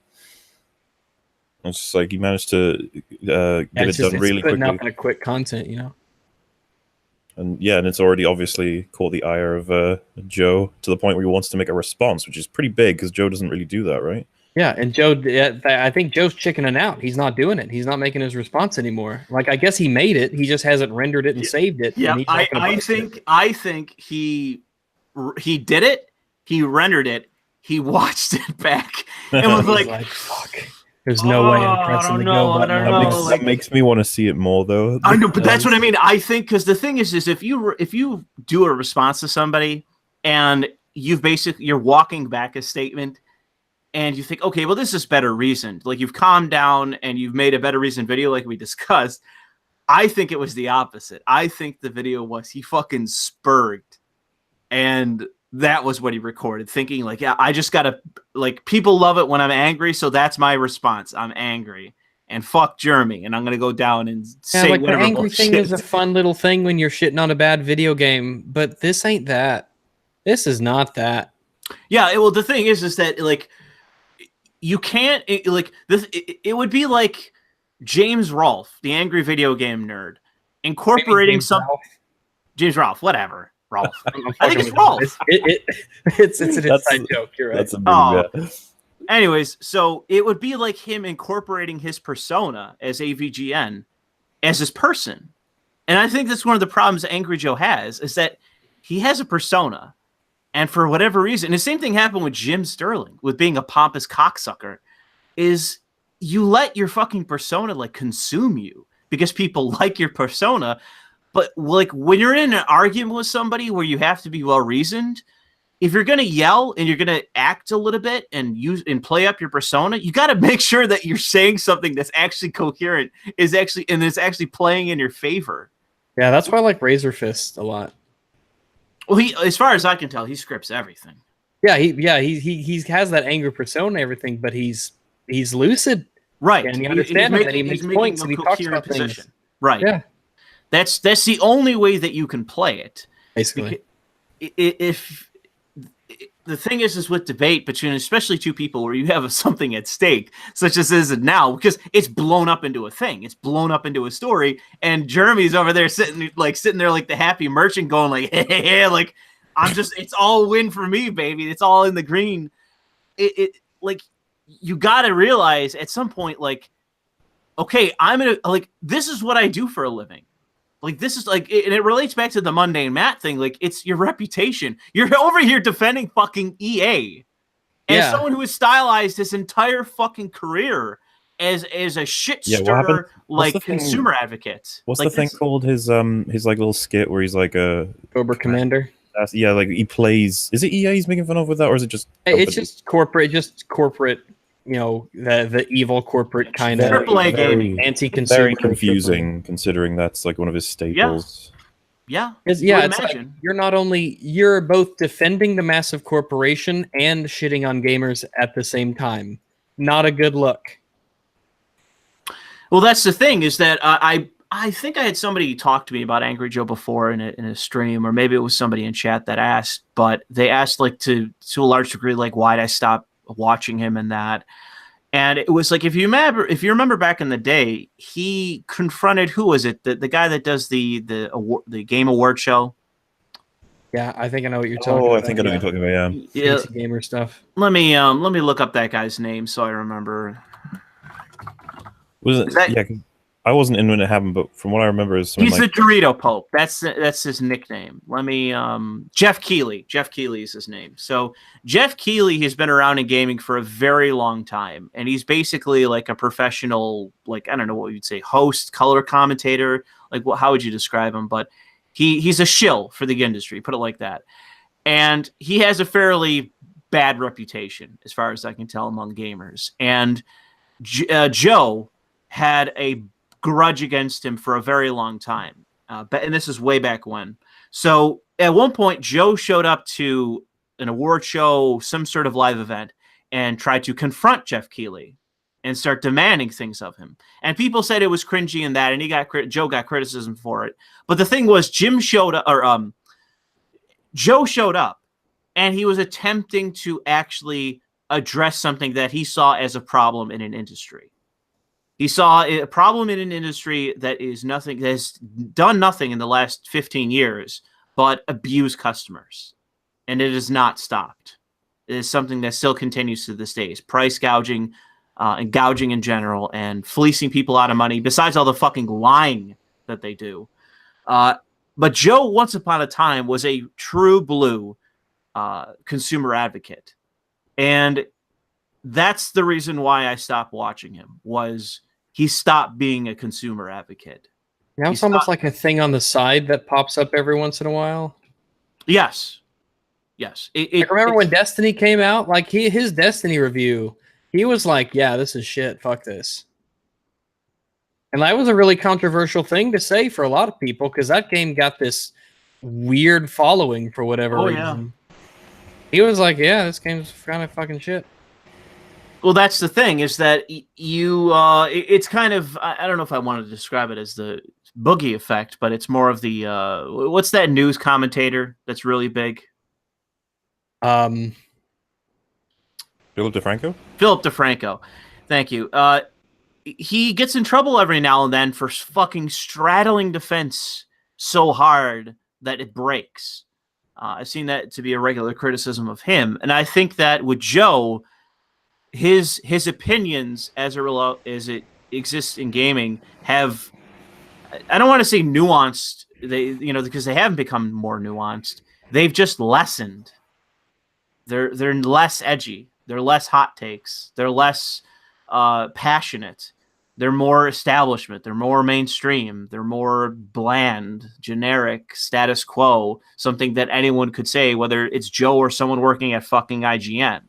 It's just like he managed to get it done really quickly. Putting out that quick content, you know. And yeah, and it's already obviously caught the ire of Joe to the point where he wants to make a response, which is pretty big because Joe doesn't really do that, right? Yeah, and Joe, I think Joe's chickening out. He's not doing it. He's not making his response anymore. Like, I guess he made it. He just hasn't rendered it and saved it. Yeah, and he's not gonna I think he did it. He rendered it. He watched it back and was like, "Fuck, there's no way I'm pressing the go button." That makes me want to see it more, though. I know, but that's what I mean. I think because the thing is if you do a response to somebody and you're walking back a statement. And you think, okay, well, this is better reasoned. Like, you've calmed down and you've made a better reasoned video like we discussed. I think it was the opposite. I think the video was he fucking spurred. And that was what he recorded, thinking like, yeah, I just got to, like, people love it when I'm angry, so that's my response. I'm angry. And fuck Jeremy. And I'm going to go down and say like whatever the angry bullshit. thing is a fun little thing when you're shitting on a bad video game. But this ain't that. This is not that. Yeah, well, the thing is that, like, you can't like this. It would be like James Rolfe, the angry video game nerd, incorporating James Rolfe, whatever. Rolfe. I think it's Rolfe. It's an inside joke. You're right. That's a big Anyways, so it would be like him incorporating his persona as AVGN as his person, and I think that's one of the problems Angry Joe has is that he has a persona. And for whatever reason, and the same thing happened with Jim Sterling, with being a pompous cocksucker, is you let your fucking persona like consume you because people like your persona. But like when you're in an argument with somebody where you have to be well reasoned, if you're gonna yell and you're gonna act a little bit and use and play up your persona, you got to make sure that you're saying something that's actually coherent, is actually playing in your favor. Yeah, that's why I like Razor Fist a lot. Well, as far as I can tell, he scripts everything. Yeah, he has that anger persona and everything, but he's lucid, right? And you understand him, and he makes points, and he talks about things. Right? Yeah, that's the only way that you can play it. Basically, if the thing is with debate between especially two people where you have something at stake, such as is it now, because it's blown up into a thing, it's blown up into a story, and Jeremy's over there sitting there like the happy merchant, going like, hey, like it's all win for me, baby. It's all in the green. It like you got to realize at some point, like, okay, this is what I do for a living. Like, this is like, and it relates back to the mundane Matt thing. Like, it's your reputation. You're over here defending fucking EA as someone who has stylized his entire fucking career as a shit stirrer, like consumer advocate. What's the thing called? His like little skit where he's like a Cobra Commander. Yeah, like he plays. Is it EA he's making fun of with that, or is it just? It's just corporate. You know, the evil corporate kind of anti-consumer. Very confusing, considering that's like one of his staples. Yeah. It's like you're both defending the massive corporation and shitting on gamers at the same time. Not a good look. Well, that's the thing is that I think I had somebody talk to me about Angry Joe before in a stream, or maybe it was somebody in chat that asked, but they asked like to a large degree, like, why'd I stop watching him and that. And it was like, if you remember back in the day, he confronted, who was it? The guy that does the Game Award show. Yeah, I think I know what you're talking about. Oh, I think I know what you're talking about. Yeah, gamer stuff. Let me look up that guy's name so I remember. Was it? Yeah, I wasn't in when it happened, but from what I remember, is he's the Dorito Pope. That's his nickname. Let me Jeff Keighley. Jeff Keighley is his name. So Jeff Keighley has been around in gaming for a very long time, and he's basically like a professional, like, I don't know what you'd say, host, color commentator. Like, how would you describe him? But he's a shill for the industry, put it like that. And he has a fairly bad reputation, as far as I can tell, among gamers. And Joe had a grudge against him for a very long time. And this is way back when. So at one point, Joe showed up to an award show, some sort of live event, and tried to confront Jeff Keighley and start demanding things of him. And people said it was cringy and that, and Joe got criticism for it. But the thing was, Joe showed up, and he was attempting to actually address something that he saw as a problem in an industry. He saw a problem in an industry that has done nothing in the last 15 years but abuse customers, and it has not stopped. It is something that still continues to this day. It's price gouging and gouging in general and fleecing people out of money, besides all the fucking lying that they do. But Joe, once upon a time, was a true blue consumer advocate. And that's the reason why I stopped watching him, was he stopped being a consumer advocate. Now it's almost like a thing on the side that pops up every once in a while. Yes. Remember when Destiny came out? Like his Destiny review, he was like, yeah, this is shit. Fuck this. And that was a really controversial thing to say for a lot of people, because that game got this weird following for whatever reason. Yeah. He was like, yeah, this game's kind of fucking shit. Well, that's the thing, is that it's kind of, I don't know if I wanted to describe it as the boogie effect, but it's more of the, what's that news commentator that's really big? Philip DeFranco? Philip DeFranco. Thank you. He gets in trouble every now and then for fucking straddling defense so hard that it breaks. I've seen that to be a regular criticism of him. And I think that with Joe, his opinions as it exists in gaming have, I don't want to say nuanced, because they haven't become more nuanced. They've just lessened. They're less edgy. They're less hot takes. They're less passionate. They're more establishment. They're more mainstream. They're more bland, generic, status quo, something that anyone could say, whether it's Joe or someone working at fucking IGN.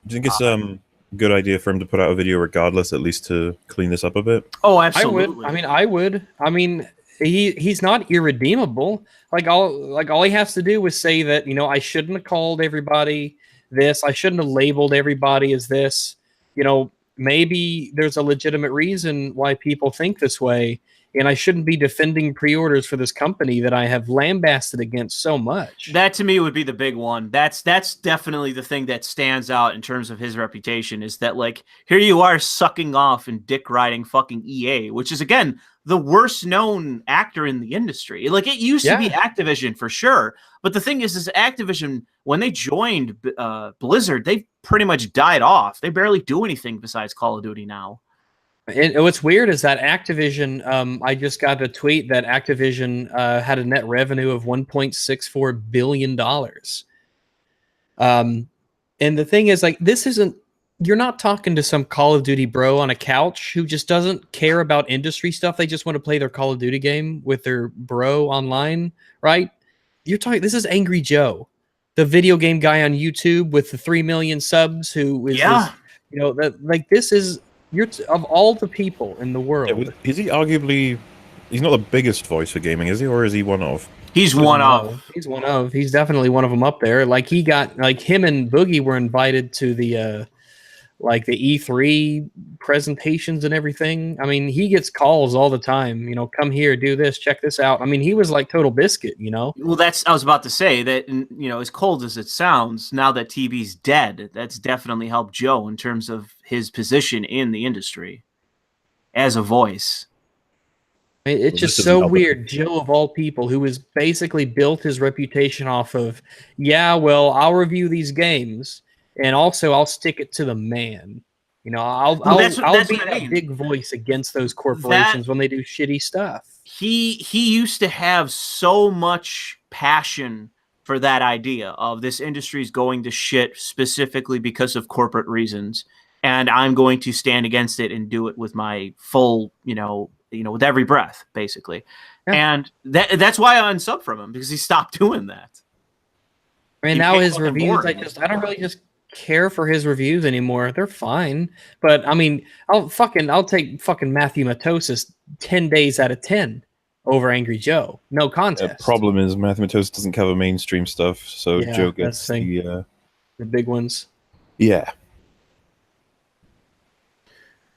Do you think it's a good idea for him to put out a video regardless, at least to clean this up a bit? Oh, absolutely. I would. I mean, he's not irredeemable. Like all he has to do is say that, I shouldn't have called everybody this. I shouldn't have labeled everybody as this. Maybe there's a legitimate reason why people think this way, and I shouldn't be defending pre-orders for this company that I have lambasted against so much. That to me would be the big one. That's definitely the thing that stands out in terms of his reputation, is that, like, here you are sucking off and dick riding fucking EA, which is, again, the worst known actor in the industry. Like, it used to be Activision for sure. But the thing is Activision, when they joined Blizzard, they pretty much died off. They barely do anything besides Call of Duty now. And what's weird is that Activision, I just got a tweet that Activision had a net revenue of $1.64 billion. And the thing is, like, you're not talking to some Call of Duty bro on a couch who just doesn't care about industry stuff. They just want to play their Call of Duty game with their bro online, right? This is Angry Joe, the video game guy on YouTube with the 3 million subs who is, this is, of all the people in the world. Is he arguably, he's not the biggest voice for gaming, is he? Or is he one of? He's one of. He's one of. He's definitely one of them up there. Like, him and Boogie were invited to the E3 presentations and everything. I mean, he gets calls all the time, come here, do this, check this out. I mean, he was like Total Biscuit, Well, I was about to say that, as cold as it sounds, now that TB's dead, that's definitely helped Joe in terms of his position in the industry as a voice. It's just so weird. Joe, of all people, who has basically built his reputation off of, I'll review these games, and also I'll stick it to the man. I'll be that big voice against those corporations when they do shitty stuff. He used to have so much passion for that idea of this industry is going to shit specifically because of corporate reasons, and I'm going to stand against it and do it with my full, with every breath, basically. Yeah. And that's why I unsubbed from him, because he stopped doing that. I mean, now his reviews, I don't really just care for his reviews anymore. They're fine, but I mean, I'll take fucking Matthew Matosis 10 days out of 10 over Angry Joe. No contest. The problem is Matthew Matosis doesn't cover mainstream stuff, so Joe gets the big ones. Yeah.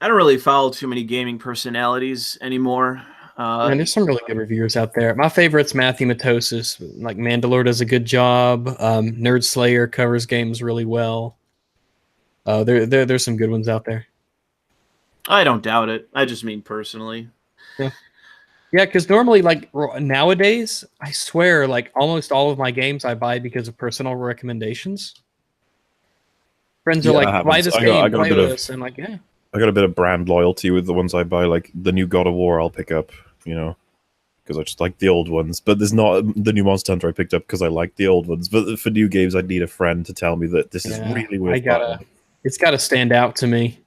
I don't really follow too many gaming personalities anymore. And there's some really good reviewers out there. My favorite's Matthew Matosis. Like, Mandalore does a good job. Nerd Slayer covers games really well. There's some good ones out there. I don't doubt it. I just mean personally. Yeah, because normally, like nowadays, I swear, like almost all of my games I buy because of personal recommendations. Friends are Yeah, that like, "Buy happens. this I game, got a play bit with of us," and I'm like, "Yeah." I got a bit of brand loyalty with the ones I buy, like the new God of War. I'll pick up, because I just like the old ones. But there's not the new Monster Hunter I picked up because I like the old ones. But for new games, I'd need a friend to tell me that this is really worth buying. It's gotta stand out to me.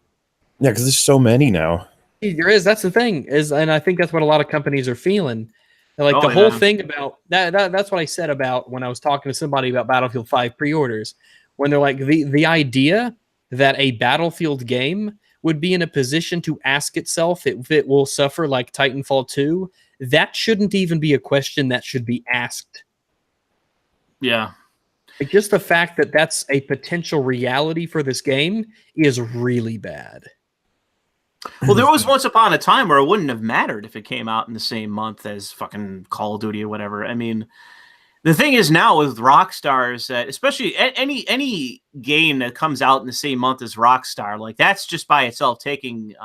Yeah, because there's so many now. There is. That's the thing and I think that's what a lot of companies are feeling. Like the whole thing about that's what I said about when I was talking to somebody about Battlefield 5 pre-orders. When they're like the idea that a Battlefield game would be in a position to ask itself if it will suffer like Titanfall 2, that shouldn't even be a question that should be asked. Yeah. Like just the fact that that's a potential reality for this game is really bad. Well, there was once upon a time where it wouldn't have mattered if it came out in the same month as fucking Call of Duty or whatever. I mean, the thing is now with Rockstar is that especially any game that comes out in the same month as Rockstar, like that's just by itself taking,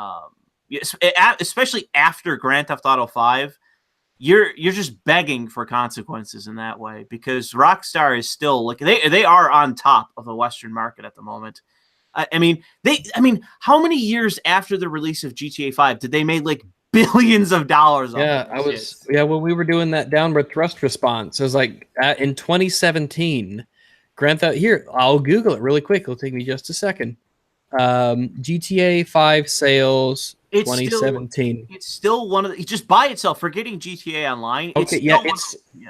especially after Grand Theft Auto 5, you're just begging for consequences in that way because Rockstar is still like they are on top of the Western market at the moment. I mean, how many years after the release of GTA 5 did they make like billions of dollars? When we were doing that downward thrust response, it was like in 2017, Grand Theft. Here, I'll Google it really quick. It'll take me just a second. GTA 5 sales 2017. It's still one of the, just by itself. Forgetting GTA Online. Okay,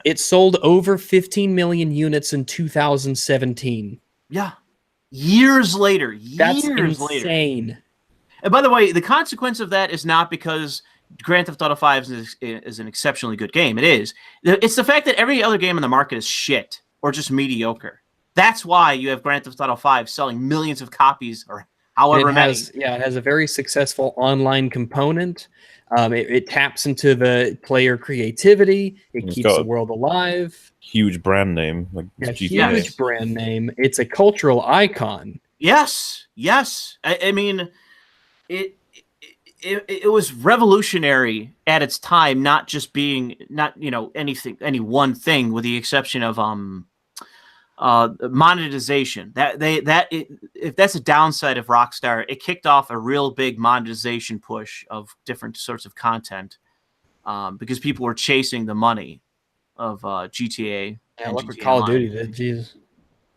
it sold over 15 million units in 2017. Yeah. Years later. That's insane. And by the way, the consequence of that is not because Grand Theft Auto 5 is an exceptionally good game. It is. It's the fact that every other game in the market is shit or just mediocre. That's why you have Grand Theft Auto 5 selling millions of copies or however many. It has a very successful online component. It taps into the player creativity. It keeps the world alive. Huge brand name, like GTA. Huge brand name. It's a cultural icon. Yes. I mean, it was revolutionary at its time, not just being any one thing, with the exception of monetization. If that's a downside of Rockstar, it kicked off a real big monetization push of different sorts of content because people were chasing the money of GTA. Yeah, look what Call of Duty did. Jesus.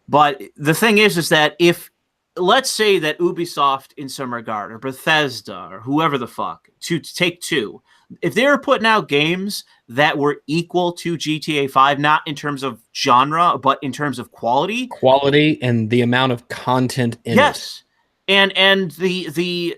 But the thing is that if, let's say that Ubisoft in some regard, or Bethesda, or whoever the fuck, to take two, if they were putting out games that were equal to GTA 5, not in terms of genre, but in terms of quality and the amount of content in it. And the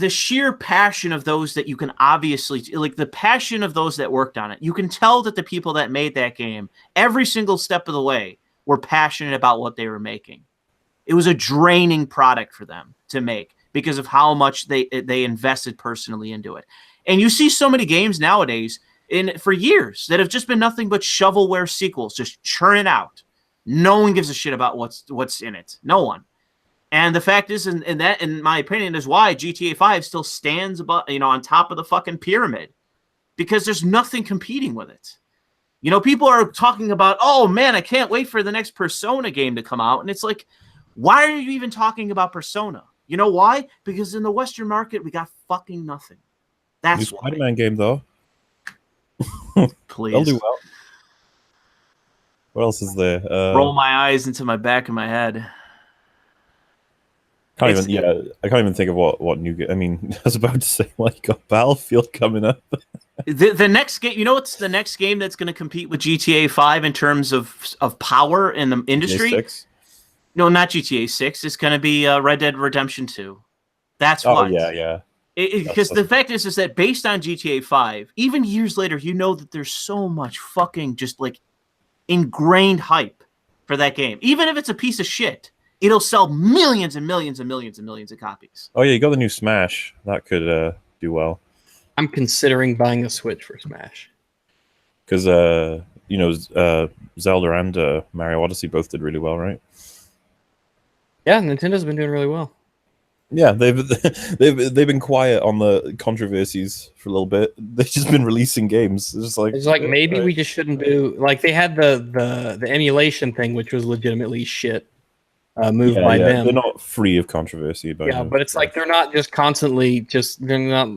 sheer passion of those that you can obviously, like the passion of those that worked on it, you can tell that the people that made that game every single step of the way were passionate about what they were making. It was a draining product for them to make because of how much they invested personally into it. And you see so many games nowadays for years that have just been nothing but shovelware sequels, just churning out. No one gives a shit about what's in it. No one. And the fact is, and that, in my opinion, is why GTA 5 still stands above, on top of the fucking pyramid, because there's nothing competing with it. People are talking about, oh man, I can't wait for the next Persona game to come out, and it's like, why are you even talking about Persona? You know why? Because in the Western market, we got fucking nothing. That's why. Spider-Man game though. Please. They'll do well. What else is there? Roll my eyes into my back of my head. I can't even think of what new game. I mean, I was about to say, you got Battlefield coming up. The next game, what's the next game that's going to compete with GTA 5 in terms of power in the industry? GTA 6? No, not GTA 6. It's going to be Red Dead Redemption 2. That's what. Oh, yeah. Because the fact is that based on GTA 5, even years later, that there's so much fucking just like ingrained hype for that game. Even if it's a piece of shit, it'll sell millions and millions and millions and millions of copies. Oh yeah, you got the new Smash. That could do well. I'm considering buying a Switch for Smash. Because Zelda and Mario Odyssey both did really well, right? Yeah, Nintendo's been doing really well. Yeah, they've been quiet on the controversies for a little bit. They've just been releasing games. It's like maybe we just shouldn't do like they had the emulation thing, which was legitimately shit. Moved by them. They're not free of controversy. But it's like they're not just constantly they're not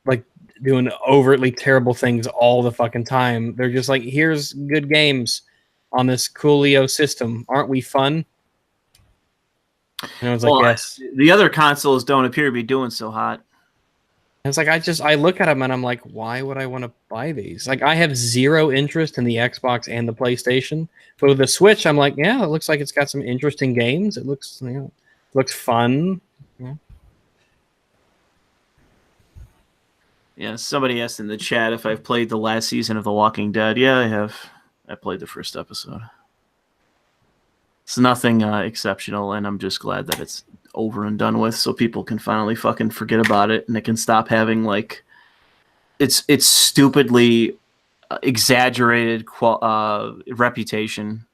like doing overtly terrible things all the fucking time. They're just like, here's good games on this Coolio system. Aren't we fun? And I was like, yes. The other consoles don't appear to be doing so hot. And it's like I look at them and I'm like, why would I want to buy these? Like I have zero interest in the Xbox and the PlayStation. But with the Switch, I'm like, yeah, it looks like it's got some interesting games. It looks looks fun. Yeah. Yeah, somebody asked in the chat if I've played the last season of The Walking Dead. Yeah, I have. I played the first episode. It's nothing exceptional, and I'm just glad that it's over and done with, so people can finally fucking forget about it, and it can stop having like it's stupidly exaggerated reputation.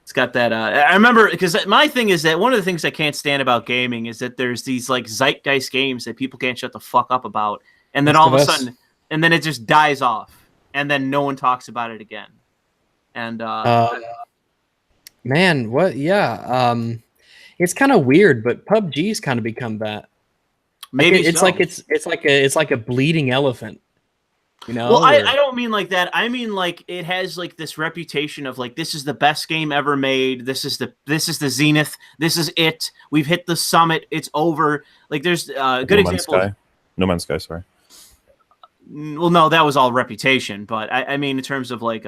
It's got that. I remember because my thing is that one of the things I can't stand about gaming is that there's these like zeitgeist games that people can't shut the fuck up about, and then all of a sudden, and then it just dies off, and then no one talks about it again, and. Man, what? Yeah, it's kind of weird, but PUBG's kind of become that. Maybe it's so. like it's like a bleeding elephant. You know? Well, I don't mean like that. I mean like it has like this reputation of like this is the best game ever made. This is the zenith. This is it. We've hit the summit. It's over. Like there's good example. No Man's Sky. Sorry. Well, no, that was all reputation, but I mean in terms of like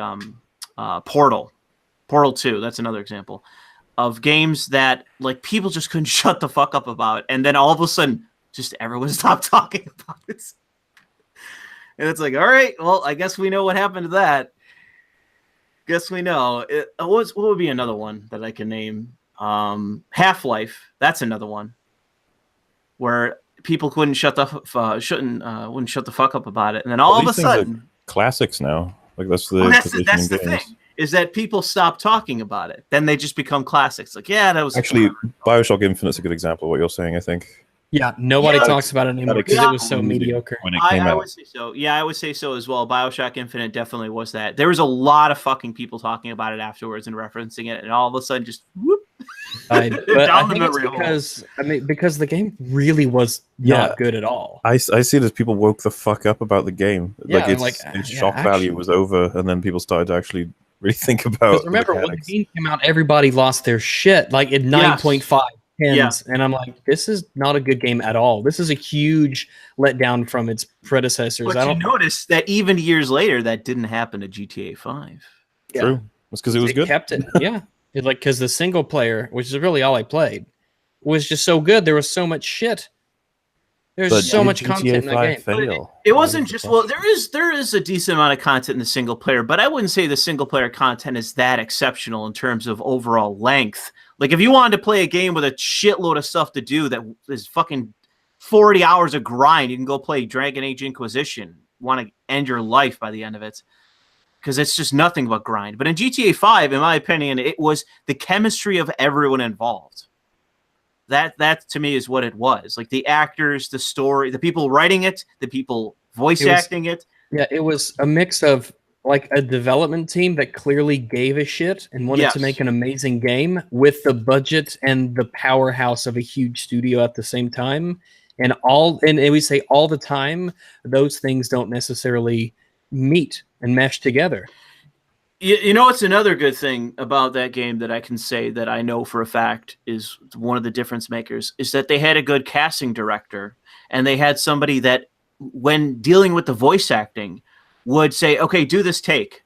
Portal 2, that's another example of games that like people just couldn't shut the fuck up about, and then all of a sudden just everyone stopped talking about it. And it's like, all right, well, I guess we know what happened to that. Guess we know. What would be another one that I can name? Half-Life. That's another one where people wouldn't shut the fuck up about it, and then all of a sudden, classics now. Like that's the thing. Is that people stop talking about it. Then they just become classics. Like, yeah, that was... Actually, BioShock Infinite's a good example of what you're saying, I think. Yeah, nobody talks about it anymore because it was so mediocre. When it came out. I would say so. Yeah, I would say so as well. BioShock Infinite definitely was that. There was a lot of fucking people talking about it afterwards and referencing it, and all of a sudden just whoop. But I think it's because the game really was not good at all. I see it as people woke the fuck up about the game. Yeah, its shock value was over, and then people started to actually really think about. Remember when the game came out, everybody lost their shit like at 9.5. And I'm like, this is not a good game at all. This is a huge letdown from its predecessors. But you notice that even years later, that didn't happen to GTA 5. Yeah. True. It's because it was good. Kept it. Yeah. Because the single player, which is really all I played, was just so good. There was so much shit. There's so much content in that game. It wasn't just there is a decent amount of content in the single player, but I wouldn't say the single player content is that exceptional in terms of overall length. Like if you wanted to play a game with a shitload of stuff to do that is fucking 40 hours of grind, you can go play Dragon Age Inquisition. Want to end your life by the end of it. Because it's just nothing but grind. But in GTA 5, in my opinion, it was the chemistry of everyone involved. That to me is what it was. Like the actors, the story, the people writing it, the people acting it. Yeah, it was a mix of like a development team that clearly gave a shit and wanted to make an amazing game with the budget and the powerhouse of a huge studio at the same time. And we say all the time, those things don't necessarily meet and mesh together. You know what's another good thing about that game that I can say that I know for a fact is one of the difference makers is that they had a good casting director, and they had somebody that when dealing with the voice acting would say, okay, do this take.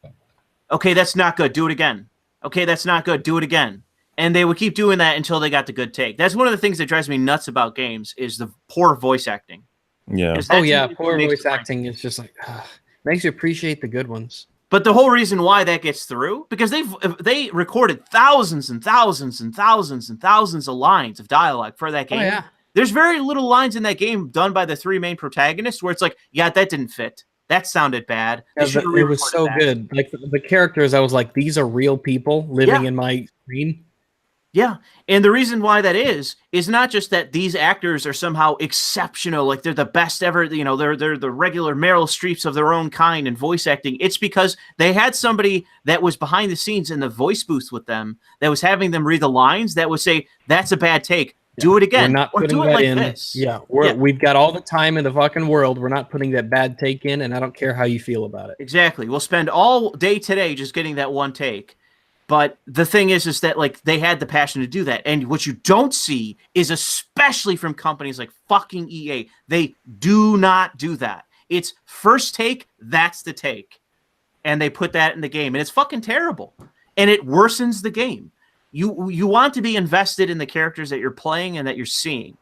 Okay, that's not good. Do it again. Okay, that's not good. Do it again. And they would keep doing that until they got the good take. That's one of the things that drives me nuts about games is the poor voice acting. Yeah. Poor voice acting is just like makes you appreciate the good ones. But the whole reason why that gets through, because they recorded thousands and thousands and thousands and thousands of lines of dialogue for that game. Oh, yeah. There's very little lines in that game done by the three main protagonists where it's like, yeah, that didn't fit. That sounded bad. It was so good. Like the characters, I was like, these are real people living in my screen. Yeah, and the reason why that is not just that these actors are somehow exceptional, like they're the best ever, you know, they're the regular Meryl Streeps of their own kind in voice acting. It's because they had somebody that was behind the scenes in the voice booth with them that was having them read the lines that would say, "That's a bad take. Do it again." We're not or putting do it that like in. this. Yeah, Yeah. we've got all the time in the fucking world. We're not putting that bad take in, and I don't care how you feel about it. Exactly. We'll spend all day today just getting that one take. But the thing is that like they had the passion to do that. And what you don't see is, especially from companies like fucking EA, they do not do that. It's first take, that's the take. And they put that in the game. And it's fucking terrible. And it worsens the game. You want to be invested in the characters that you're playing and that you're seeing.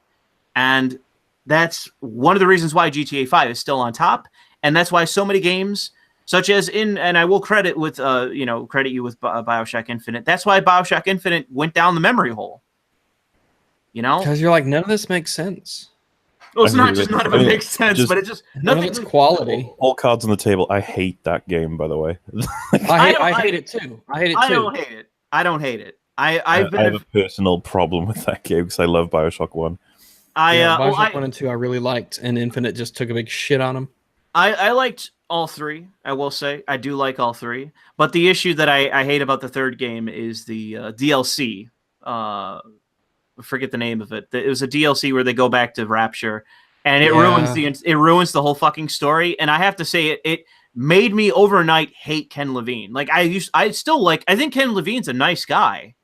And that's one of the reasons why GTA 5 is still on top. And that's why so many games, such as and I will credit you with BioShock Infinite. That's why BioShock Infinite went down the memory hole. You know, because you're like, none of this makes sense. Well, it's not just none of it makes sense, but it just none of it's quality. All cards on the table. I hate that game, by the way. I hate it too. I hate it too. I don't hate it. I don't hate it. I have a personal problem with that game because I love BioShock 1. BioShock 1 and 2 I really liked, and Infinite just took a big shit on them. I liked all three, I will say. I do like all three. But the issue that I hate about the third game is the DLC. I forget the name of it. It was a DLC where they go back to Rapture, and it ruins the whole fucking story. And I have to say, it made me overnight hate Ken Levine. Like I think Ken Levine's a nice guy.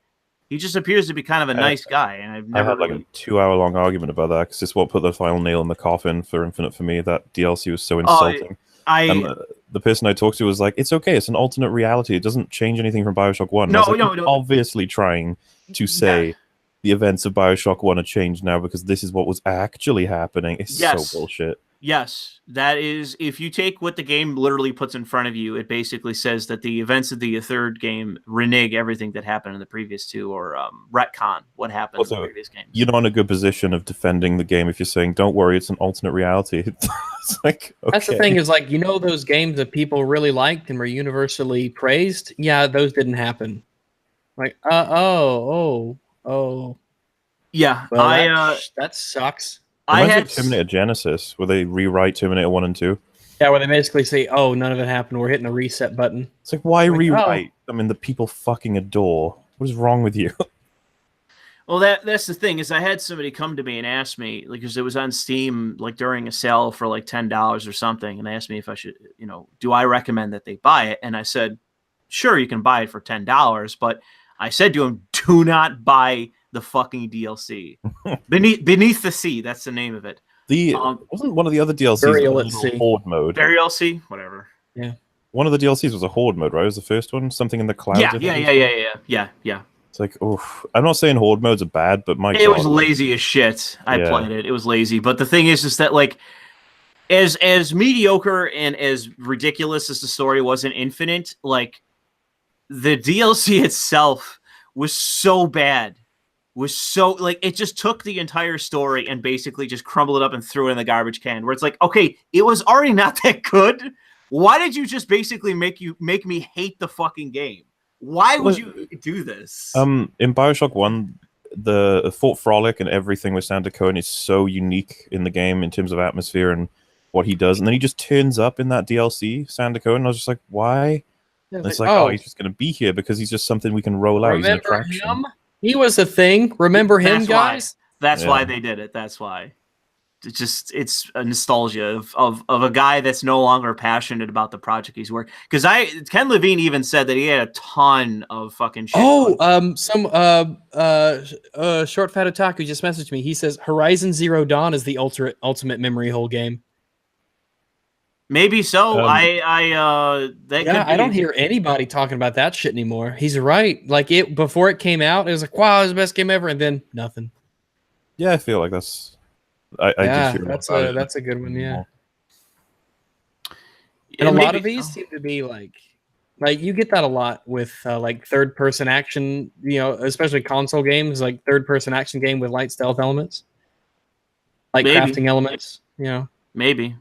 He just appears to be kind of a nice guy, and I've never. I had like a 2-hour-long argument about that because it's what put the final nail in the coffin for Infinite for me. That DLC was so insulting. The person I talked to was like, "It's okay. It's an alternate reality. It doesn't change anything from BioShock 1." No. Obviously trying to say the events of BioShock 1 are changed now because this is what was actually happening. It's so bullshit. Yes, that is. If you take what the game literally puts in front of you, it basically says that the events of the third game renege everything that happened in the previous two, or retcon what happened in the previous game. You're not in a good position of defending the game if you're saying, "Don't worry, it's an alternate reality." It's like, okay. That's the thing is, like, those games that people really liked and were universally praised. Yeah, those didn't happen. Like, yeah, well, that sucks. I had Terminator Genesis, where they rewrite Terminator 1 and 2. Yeah, where they basically say, "Oh, none of it happened. We're hitting a reset button." It's like, why rewrite? I mean, the people fucking adore. What is wrong with you? Well, that's the thing is, I had somebody come to me and ask me, like, because it was on Steam, like during a sale for like $10 or something, and they asked me if I should, do I recommend that they buy it? And I said, sure, you can buy it for $10, but I said to him, do not buy the fucking DLC. Beneath the Sea, that's the name of it. Wasn't one of the other DLCs Horde mode? Burial Sea, whatever. Yeah. One of the DLCs was a Horde mode, right? Was the first one something in the cloud? Yeah. It's like, oof. I'm not saying Horde modes are bad, but it was lazy as shit. I played it. It was lazy. But the thing is that, like, as mediocre and as ridiculous as the story was in Infinite, like, the DLC itself was so bad. It just took the entire story and basically just crumbled it up and threw it in the garbage can, where it's like, okay, it was already not that good. Why did you just basically make me hate the fucking game? Why would you do this? In BioShock 1, the Fort Frolic and everything with Sander Cohen is so unique in the game in terms of atmosphere and what he does. And then he just turns up in that DLC, Sander Cohen. And I was just like, why? Yeah, it's like, he's just going to be here because he's just something we can roll out. Remember him? He was a thing. Remember him, guys? That's why they did it. That's why. It's a nostalgia of a guy that's no longer passionate about the project he's working. Because Ken Levine even said that he had a ton of fucking shit. Some short fat otaku just messaged me. He says Horizon Zero Dawn is the ultimate memory hole game. Maybe so. I don't hear anybody talking about that shit anymore. He's right. Like, before it came out, it was like, wow, it was the best game ever, and then nothing. Yeah, I feel like that's. That's a good one. Yeah. And a lot of these seem to be like you get that a lot with like third-person action. Especially console games, like third-person action game with light stealth elements, like crafting elements. Maybe.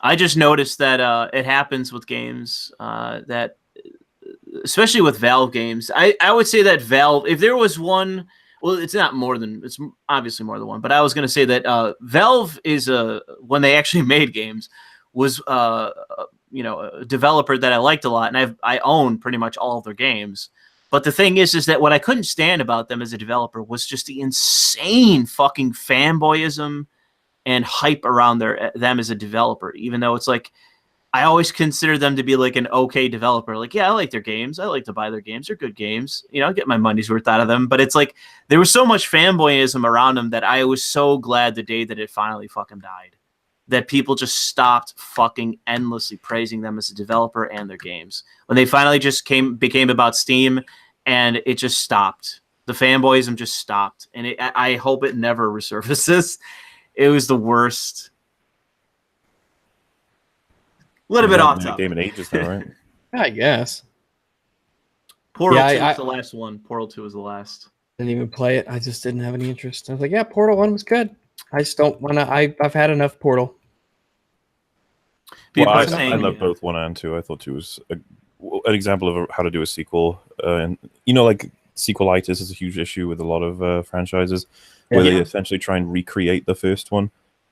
I just noticed that it happens with games that especially with Valve games. I would say that Valve, if there was one, well, it's obviously more than one, but I was going to say that Valve is when they actually made games, was a developer that I liked a lot, and I own pretty much all of their games. But the thing is that what I couldn't stand about them as a developer was just the insane fucking fanboyism and hype around them as a developer. Even though it's like, I always consider them to be like an okay developer. Like, yeah, I like their games. I like to buy their games. They're good games. I get my money's worth out of them. But it's like, there was so much fanboyism around them that I was so glad the day that it finally fucking died. That people just stopped fucking endlessly praising them as a developer and their games. When they finally just became about Steam, and it just stopped. The fanboyism just stopped. And I hope it never resurfaces. It was the worst. A little bit off topic. Game in ages, though, right? I guess. Portal 2 was the last one. Portal 2 was the last. Didn't even play it. I just didn't have any interest. I was like, yeah, Portal 1 was good. I just don't want to. I've had enough Portal. I love both 1 and 2. I thought 2 was an example of how to do a sequel. And like sequelitis is a huge issue with a lot of franchises, where they essentially try and recreate the first one.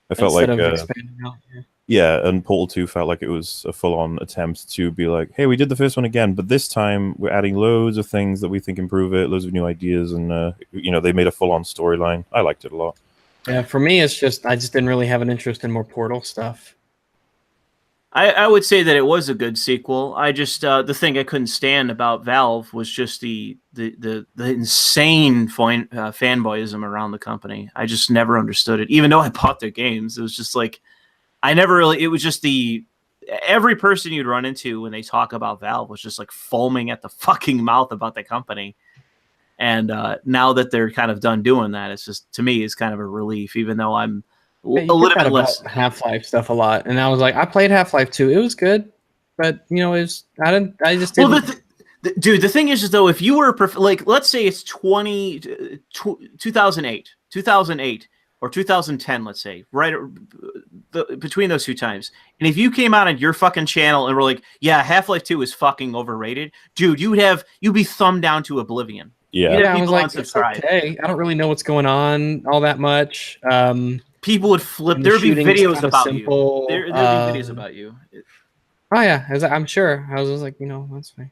I felt Instead like of expanding out, and Portal 2 felt like it was a full-on attempt to be like, hey, we did the first one again, but this time we're adding loads of things that we think improve it, loads of new ideas, and they made a full-on storyline. I liked it a lot. Yeah, for me, it's just I just didn't really have an interest in more Portal stuff. I would say that it was a good sequel. I just the thing I couldn't stand about Valve was just the insane fanboyism around the company. I just never understood it. Even though I bought their games, it was just like I never really. It was just every person you'd run into when they talk about Valve was just like foaming at the fucking mouth about the company. And now that they're kind of done doing that, it's just, to me, it's kind of a relief. Even though I'm a little bit less Half-Life stuff a lot, and I was like, I played Half-Life 2. It was good, but I just didn't. Well, dude, the thing is though, if you were like, let's say it's 2008, or 2010, let's say, right between those two times, and if you came out on your fucking channel and were like, yeah, Half-Life 2 is fucking overrated, dude, you'd be thumbed down to oblivion. Yeah, I was like, it's okay. I don't really know what's going on all that much. People would flip. There'd be videos about you. There'd be videos about you. Oh yeah, I'm sure. I was just like, that's fine.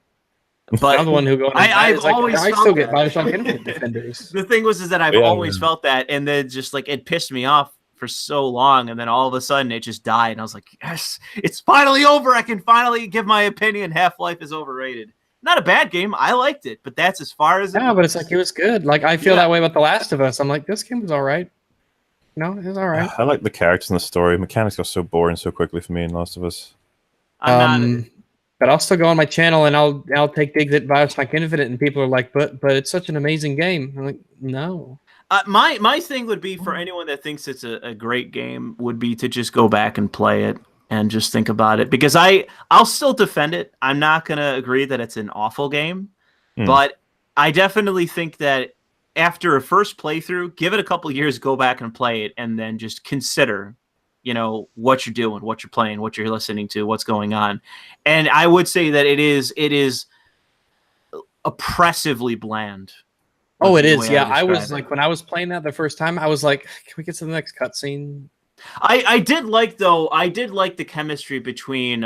But I'm the one who goes. I still get Bioshock Infinite defenders. The thing is that I've always felt that, and then just like it pissed me off for so long, and then all of a sudden it just died, and I was like, yes, it's finally over. I can finally give my opinion. Half-Life is overrated. Not a bad game. I liked it, but that's as far as but it's like it was good. Like I feel that way about The Last of Us. I'm like, this game was all right. It was all right. I like the characters and the story. Mechanics got so boring so quickly for me in Last of Us. But I'll still go on my channel and I'll take digs at Bioshock Infinite, and people are like, but it's such an amazing game. I'm like, no. My thing would be, for anyone that thinks it's a great game, would be to just go back and play it and just think about it, because I'll still defend it. I'm not gonna agree that it's an awful game, but I definitely think that after a first playthrough, give it a couple of years, go back and play it, and then just consider, what you're doing, what you're playing, what you're listening to, what's going on. And I would say that it is oppressively bland. Oh, it is. Yeah, I was like, when I was playing that the first time, I was like, can we get to the next cutscene? I did like the chemistry between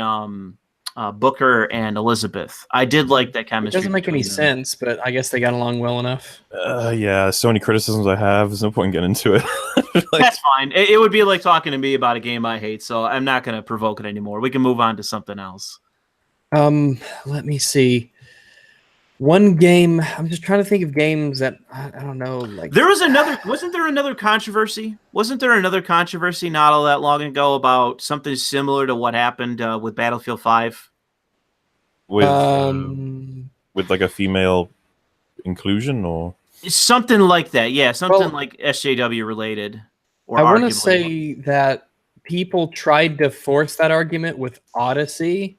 Booker and Elizabeth. I did like that chemistry. It doesn't make any sense, but I guess they got along well enough. Yeah, so many criticisms I have. There's no point in getting into it. That's fine. It would be like talking to me about a game I hate, so I'm not going to provoke it anymore. We can move on to something else. Let me see. One game. I'm just trying to think of games that I don't know. Like there was another. Wasn't there another controversy? Wasn't there another controversy not all that long ago about something similar to what happened with Battlefield 5? With like a female inclusion or something like that? Yeah, something like SJW related. Or I want to say that people tried to force that argument with Odyssey.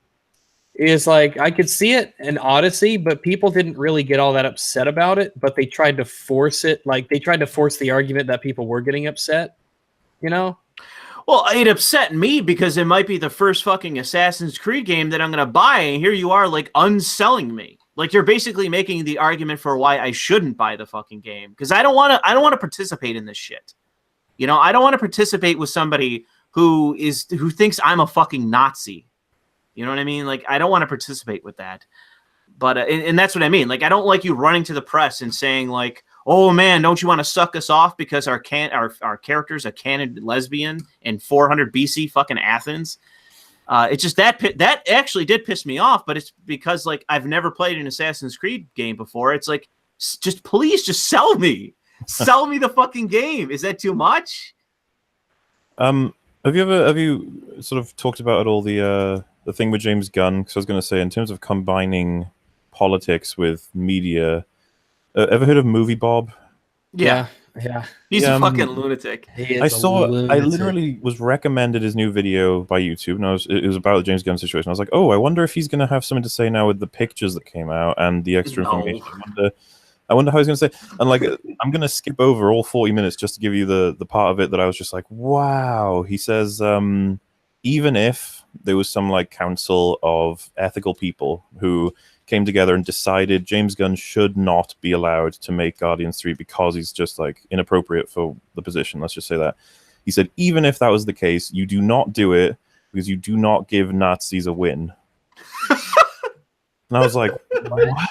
Is like, I could see it in Odyssey, but people didn't really get all that upset about it, but they tried to force it. Like, they tried to force the argument that people were getting upset, Well, it upset me because it might be the first fucking Assassin's Creed game that I'm going to buy, and here you are, like, unselling me. Like you're basically making the argument for why I shouldn't buy the fucking game because I don't want to participate in this shit. You know, I don't want to participate with somebody who thinks I'm a fucking Nazi. You know what I mean? Like I don't want to participate with that. But and that's what I mean. Like I don't like you running to the press and saying like, "Oh man, don't you want to suck us off because our character's a canon lesbian in 400 BC fucking Athens?" It's just that actually did piss me off, but it's because like I've never played an Assassin's Creed game before. It's like please just sell me the fucking game. Is that too much? Have you sort of talked about at all the thing with James Gunn? Because I was going to say in terms of combining politics with media, ever heard of Movie Bob? Yeah. He's a fucking lunatic. I literally was recommended his new video by YouTube, and it was about the James Gunn situation. I was like, oh, I wonder if he's going to have something to say now with the pictures that came out and the extra information. I wonder how he's going to say. And like, I'm going to skip over all 40 minutes just to give you the part of it that I was just like, wow. He says, even if there was some like council of ethical people who came together and decided James Gunn should not be allowed to make Guardians 3 because he's just like inappropriate for the position. Let's just say that. He said, even if that was the case, you do not do it because you do not give Nazis a win. And I was like, what?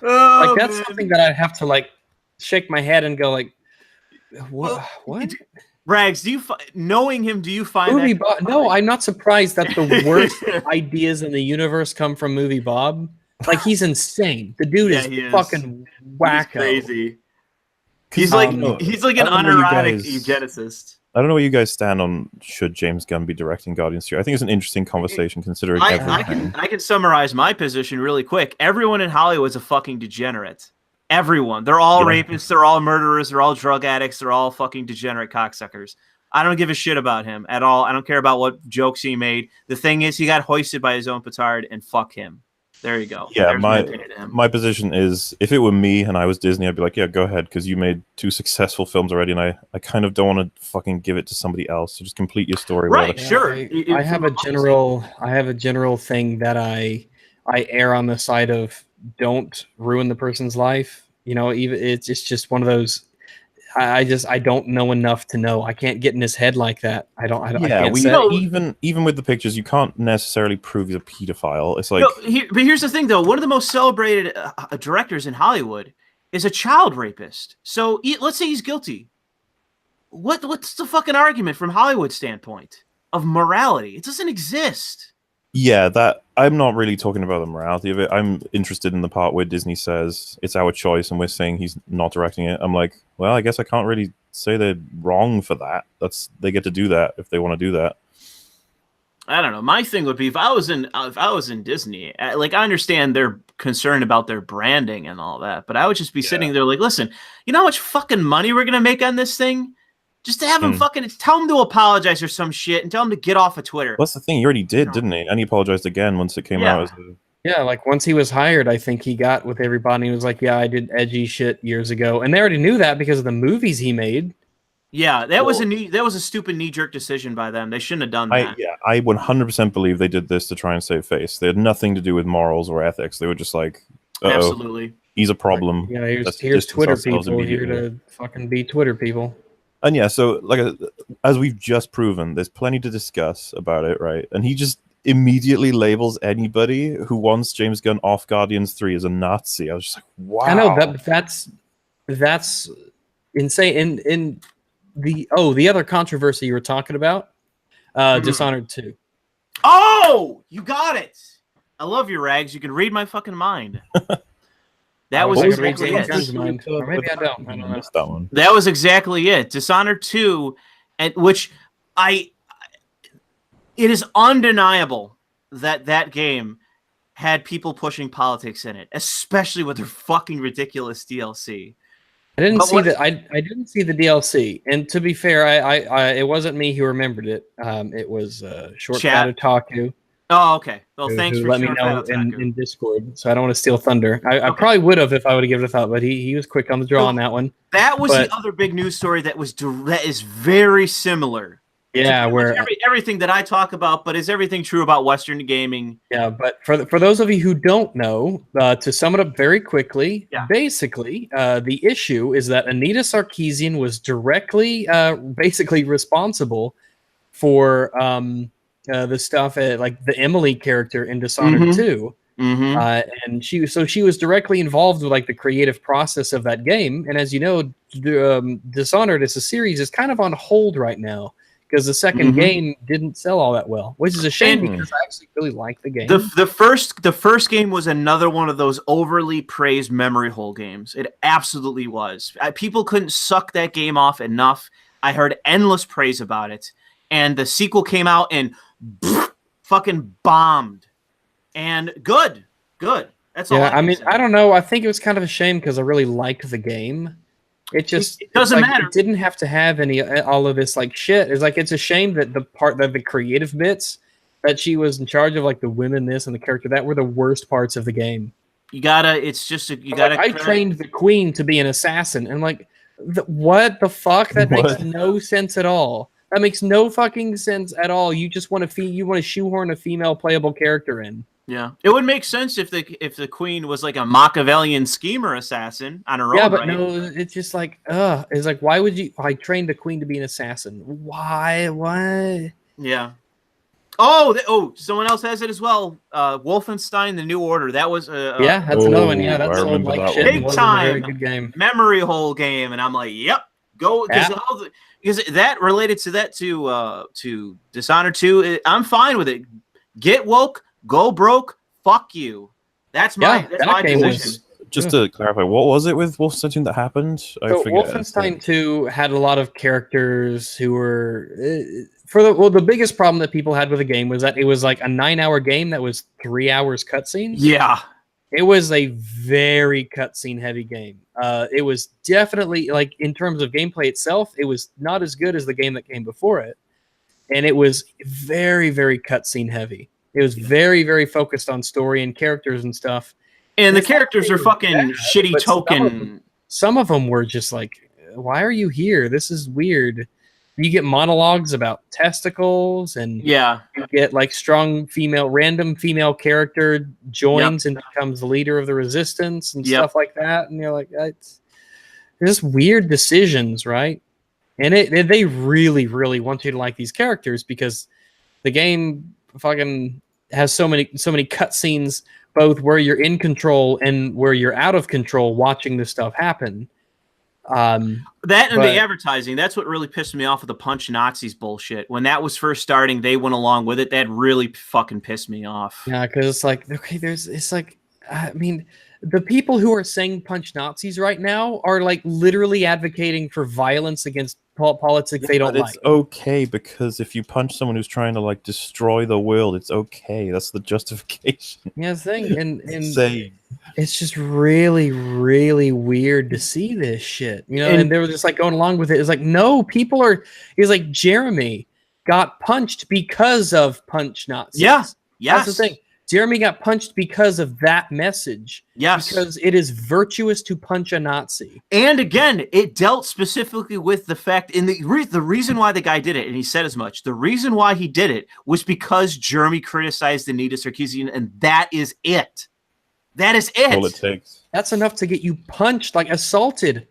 Oh, like that's something that I'd have to like shake my head and go like, what? What? Rags, knowing him, do you find Movie Bob? No, I'm not surprised that the worst ideas in the universe come from Movie Bob. Like he's insane. The dude is fucking wacko. He's crazy. He's like an unironic eugenicist. I don't know where you guys stand on should James Gunn be directing Guardians 3. I think it's an interesting conversation considering everything. I can summarize my position really quick. Everyone in Hollywood's a fucking degenerate. Everyone. They're all rapists, they're all murderers, they're all drug addicts, they're all fucking degenerate cocksuckers. I don't give a shit about him at all. I don't care about what jokes he made. The thing is, he got hoisted by his own petard, and fuck him. There you go. Yeah, my position is, if it were me and I was Disney, I'd be like, yeah, go ahead, because you made 2 successful films already, and I kind of don't want to fucking give it to somebody else. So just complete your story. Right, sure. I have a general thing that I err on the side of don't ruin the person's life. You know, even it's just one of those. I don't know enough to know. I can't get in his head like that. I can't say. Even with the pictures, you can't necessarily prove he's a pedophile. It's like, but here's the thing, though. One of the most celebrated directors in Hollywood is a child rapist. So let's say he's guilty. What's the fucking argument from Hollywood standpoint of morality? It doesn't exist. Yeah, that I'm not really talking about the morality of it. I'm interested in the part where Disney says it's our choice and we're saying he's not directing it. I'm like, well, I guess I can't really say they're wrong for that. They get to do that if they want to do that. I don't know. My thing would be if I was in Disney, like I understand they're concerned about their branding and all that, but I would just be sitting there like, listen, you know how much fucking money we're gonna make on this thing? Just to have him tell him to apologize or some shit and tell him to get off of Twitter. That's the thing. He already did, didn't he? And he apologized again once it came out. Yeah, like once he was hired, I think he got with everybody. He was like, yeah, I did edgy shit years ago. And they already knew that because of the movies he made. Yeah, that was a stupid knee-jerk decision by them. They shouldn't have done that. I 100% believe they did this to try and save face. They had nothing to do with morals or ethics. They were just like, absolutely, he's a problem. Yeah, here's Twitter people here to fucking be Twitter people. And yeah, so like as we've just proven, there's plenty to discuss about it, right? And he just immediately labels anybody who wants James Gunn off Guardians 3 as a Nazi. I was just like, wow. I know that's insane. In the other controversy you were talking about, Dishonored 2. Oh, you got it. I love your Rags. You can read my fucking mind. That was exactly it. Or maybe I don't. I don't know. That one. That was exactly it. Dishonored 2, and it is undeniable that game had people pushing politics in it, especially with their fucking ridiculous DLC. I didn't see that. I didn't see the DLC, and to be fair, I it wasn't me who remembered it. It was Short Fat Otaku. Oh, okay. Well, thanks for let me know in Discord, so I don't want to steal thunder. I probably would have if I would have given it a thought, but he was quick on the draw on that one. That was the other big news story that is very similar Yeah, where everything that I talk about, but is everything true about Western gaming? Yeah, but for those of you who don't know, to sum it up very quickly, Yeah. basically, the issue is that Anita Sarkeesian was directly, basically responsible for the stuff like the Emily character in Dishonored 2. Mm-hmm. And she was directly involved with like the creative process of that game. And as you know, Dishonored as a series is kind of on hold right now because the second game didn't sell all that well, which is a shame because I actually really like the game. The first game was another one of those overly praised memory hole games. It absolutely was. People couldn't suck that game off enough. I heard endless praise about it, and the sequel came out and fucking bombed. And good. That's all. I mean, I don't know. I think it was kind of a shame because I really liked the game. It doesn't matter. It didn't have to have all of this like shit. It's a shame that the creative bits that she was in charge of, like the women this and the character that, were the worst parts of the game. I trained the queen to be an assassin, and like, what the fuck? That makes no sense at all. That makes no fucking sense at all. You just want to shoehorn a female playable character in. Yeah, it would make sense if the queen was like a Machiavellian schemer assassin on her own. Yeah, but right? no, it's just like, it's like, why would you? I trained a queen to be an assassin. Why? Why? Yeah. Someone else has it as well. Wolfenstein: The New Order. That was yeah, that's another one. Yeah, that's sold like that shit. Big time. Very good game. Memory hole game, and I'm like, yep, go because that related to that to Dishonored 2. I'm fine with it. Get woke, go broke, fuck you. That's my position. Just to clarify, what was it with Wolfenstein 2 that happened? So Wolfenstein 2 had a lot of characters who were the biggest problem that people had with the game was that it was like a 9-hour game that was 3 hours cutscenes. Yeah. It was a very cutscene heavy game. It was definitely, like, in terms of gameplay itself, it was not as good as the game that came before it. And it was very, very cutscene heavy. It was very, very focused on story and characters and stuff. And the characters are fucking shitty token. Some of them were just like, why are you here? This is weird. You get monologues about testicles, and you get like random female character joins and becomes the leader of the resistance and stuff like that. And you're like, it's just weird decisions, right? And they really, really want you to like these characters because the game fucking has so many cutscenes, both where you're in control and where you're out of control watching this stuff happen. The advertising, that's what really pissed me off with the Punch Nazis bullshit. When that was first starting, they went along with it. That really fucking pissed me off. Yeah, because it's like, okay, I mean, the people who are saying punch Nazis right now are like literally advocating for violence against politics they don't like. It's okay because if you punch someone who's trying to like destroy the world, it's okay. That's the justification. Yeah, thing and it's just really, really weird to see this shit. You know, and they were just like going along with it. It's like, no, it's like Jeremy got punched because of punch Nazis. Yeah. Yes. That's the thing. Jeremy got punched because of that message. Yes. Because it is virtuous to punch a Nazi. And again, it dealt specifically with the fact, and the reason why the guy did it, and he said as much, the reason why he did it was because Jeremy criticized Anita Sarkeesian, and that is it. That is it. All it takes. That's enough to get you punched, like assaulted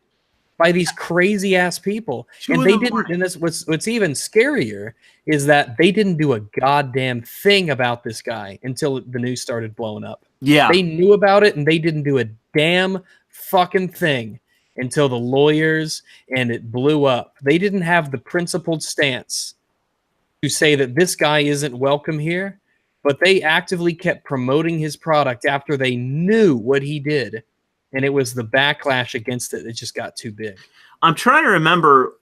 by these crazy ass people. And they didn't, and this what's even scarier is that they didn't do a goddamn thing about this guy until the news started blowing up. Yeah. They knew about it and they didn't do a damn fucking thing until the lawyers and it blew up. They didn't have the principled stance to say that this guy isn't welcome here, but they actively kept promoting his product after they knew what he did. And it was the backlash against it that just got too big. I'm trying to remember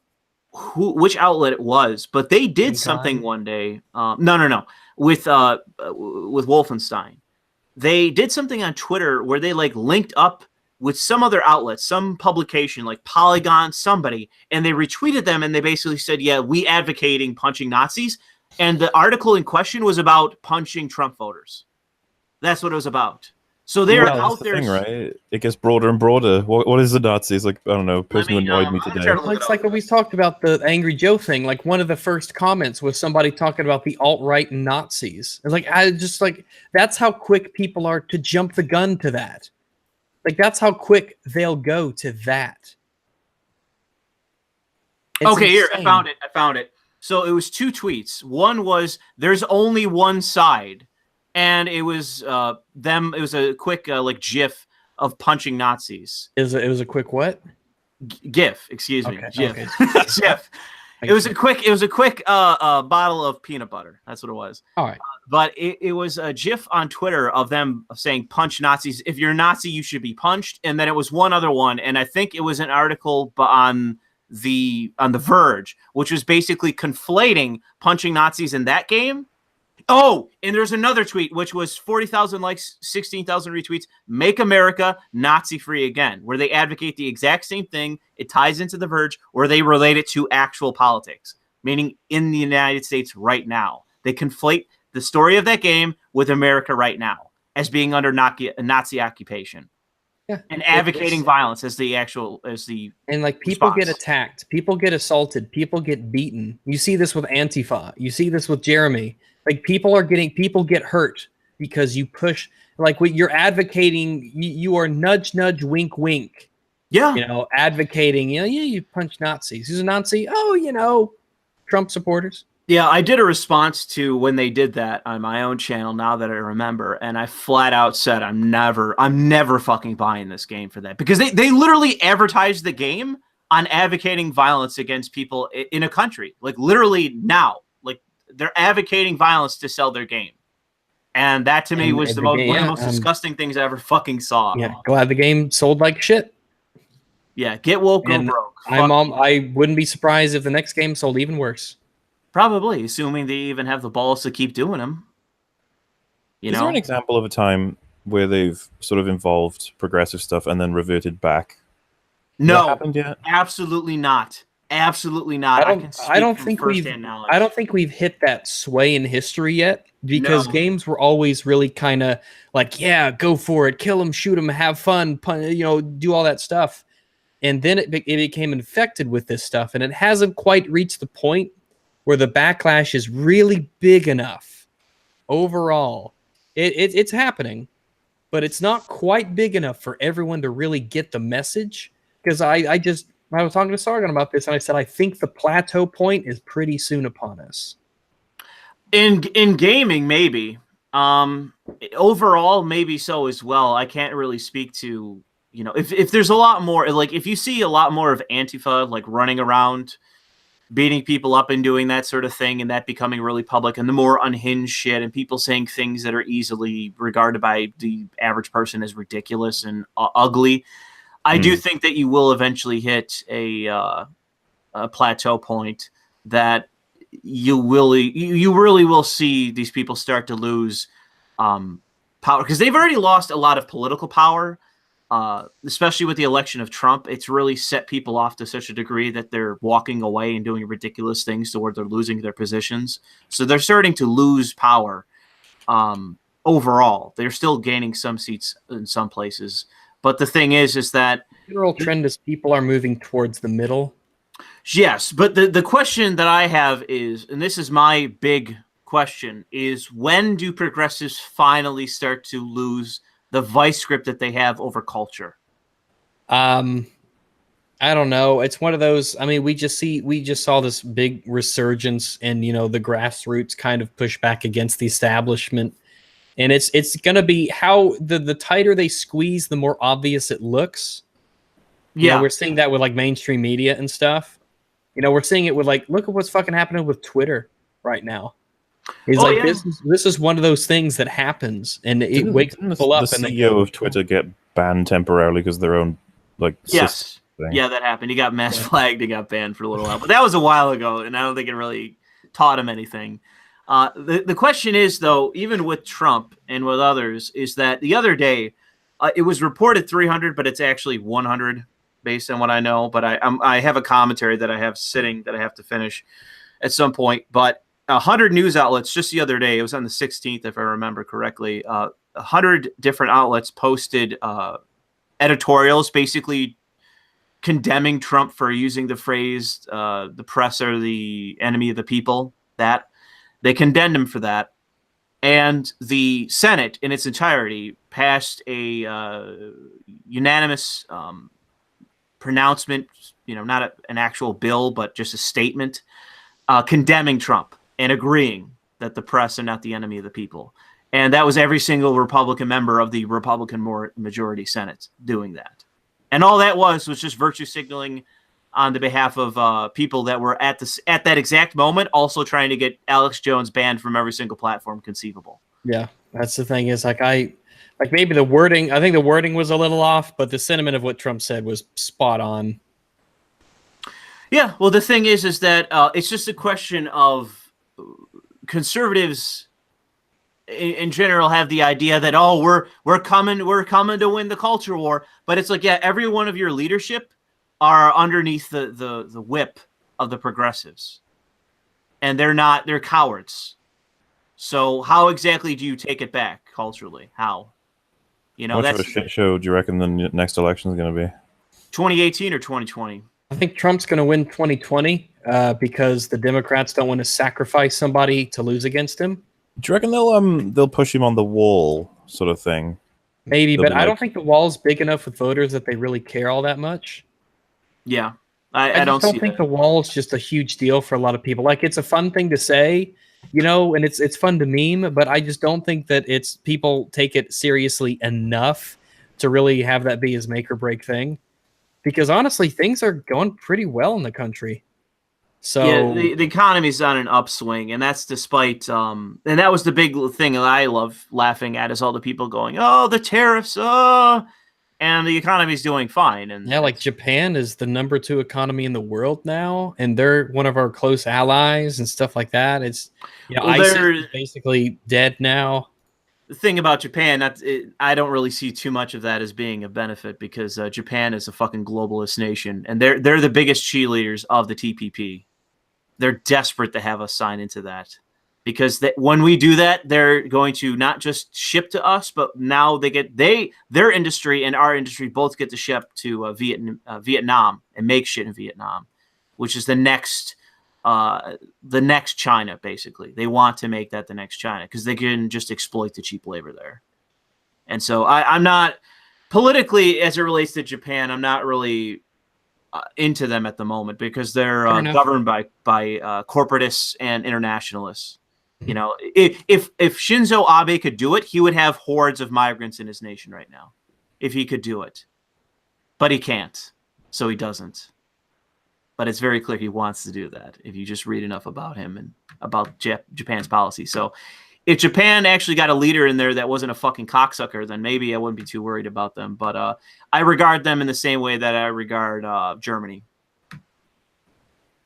which outlet it was, but they did something one day. No. With Wolfenstein, they did something on Twitter where they like linked up with some other outlet, some publication like Polygon, somebody, and they retweeted them and they basically said, "Yeah, we advocating punching Nazis." And the article in question was about punching Trump voters. That's what it was about. So they're Well, that's out the there. thing, right? It gets broader and broader. What is the Nazis? Like, I don't know, person who annoyed me I'm today. trying to Well, it's like when we talked about the Angry Joe thing. Like one of the first comments was somebody talking about the alt-right Nazis. And that's how quick people are to jump the gun to that. Like that's how quick they'll go to that. It's Okay, here, I insane. found it. So it was 2 tweets. One was, there's only one side. And it was them. It was a quick like GIF of punching Nazis. It was a quick what? GIF, excuse me. Okay, GIF. okay. GIF. It was a quick bottle of peanut butter. That's what it was. All right. But it was a GIF on Twitter of them saying punch Nazis. If you're a Nazi, you should be punched. And then it was one other one, and I think it was an article on the Verge, which was basically conflating punching Nazis in that game. Oh, and there's another tweet, which was 40,000 likes, 16,000 retweets. Make America Nazi-free again, where they advocate the exact same thing. It ties into The Verge, where they relate it to actual politics, meaning in the United States right now. They conflate the story of that game with America right now as being under Nazi occupation. Yeah. And advocating violence as the and like people response. get attacked, people get assaulted, people get beaten. You see this with Antifa. You see this with Jeremy. Like people get hurt because you push, like what you're advocating. You are nudge, wink, wink. Yeah. Advocating. You punch Nazis. Who's a Nazi? Oh, Trump supporters. Yeah, I did a response to when they did that on my own channel, now that I remember, and I flat out said I'm never fucking buying this game for that, because they literally advertised the game on advocating violence against people in a country, like literally now, like they're advocating violence to sell their game, and that to me was one of the most disgusting things I ever fucking saw. Yeah, glad the game sold like shit. Yeah, get woke, go broke. I wouldn't be surprised if the next game sold even worse. Probably, assuming they even have the balls to keep doing them. Is there an example of a time where they've sort of involved progressive stuff and then reverted back? No, that happened yet? Absolutely not. Absolutely not. I don't think we've hit that sway in history yet, because games were always really kind of like, yeah, go for it, kill them, shoot them, have fun, do all that stuff, and then it became infected with this stuff, and it hasn't quite reached the point where the backlash is really big enough. Overall, it's happening, but it's not quite big enough for everyone to really get the message. Because I was talking to Sargon about this, and I said I think the plateau point is pretty soon upon us. In gaming, maybe. Overall, maybe so as well. I can't really speak to, if there's a lot more, like if you see a lot more of Antifa like running around beating people up and doing that sort of thing, and that becoming really public, and the more unhinged shit, and people saying things that are easily regarded by the average person as ridiculous and ugly, I do think that you will eventually hit a plateau point that you really will see these people start to lose power, because they've already lost a lot of political power. Especially with the election of Trump, it's really set people off to such a degree that they're walking away and doing ridiculous things to where they're losing their positions. So they're starting to lose power. Overall, they're still gaining some seats in some places. But the thing is that the general trend is people are moving towards the middle. Yes, but the question that I have is, and this is my big question, is when do progressives finally start to lose the vice grip that they have over culture? I don't know. It's one of those. I mean, we just saw this big resurgence, and the grassroots kind of push back against the establishment, and it's gonna be how the tighter they squeeze, the more obvious it looks. Yeah, we're seeing that with like mainstream media and stuff. We're seeing it with like, look at what's fucking happening with Twitter right now. This is one of those things that happens, and it wakes people up. The CEO of Twitter get banned temporarily because their own yes, yeah, that happened. He got mass flagged. He got banned for a little while, but that was a while ago, and I don't think it really taught him anything. The question is, though, even with Trump and with others, is that the other day it was reported 300, but it's actually 100 based on what I know. But I have a commentary that I have sitting that I have to finish at some point, but 100 news outlets just the other day, it was on the 16th, if I remember correctly, 100 different outlets posted editorials basically condemning Trump for using the phrase the press are the enemy of the people. That they condemned him for that. And the Senate in its entirety passed a unanimous pronouncement, not an actual bill, but just a statement condemning Trump and agreeing that the press are not the enemy of the people. And that was every single Republican member of the Republican majority Senate doing that. And all that was just virtue signaling on the behalf of people that were at that exact moment also trying to get Alex Jones banned from every single platform conceivable. Yeah, that's the thing is maybe the wording, I think the wording was a little off, but the sentiment of what Trump said was spot on. Yeah, well, the thing is that it's just a question of conservatives in general have the idea that, oh, we're coming to win the culture war. But it's like, yeah, every one of your leadership are underneath the whip of the progressives. And they're cowards. So how exactly do you take it back culturally? How? How much of a shit show do you reckon the next election is going to be? 2018 or 2020? I think Trump's going to win 2020 because the Democrats don't want to sacrifice somebody to lose against him. Do you reckon they'll push him on the wall, sort of thing? Maybe, but I don't think the wall's big enough with voters that they really care all that much. Yeah, I don't think the wall's just a huge deal for a lot of people. Like, it's a fun thing to say, and it's fun to meme, but I just don't think that people take it seriously enough to really have that be his make or break thing. Because honestly, things are going pretty well in the country. So yeah, the economy's on an upswing, and that's despite and that was the big thing that I love laughing at is all the people going, oh, the tariffs, and the economy's doing fine. And yeah, like Japan is the #2 economy in the world now, and they're one of our close allies and stuff like that. It's ISIS is basically dead now. The thing about Japan, I don't really see too much of that as being a benefit because Japan is a fucking globalist nation, and they're the biggest cheerleaders of the TPP. They're desperate to have us sign into that because when we do that, they're going to not just ship to us, but now their industry and our industry both get to ship to Vietnam and make shit in Vietnam, which is the next China. Basically, they want to make that the next China because they can just exploit the cheap labor there. And so I'm not politically, as it relates to Japan, I'm not really into them at the moment because they're governed by corporatists and internationalists. If Shinzo Abe could do it, he would have hordes of migrants in his nation right now. If he could do it, but he can't, so he doesn't. But it's very clear he wants to do that if you just read enough about him and about Japan's policy. So if Japan actually got a leader in there that wasn't a fucking cocksucker, then maybe I wouldn't be too worried about them. But I regard them in the same way that I regard Germany.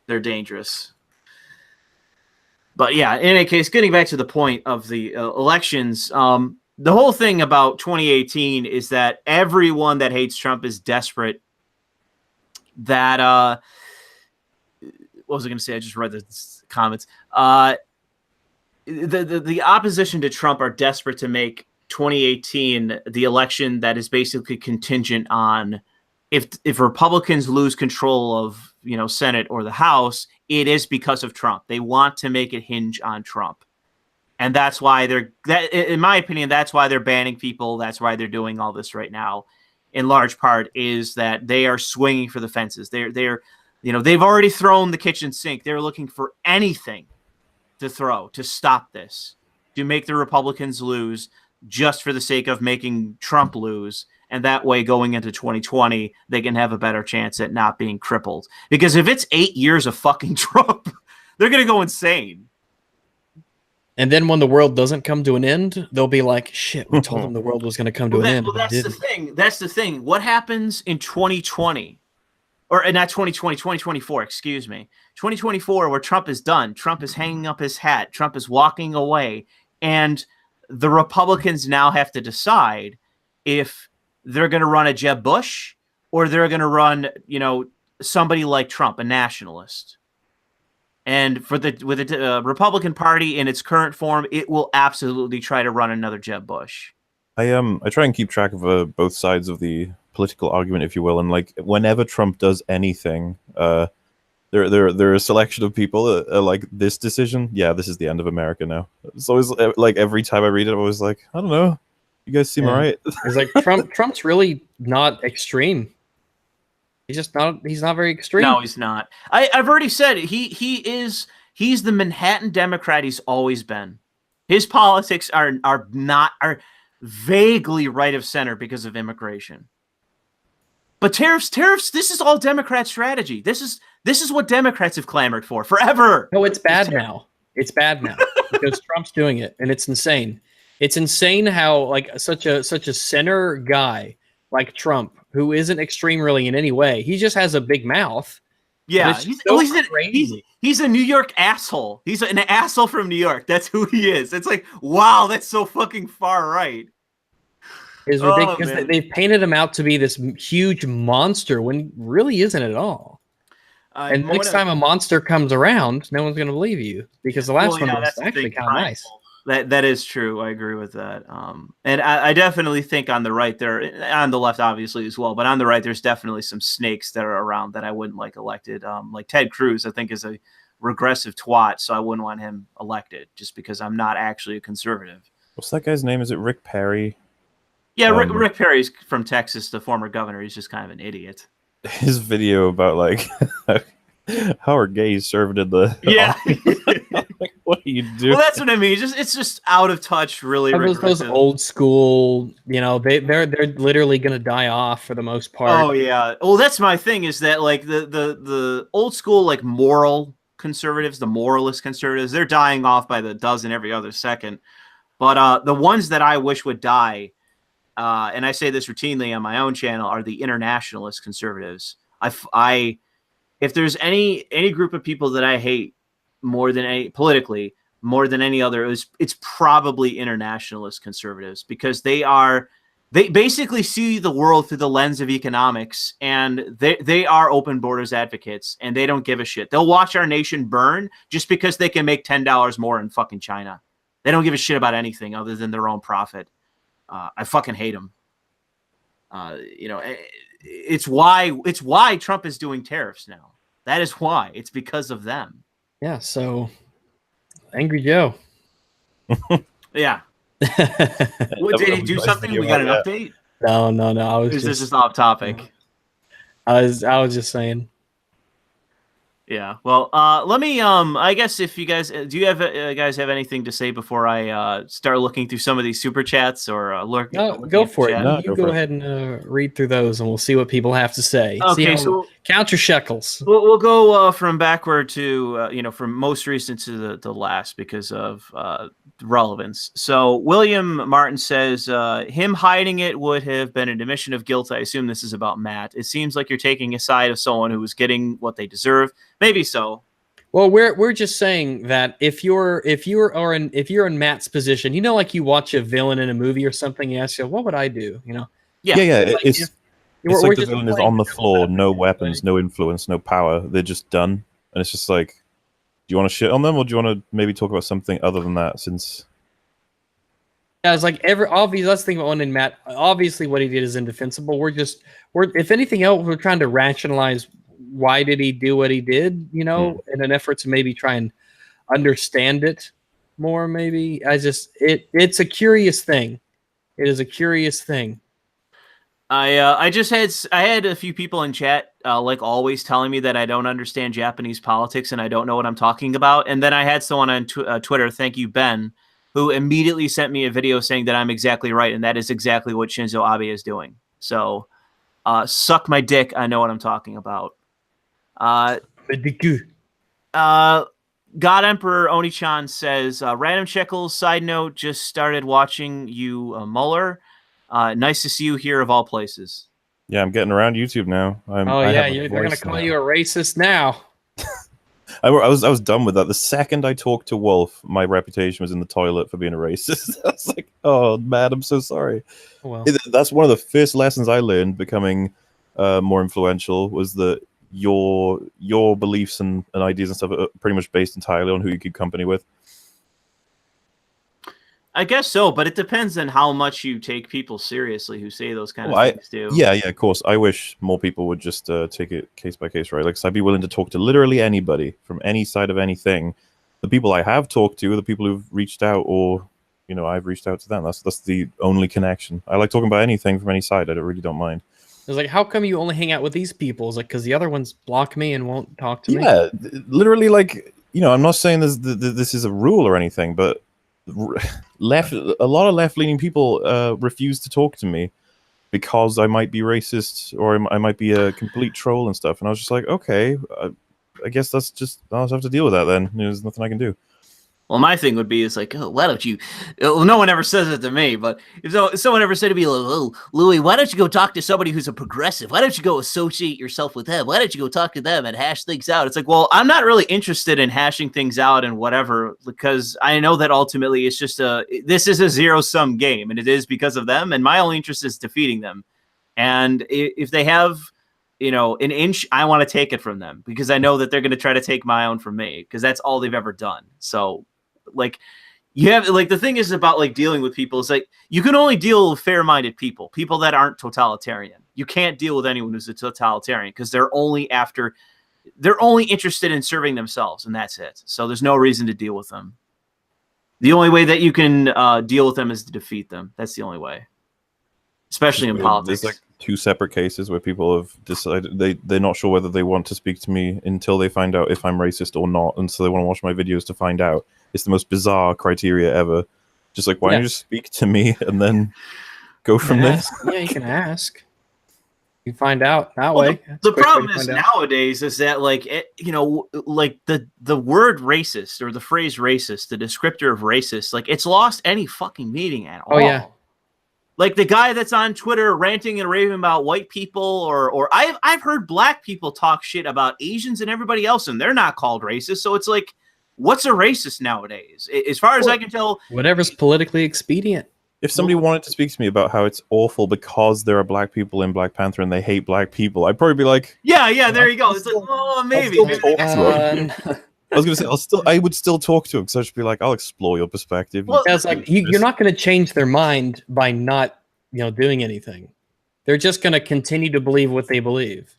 They're dangerous. But yeah, in any case, getting back to the point of the elections, the whole thing about 2018 is that everyone that hates Trump is desperate that what was I going to say? I just read the comments. The opposition to Trump are desperate to make 2018 the election that is basically contingent on if Republicans lose control of Senate or the House, it is because of Trump. They want to make it hinge on Trump, and that's why in my opinion, that's why they're banning people. That's why they're doing all this right now. In large part, is that they are swinging for the fences. They've already thrown the kitchen sink. They're looking for anything to throw to stop this, to make the Republicans lose just for the sake of making Trump lose. And that way, going into 2020, they can have a better chance at not being crippled. Because if it's 8 years of fucking Trump, they're going to go insane. And then when the world doesn't come to an end, they'll be like, shit, we told them the world was going to come to an end. Well, that's the thing. That's the thing. What happens in 2020? Or not 2020, 2024, excuse me. 2024, where Trump is done. Trump is hanging up his hat. Trump is walking away. And the Republicans now have to decide if they're going to run a Jeb Bush or they're going to run, somebody like Trump, a nationalist. And with the Republican Party in its current form, it will absolutely try to run another Jeb Bush. I try and keep track of both sides of the political argument, if you will, and like whenever Trump does anything, there are a selection of people that are like, this decision, yeah, this is the end of America now. It's always like every time I read it, I'm always like, I don't know, you guys seem alright. It's like Trump's really not extreme. He's not very extreme. No, he's not. I've already said it. He's the Manhattan Democrat he's always been. His politics are vaguely right of center because of immigration. But tariffs, this is all Democrat strategy. This is what Democrats have clamored for forever. No, it's bad now. It's bad now because Trump's doing it, and it's insane. It's insane how like such a center guy like Trump, who isn't extreme really in any way, he just has a big mouth. Yeah, he's a New York asshole. He's an asshole from New York. That's who he is. It's like, wow, that's so fucking far right. It's ridiculous. They've painted him out to be this huge monster when he really isn't at all. And next time a monster comes around, no one's going to believe you because the last one was actually kind of nice. That is true. I agree with that. And I definitely think on the right there, on the left obviously as well, but on the right there's definitely some snakes that are around that I wouldn't like elected. Like Ted Cruz, I think is a regressive twat, so I wouldn't want him elected just because I'm not actually a conservative. What's that guy's name? Is it Rick Perry? Yeah, Rick Perry's from Texas, the former governor. He's just kind of an idiot. His video about like how are gays served in the like, what do you do? Well, that's what I mean. It's just out of touch, really. Those old school, they're literally gonna die off for the most part. Oh yeah. Well, that's my thing is that like the old school like moral conservatives, the moralist conservatives, they're dying off by the dozen every other second. But the ones that I wish would die, and I say this routinely on my own channel, are the internationalist conservatives. If there's any group of people that I hate more than any other, it's probably internationalist conservatives because they basically see the world through the lens of economics, and they are open borders advocates, and they don't give a shit. They'll watch our nation burn just because they can make $10 more in fucking China. They don't give a shit about anything other than their own profit. I fucking hate them. It's why Trump is doing tariffs now. That is why. It's because of them. Yeah. So, Angry Joe. Yeah. Did he do something? We got an update. No. This is off topic. I was just saying. Yeah. Well, let me. I guess if you guys guys have anything to say before I start looking through some of these super chats or look? No, go for it. You go ahead and read through those, and we'll see what people have to say. Okay, so count your shekels. We'll go from backward to from most recent to the last because of relevance. So William Martin says him hiding it would have been an admission of guilt. I assume this is about Matt. It seems like you're taking a side of someone who was getting what they deserve. Maybe so. Well, we're just saying that if you're in Matt's position, like you watch a villain in a movie or something, you ask yourself, what would I do? Yeah. It's like the villain is on the floor, no weapons, no influence, no power. They're just done, and it's just like, do you want to shit on them, or do you want to maybe talk about something other than that? Since it's like obvious. Let's think about one in Matt. Obviously, what he did is indefensible. We're if anything else, we're trying to rationalize. Why did he do what he did, in an effort to maybe try and understand it more, maybe. It's a curious thing. It is a curious thing. I had a few people in chat, like always, telling me that I don't understand Japanese politics and I don't know what I'm talking about. And then I had someone on Twitter, thank you, Ben, who immediately sent me a video saying that I'm exactly right. And that is exactly what Shinzo Abe is doing. So suck my dick. I know what I'm talking about. God Emperor Oni-chan says, random shekels, side note, just started watching you, MauLer. Nice to see you here of all places. Yeah, I'm getting around YouTube now. They're going to call you a racist now. I was done with that. The second I talked to Wolf, my reputation was in the toilet for being a racist. I was like, oh, man, I'm so sorry. Well, that's one of the first lessons I learned becoming more influential was that your beliefs and ideas and stuff are pretty much based entirely on who you keep company with. I guess so, but it depends on how much you take people seriously who say those kind of things too. Yeah, of course. I wish more people would just take it case by case, right? Like, so I'd be willing to talk to literally anybody from any side of anything. The people I have talked to are the people who've reached out, or I've reached out to them. That's the only connection. I like talking about anything from any side. I really don't mind. It's like, how come you only hang out with these people? It's like, because the other ones block me and won't talk to me. Yeah, literally, like, I'm not saying this is a rule or anything, but a lot of left-leaning people refuse to talk to me because I might be racist or I might be a complete troll and stuff. And I was just like, okay, I guess I'll just have to deal with that then. There's nothing I can do. Well, my thing would be, like, oh, why don't you? No one ever says it to me, but if someone ever said to me, like, oh, Louis, why don't you go talk to somebody who's a progressive? Why don't you go associate yourself with them? Why don't you go talk to them and hash things out? It's like, well, I'm not really interested in hashing things out and whatever, because I know that ultimately it's just this is a zero-sum game, and it is because of them, and my only interest is defeating them. And if they have, an inch, I want to take it from them, because I know that they're going to try to take my own from me, because that's all they've ever done. So, like, you have, like, the thing is about, like, dealing with people is, like, you can only deal with fair-minded people that aren't totalitarian. You can't deal with anyone who's a totalitarian, because they're only interested in serving themselves, and that's it. So there's no reason to deal with them. The only way that you can deal with them is to defeat them. That's the only way, especially in politics. There's, like, 2 separate cases where people have decided they're not sure whether they want to speak to me until they find out if I'm racist or not, and so they want to watch my videos to find out. It's the most bizarre criteria ever. Just like, why don't you just speak to me and then go from there? Yeah, you can ask. You find out that way. The problem is nowadays is that, like, like the word racist or the phrase racist, the descriptor of racist, like, it's lost any fucking meaning at all. Oh yeah. Like the guy that's on Twitter ranting and raving about white people, or I've heard black people talk shit about Asians and everybody else, and they're not called racist. So it's like, what's a racist nowadays? As far as I can tell, whatever's politically expedient. If somebody wanted to speak to me about how it's awful because there are black people in Black Panther and they hate black people, I'd probably be like, yeah, there you go. It's like, oh, maybe. I was gonna say I would still talk to him, because I'd just be like, I'll explore your perspective. Well, it's like you're not going to change their mind by not, doing anything. They're just going to continue to believe what they believe,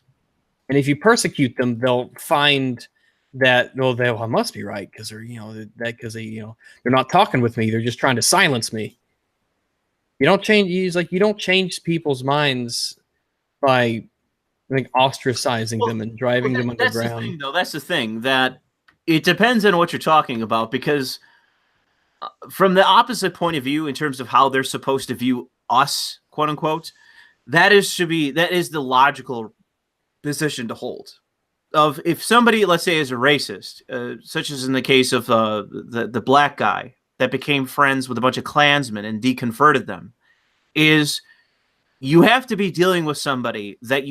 and if you persecute them, they'll find that I must be right, because they're not talking with me. They're just trying to silence me. You don't change people's minds by, like, ostracizing them and driving them underground. That's the thing, that it depends on what you're talking about, because from the opposite point of view, in terms of how they're supposed to view us, quote unquote, that is the logical position to hold. Of if somebody, let's say, is a racist, such as in the case of the black guy that became friends with a bunch of Klansmen and deconverted them, is you have to be dealing with somebody that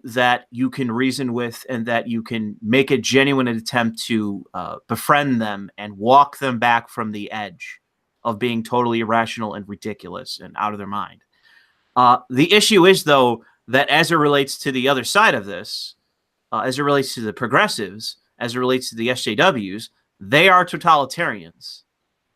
that you can reason with, and that you can make a genuine attempt to befriend them and walk them back from the edge of being totally irrational and ridiculous and out of their mind. The issue is, though, that as it relates to the other side of this, as it relates to the progressives, as it relates to the SJWs, they are totalitarians.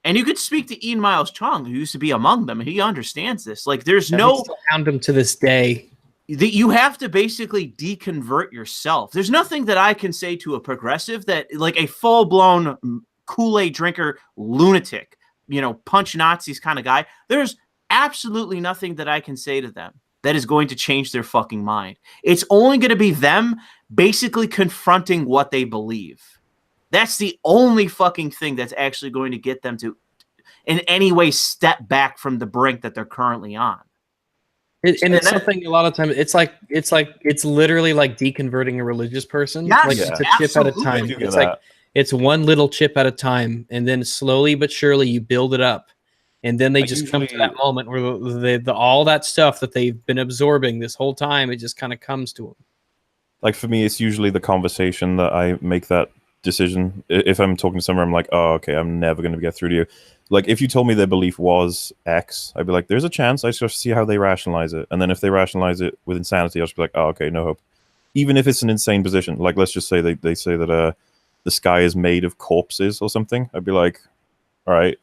And you could speak to Ian Miles Chong, who used to be among them, and he understands this. Like, there's no found him to this day. You have to basically deconvert yourself. There's nothing that I can say to a progressive that, like, a full-blown Kool-Aid drinker lunatic, punch Nazis kind of guy. There's absolutely nothing that I can say to them that is going to change their fucking mind. It's only going to be them basically confronting what they believe. That's the only fucking thing that's actually going to get them to, in any way, step back from the brink that they're currently on. It's something a lot of times it's literally like deconverting a religious person. Yes, like it's a chip at a time. It's like it's one little chip at a time, and then slowly but surely you build it up, and then they just come to that moment where all that stuff that they've been absorbing this whole time, it just kind of comes to them. Like, for me, it's usually the conversation that I make that decision. If I'm talking to someone, I'm like, oh, okay, I'm never going to get through to you. Like, if you told me their belief was X, I'd be like, there's a chance. I just see how they rationalize it. And then if they rationalize it with insanity, I'll just be like, oh, okay, no hope. Even if it's an insane position. Like, let's just say they say that the sky is made of corpses or something. I'd be like, all right,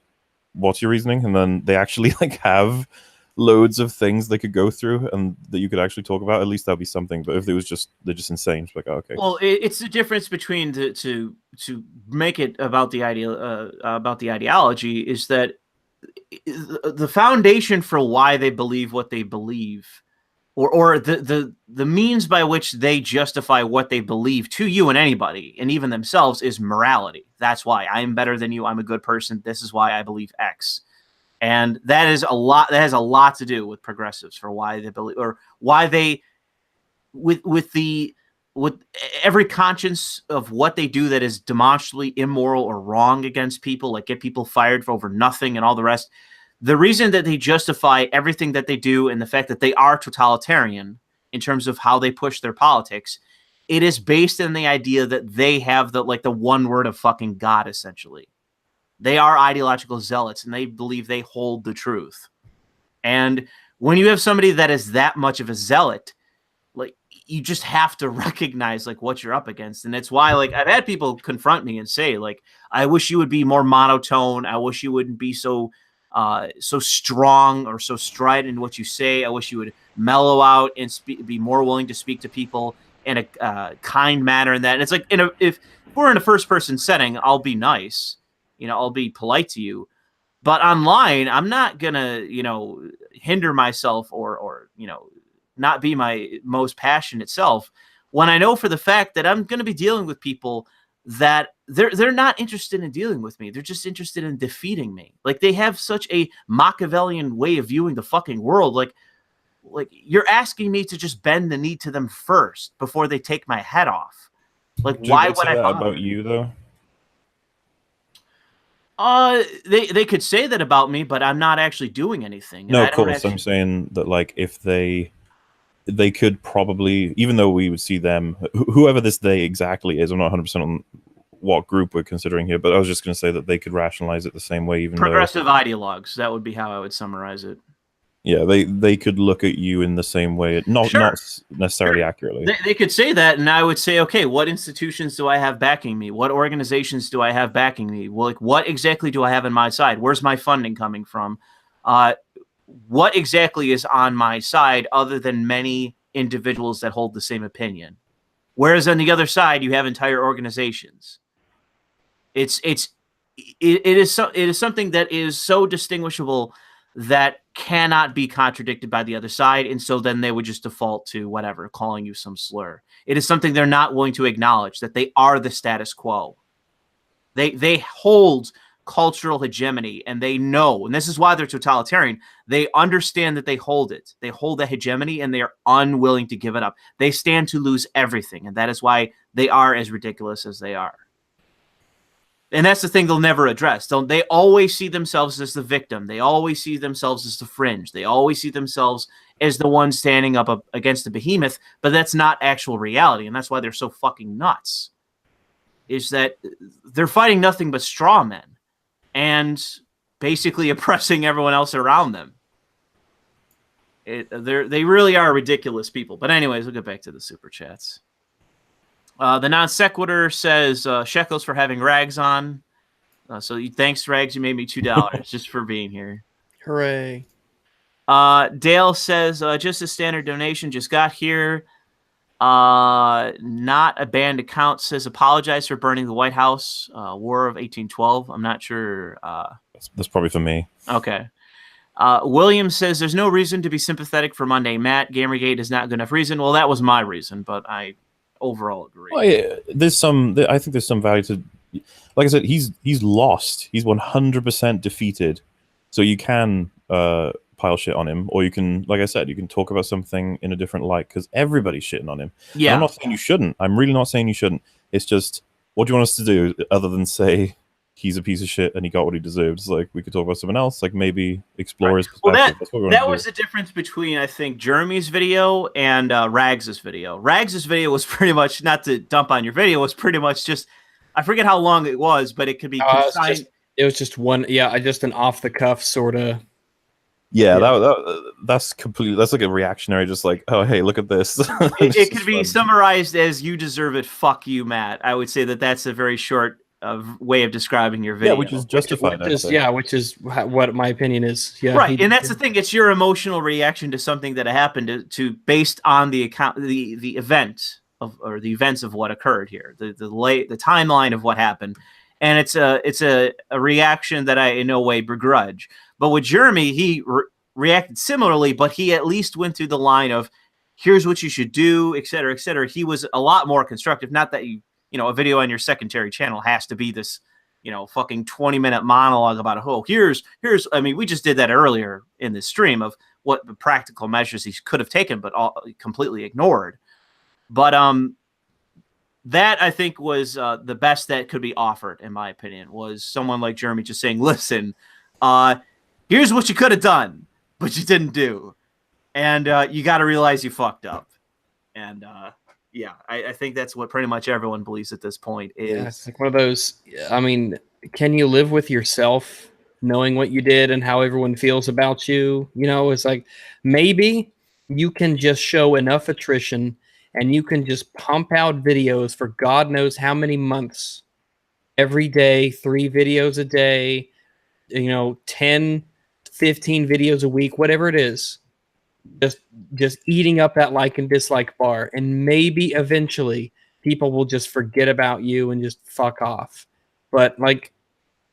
what's your reasoning? And then they actually like have loads of things they could go through and that you could actually talk about. At least that'd be something. But if it was just they're just insane, it's like, oh, okay. Well, it's the difference between to make it about the ideology is that the foundation for why they believe what they believe, or the means by which they justify what they believe to you and anybody, and even themselves, is morality. That's why I'm better than you. I'm a good person. This is why I believe X. And that is a lot. That has a lot to do with progressives for why they believe, or why they, with every conscience of what they do that is demonstrably immoral or wrong against people, like get people fired for over nothing and all the rest. The reason that they justify everything that they do and the fact that they are totalitarian in terms of how they push their politics, it is based on the idea that they have the one word of fucking God, essentially. They are ideological zealots, and they believe they hold the truth. And when you have somebody that is that much of a zealot, like, you just have to recognize like what you're up against. And it's why, like, I've had people confront me and say, like, I wish you would be more monotone. I wish you wouldn't be so strong or so strident in what you say. I wish you would mellow out and be more willing to speak to people in a kind manner. And that, and it's like, if we're in a first person setting, I'll be nice. I'll be polite to you, but online, I'm not gonna, hinder myself or not be my most passionate self when I know for the fact that I'm going to be dealing with people that they're not interested in dealing with me. They're just interested in defeating me. Like, they have such a Machiavellian way of viewing the fucking world. Like you're asking me to just bend the knee to them first before they take my head off. Like, why would I bother? About you though? They could say that about me, but I'm not actually doing anything. No, of course. I'm saying that, like, if they could probably, even though we would see them, whoever this they exactly is, I'm not 100% on what group we're considering here, but I was just going to say that they could rationalize it the same way, even progressive ideologues. That would be how I would summarize it. Yeah, they could look at you in the same way, not necessarily accurately. They could say that, and I would say, okay, what institutions do I have backing me? What organizations do I have backing me? Well, like, what exactly do I have on my side? Where's my funding coming from? What exactly is on my side other than many individuals that hold the same opinion? Whereas on the other side, you have entire organizations. It is something that is so distinguishable that cannot be contradicted by the other side, and so then they would just default to whatever, calling you some slur. It is something they're not willing to acknowledge, that they are the status quo. They hold cultural hegemony, and they know, and this is why they're totalitarian, they understand that they hold it. They hold the hegemony, and they are unwilling to give it up. They stand to lose everything, and that is why they are as ridiculous as they are. And that's the thing they'll never address. They always see themselves as the victim. They always see themselves as the fringe. They always see themselves as the one standing up against the behemoth, but that's not actual reality, and that's why they're so fucking nuts, is that they're fighting nothing but straw men and basically oppressing everyone else around them. They really are ridiculous people. But anyways, we'll get back to the super chats. The non sequitur says shekels for having Rags on. Thanks, Rags. You made me $2 just for being here. Hooray! Dale says just a standard donation. Just got here. Not a banned account. Says apologize for burning the White House. War of 1812. I'm not sure. That's probably for me. Okay. William says there's no reason to be sympathetic for Monday Matt. Gamergate is not good enough reason. Well, that was my reason, but I overall agree. Well, yeah, I think there's some value to, like I said, he's lost. He's 100% defeated. So you can pile shit on him, or you can, like I said, you can talk about something in a different light, because everybody's shitting on him. Yeah. And I'm not saying you shouldn't. I'm really not saying you shouldn't. It's just, what do you want us to do other than say he's a piece of shit and he got what he deserved? It's like, we could talk about something else, like maybe explore his perspective. Well, that was the difference between, I think, Jeremy's video and Rags's video. Rags's video was pretty much, not to dump on your video, was pretty much just, I forget how long it was, but it could be consigned. It was just one, just an off the cuff sort of. Yeah, that's completely. That's like a reactionary, just like, oh hey, look at this. It could be summarized as "You deserve it, fuck you, Matt." I would say that that's a very short way of describing your video. Yeah, which is justified. Which is what my opinion is. Yeah, right, and that's the thing. It's your emotional reaction to something that happened to based on the event or the events of what occurred here, the timeline of what happened, and it's a reaction that I in no way begrudge. But with Jeremy, he reacted similarly, but he at least went through the line of, here's what you should do, et cetera, et cetera. He was a lot more constructive. Not that a video on your secondary channel has to be this, fucking 20-minute monologue about, here's, I mean, we just did that earlier in the stream of what the practical measures he could have taken, but all completely ignored. But that I think was the best that could be offered, in my opinion, was someone like Jeremy just saying, listen, here's what you could have done, but you didn't do. And you got to realize you fucked up. And I think that's what pretty much everyone believes at this point is. Yeah, it's like one of those, I mean, can you live with yourself knowing what you did and how everyone feels about you? It's like maybe you can just show enough attrition and you can just pump out videos for God knows how many months every day, 3 videos a day, 10, 15 videos a week, whatever it is. Just eating up that like and dislike bar, and maybe eventually people will just forget about you and just fuck off. But like,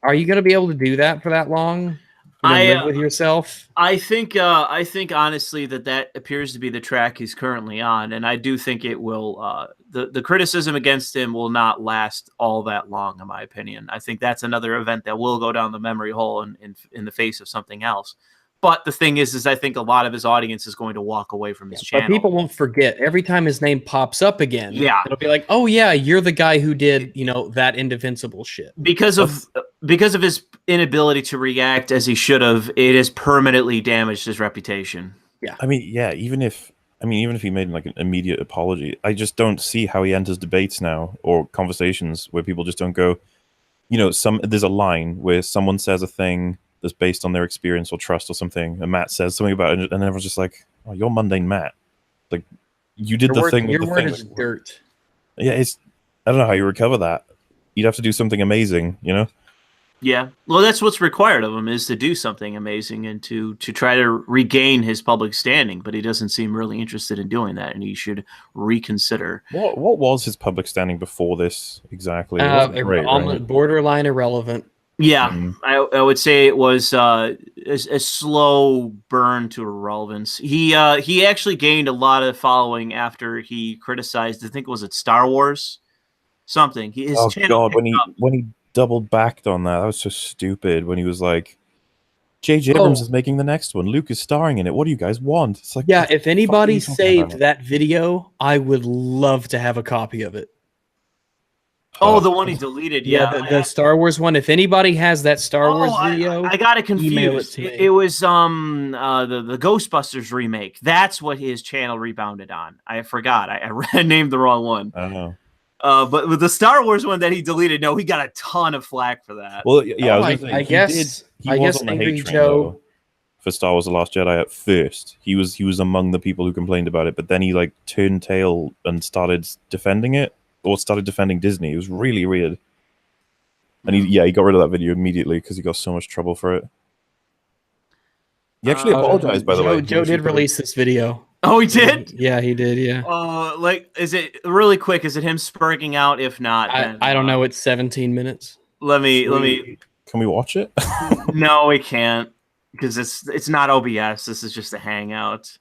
are you going to be able to do that for that long? Live with yourself? I think honestly that appears to be the track he's currently on, and I do think it will. The criticism against him will not last all that long, in my opinion. I think that's another event that will go down the memory hole in the face of something else. But the thing is I think a lot of his audience is going to walk away from his channel. But people won't forget. Every time his name pops up again, yeah, it'll be like, oh yeah, you're the guy who did, that indefensible shit. Because of his inability to react as he should have, it has permanently damaged his reputation. Yeah. I mean, yeah, even if he made like an immediate apology, I just don't see how he enters debates now or conversations where people just don't go, there's a line where someone says a thing that's based on their experience or trust or something, and Matt says something about it, and everyone's just like, "Oh, you're mundane, Matt. Like, you did the thing." Your word is dirt. Yeah, I don't know how you recover that. You'd have to do something amazing, Yeah, well, that's what's required of him, is to do something amazing and to try to regain his public standing. But he doesn't seem really interested in doing that, and he should reconsider. What was his public standing before this exactly? Great, right? Borderline irrelevant. Yeah, I would say it was a slow burn to irrelevance. He actually gained a lot of following after he criticized, I think it was Star Wars something. When he doubled backed on that was so stupid. When he was like, J.J. Abrams is making the next one. Luke is starring in it. What do you guys want? It's like, yeah, if anybody saved that video, I would love to have a copy of it. Oh, the one he deleted. Yeah, the Star Wars one. If anybody has that Star Wars video, I got it confused. It was the Ghostbusters remake. That's what his channel rebounded on. I forgot. I named the wrong one. I don't know. But with the Star Wars one that he deleted, no, he got a ton of flack for that. Well, yeah, I guess on the hate train, though, for Star Wars: The Last Jedi at first. He was among the people who complained about it, but then he like turned tail and started defending it. Or started defending Disney. It was really weird. And he got rid of that video immediately because he got so much trouble for it. He actually apologized, by the way. Joe did release this video. Oh, he did? Yeah, he did, yeah. Is it really quick? Is it him spurging out? If not, I don't know. It's 17 minutes. Let me. Can we watch it? No, we can't. Because it's not OBS. This is just a Hangout.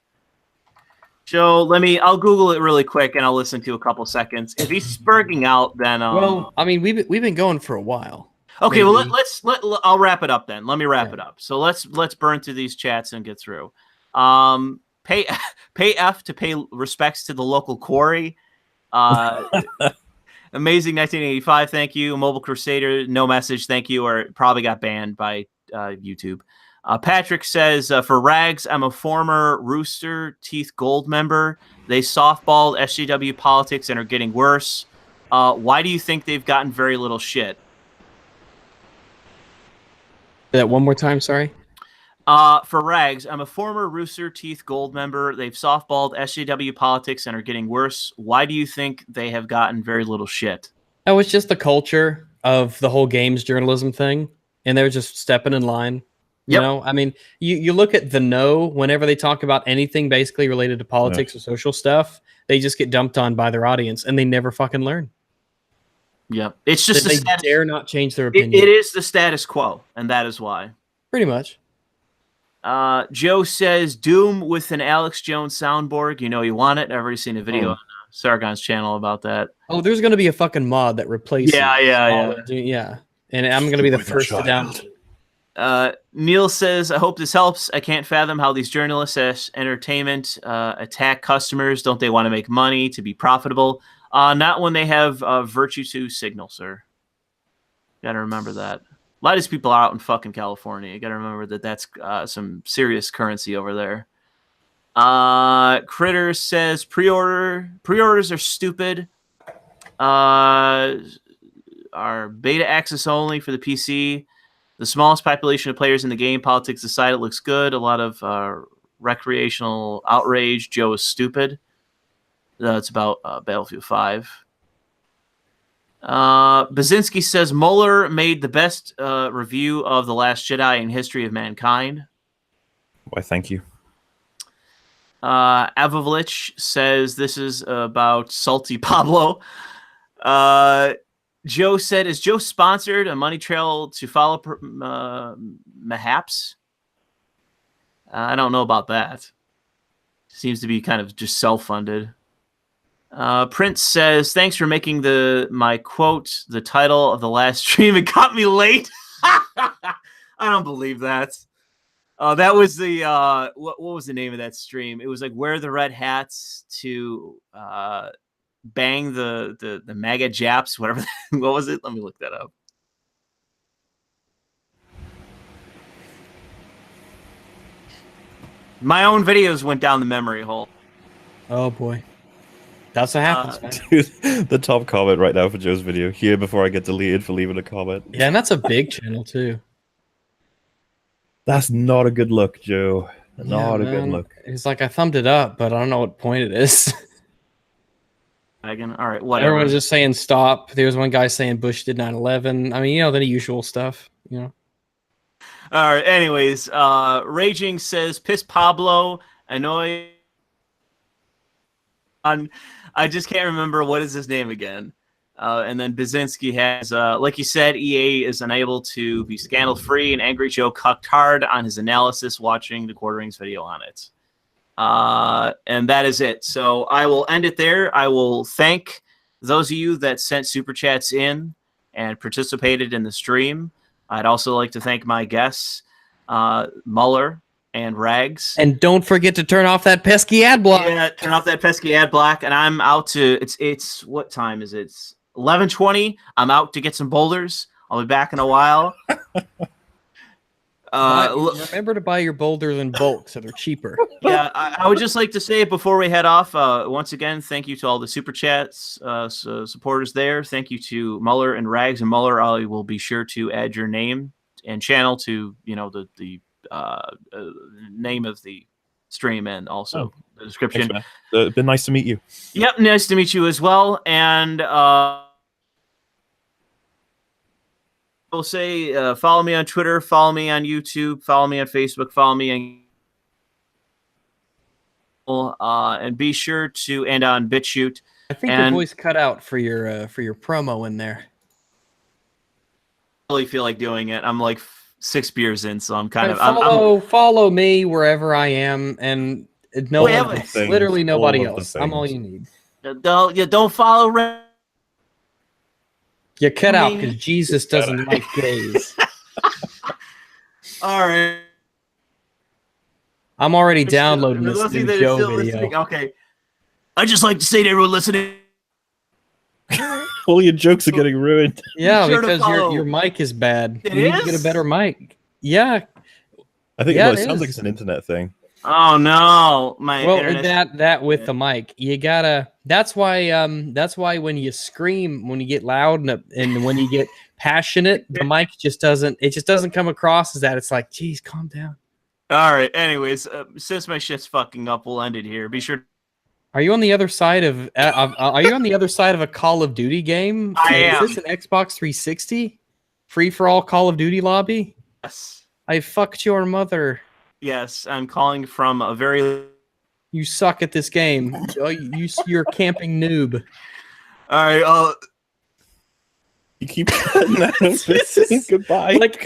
Joe, I'll Google it really quick and I'll listen to a couple seconds. If he's spurging out, then well, I mean, we've been going for a while. Okay, maybe. Well I'll wrap it up then. Let me wrap it up. So let's burn through these chats and get through. Pay F to pay respects to the local quarry. Amazing 1985, thank you. Mobile Crusader, no message, thank you, or probably got banned by YouTube. Patrick says, for Rags, I'm a former Rooster Teeth Gold member. They softballed SJW politics and are getting worse. Why do you think they've gotten very little shit? That one more time, sorry? For Rags, I'm a former Rooster Teeth Gold member. They've softballed SJW politics and are getting worse. Why do you think they have gotten very little shit? Oh, it's just the culture. of the whole games journalism thing, and they're just stepping in line. You know, I mean, you look at the No, whenever they talk about anything basically related to politics or social stuff, they just get dumped on by their audience, and they never fucking learn. Yeah, it's just they dare not change their opinion. It is the status quo, and that is why. Pretty much. Joe says Doom with an Alex Jones soundboard. You know you want it. I've already seen a video on Sargon's channel about that. Oh, there's going to be a fucking mod that replaces. Yeah. And I'm going to be the first to download. Neil says, I hope this helps. I can't fathom how these journalists as entertainment attack customers. Don't they want to make money to be profitable? Not when they have virtue to signal, sir. Gotta remember that. A lot of these people are out in fucking California. You gotta remember that that's some serious currency over there. Critter says pre-orders are stupid. Are beta access only for the PC. The smallest population of players in the game. Politics aside, it looks good. A lot of recreational outrage. Joe is stupid. It's about Battlefield 5. Basinski says MauLer made the best review of The Last Jedi in history of mankind. Why, thank you. Avovlich says this is about Salty Pablo. Joe said, is Joe sponsored a money trail to follow Mahaps? I don't know about that. Seems to be kind of just self-funded. Prince says, thanks for making my quote the title of the last stream. It got me late. I don't believe that. That was the what was the name of that stream? It was like wear the red hats to bang the MAGA Japs, whatever. What was it? Let me look that up. My own videos went down the memory hole. Oh boy. That's what happens, man. Dude, the top comment right now for Joe's video. Here before I get deleted for leaving a comment. Yeah, and that's a big channel too. That's not a good look, Joe. Not a good look. It's like I thumbed it up, but I don't know what point it is. All right, whatever. Everyone's just saying stop. There was one guy saying Bush did 9/11. I mean, you know, the usual stuff, you know. All right, anyways, Raging says, piss Pablo, annoy. I just can't remember what is his name again. And then Basinski has, like you said, EA is unable to be scandal-free, and Angry Joe cucked hard on his analysis watching the Quarterings video on it. And that is it. So I will end it there. I will thank those of you that sent Super Chats in and participated in the stream. I'd also like to thank my guests, MauLer and Rags. And don't forget to turn off that pesky ad block. Yeah, turn off that pesky ad block. And I'm out to, it's what time is it? It's 11:20. I'm out to get some boulders. I'll be back in a while. Remember to buy your boulders in bulk so they're cheaper. Yeah, I would just like to say before we head off, once again, thank you to all the Super Chats supporters there. Thank you to MauLer and Rags. And MauLer, I will be sure to add your name and channel to, you know, the name of the stream and also the description. Thanks, it's been nice to meet you. Yep, nice to meet you as well. And I'll say follow me on Twitter, follow me on YouTube, follow me on Facebook, follow me on and be sure to end on BitChute. I think your voice cut out for your promo in there. I really feel like doing it. I'm like 6 beers in, so I'm kind of follow me wherever I am, and no one else. Literally nobody else. I'm all you need. Don't follow. You cut out because Jesus doesn't like gays. All right. I'm already downloading this new Joe video. Okay. I just like to say to everyone listening. All your jokes are getting ruined. Yeah, because your mic is bad. You need to get a better mic. Yeah. I think it sounds like it's an internet thing. Oh no, that with the mic, you gotta. That's why when you scream, when you get loud and when you get passionate, the mic just doesn't come across as that. It's like, geez, calm down. All right. Anyways, since my shit's fucking up, we'll end it here. Be sure Are you on the other side of? Are you on the other side of a Call of Duty game? I am. Is this an Xbox 360 free for all Call of Duty lobby? Yes. I fucked your mother. Yes, I'm calling from a very... You suck at this game. You're a camping noob. All right, You keep cutting out of this. Goodbye. Like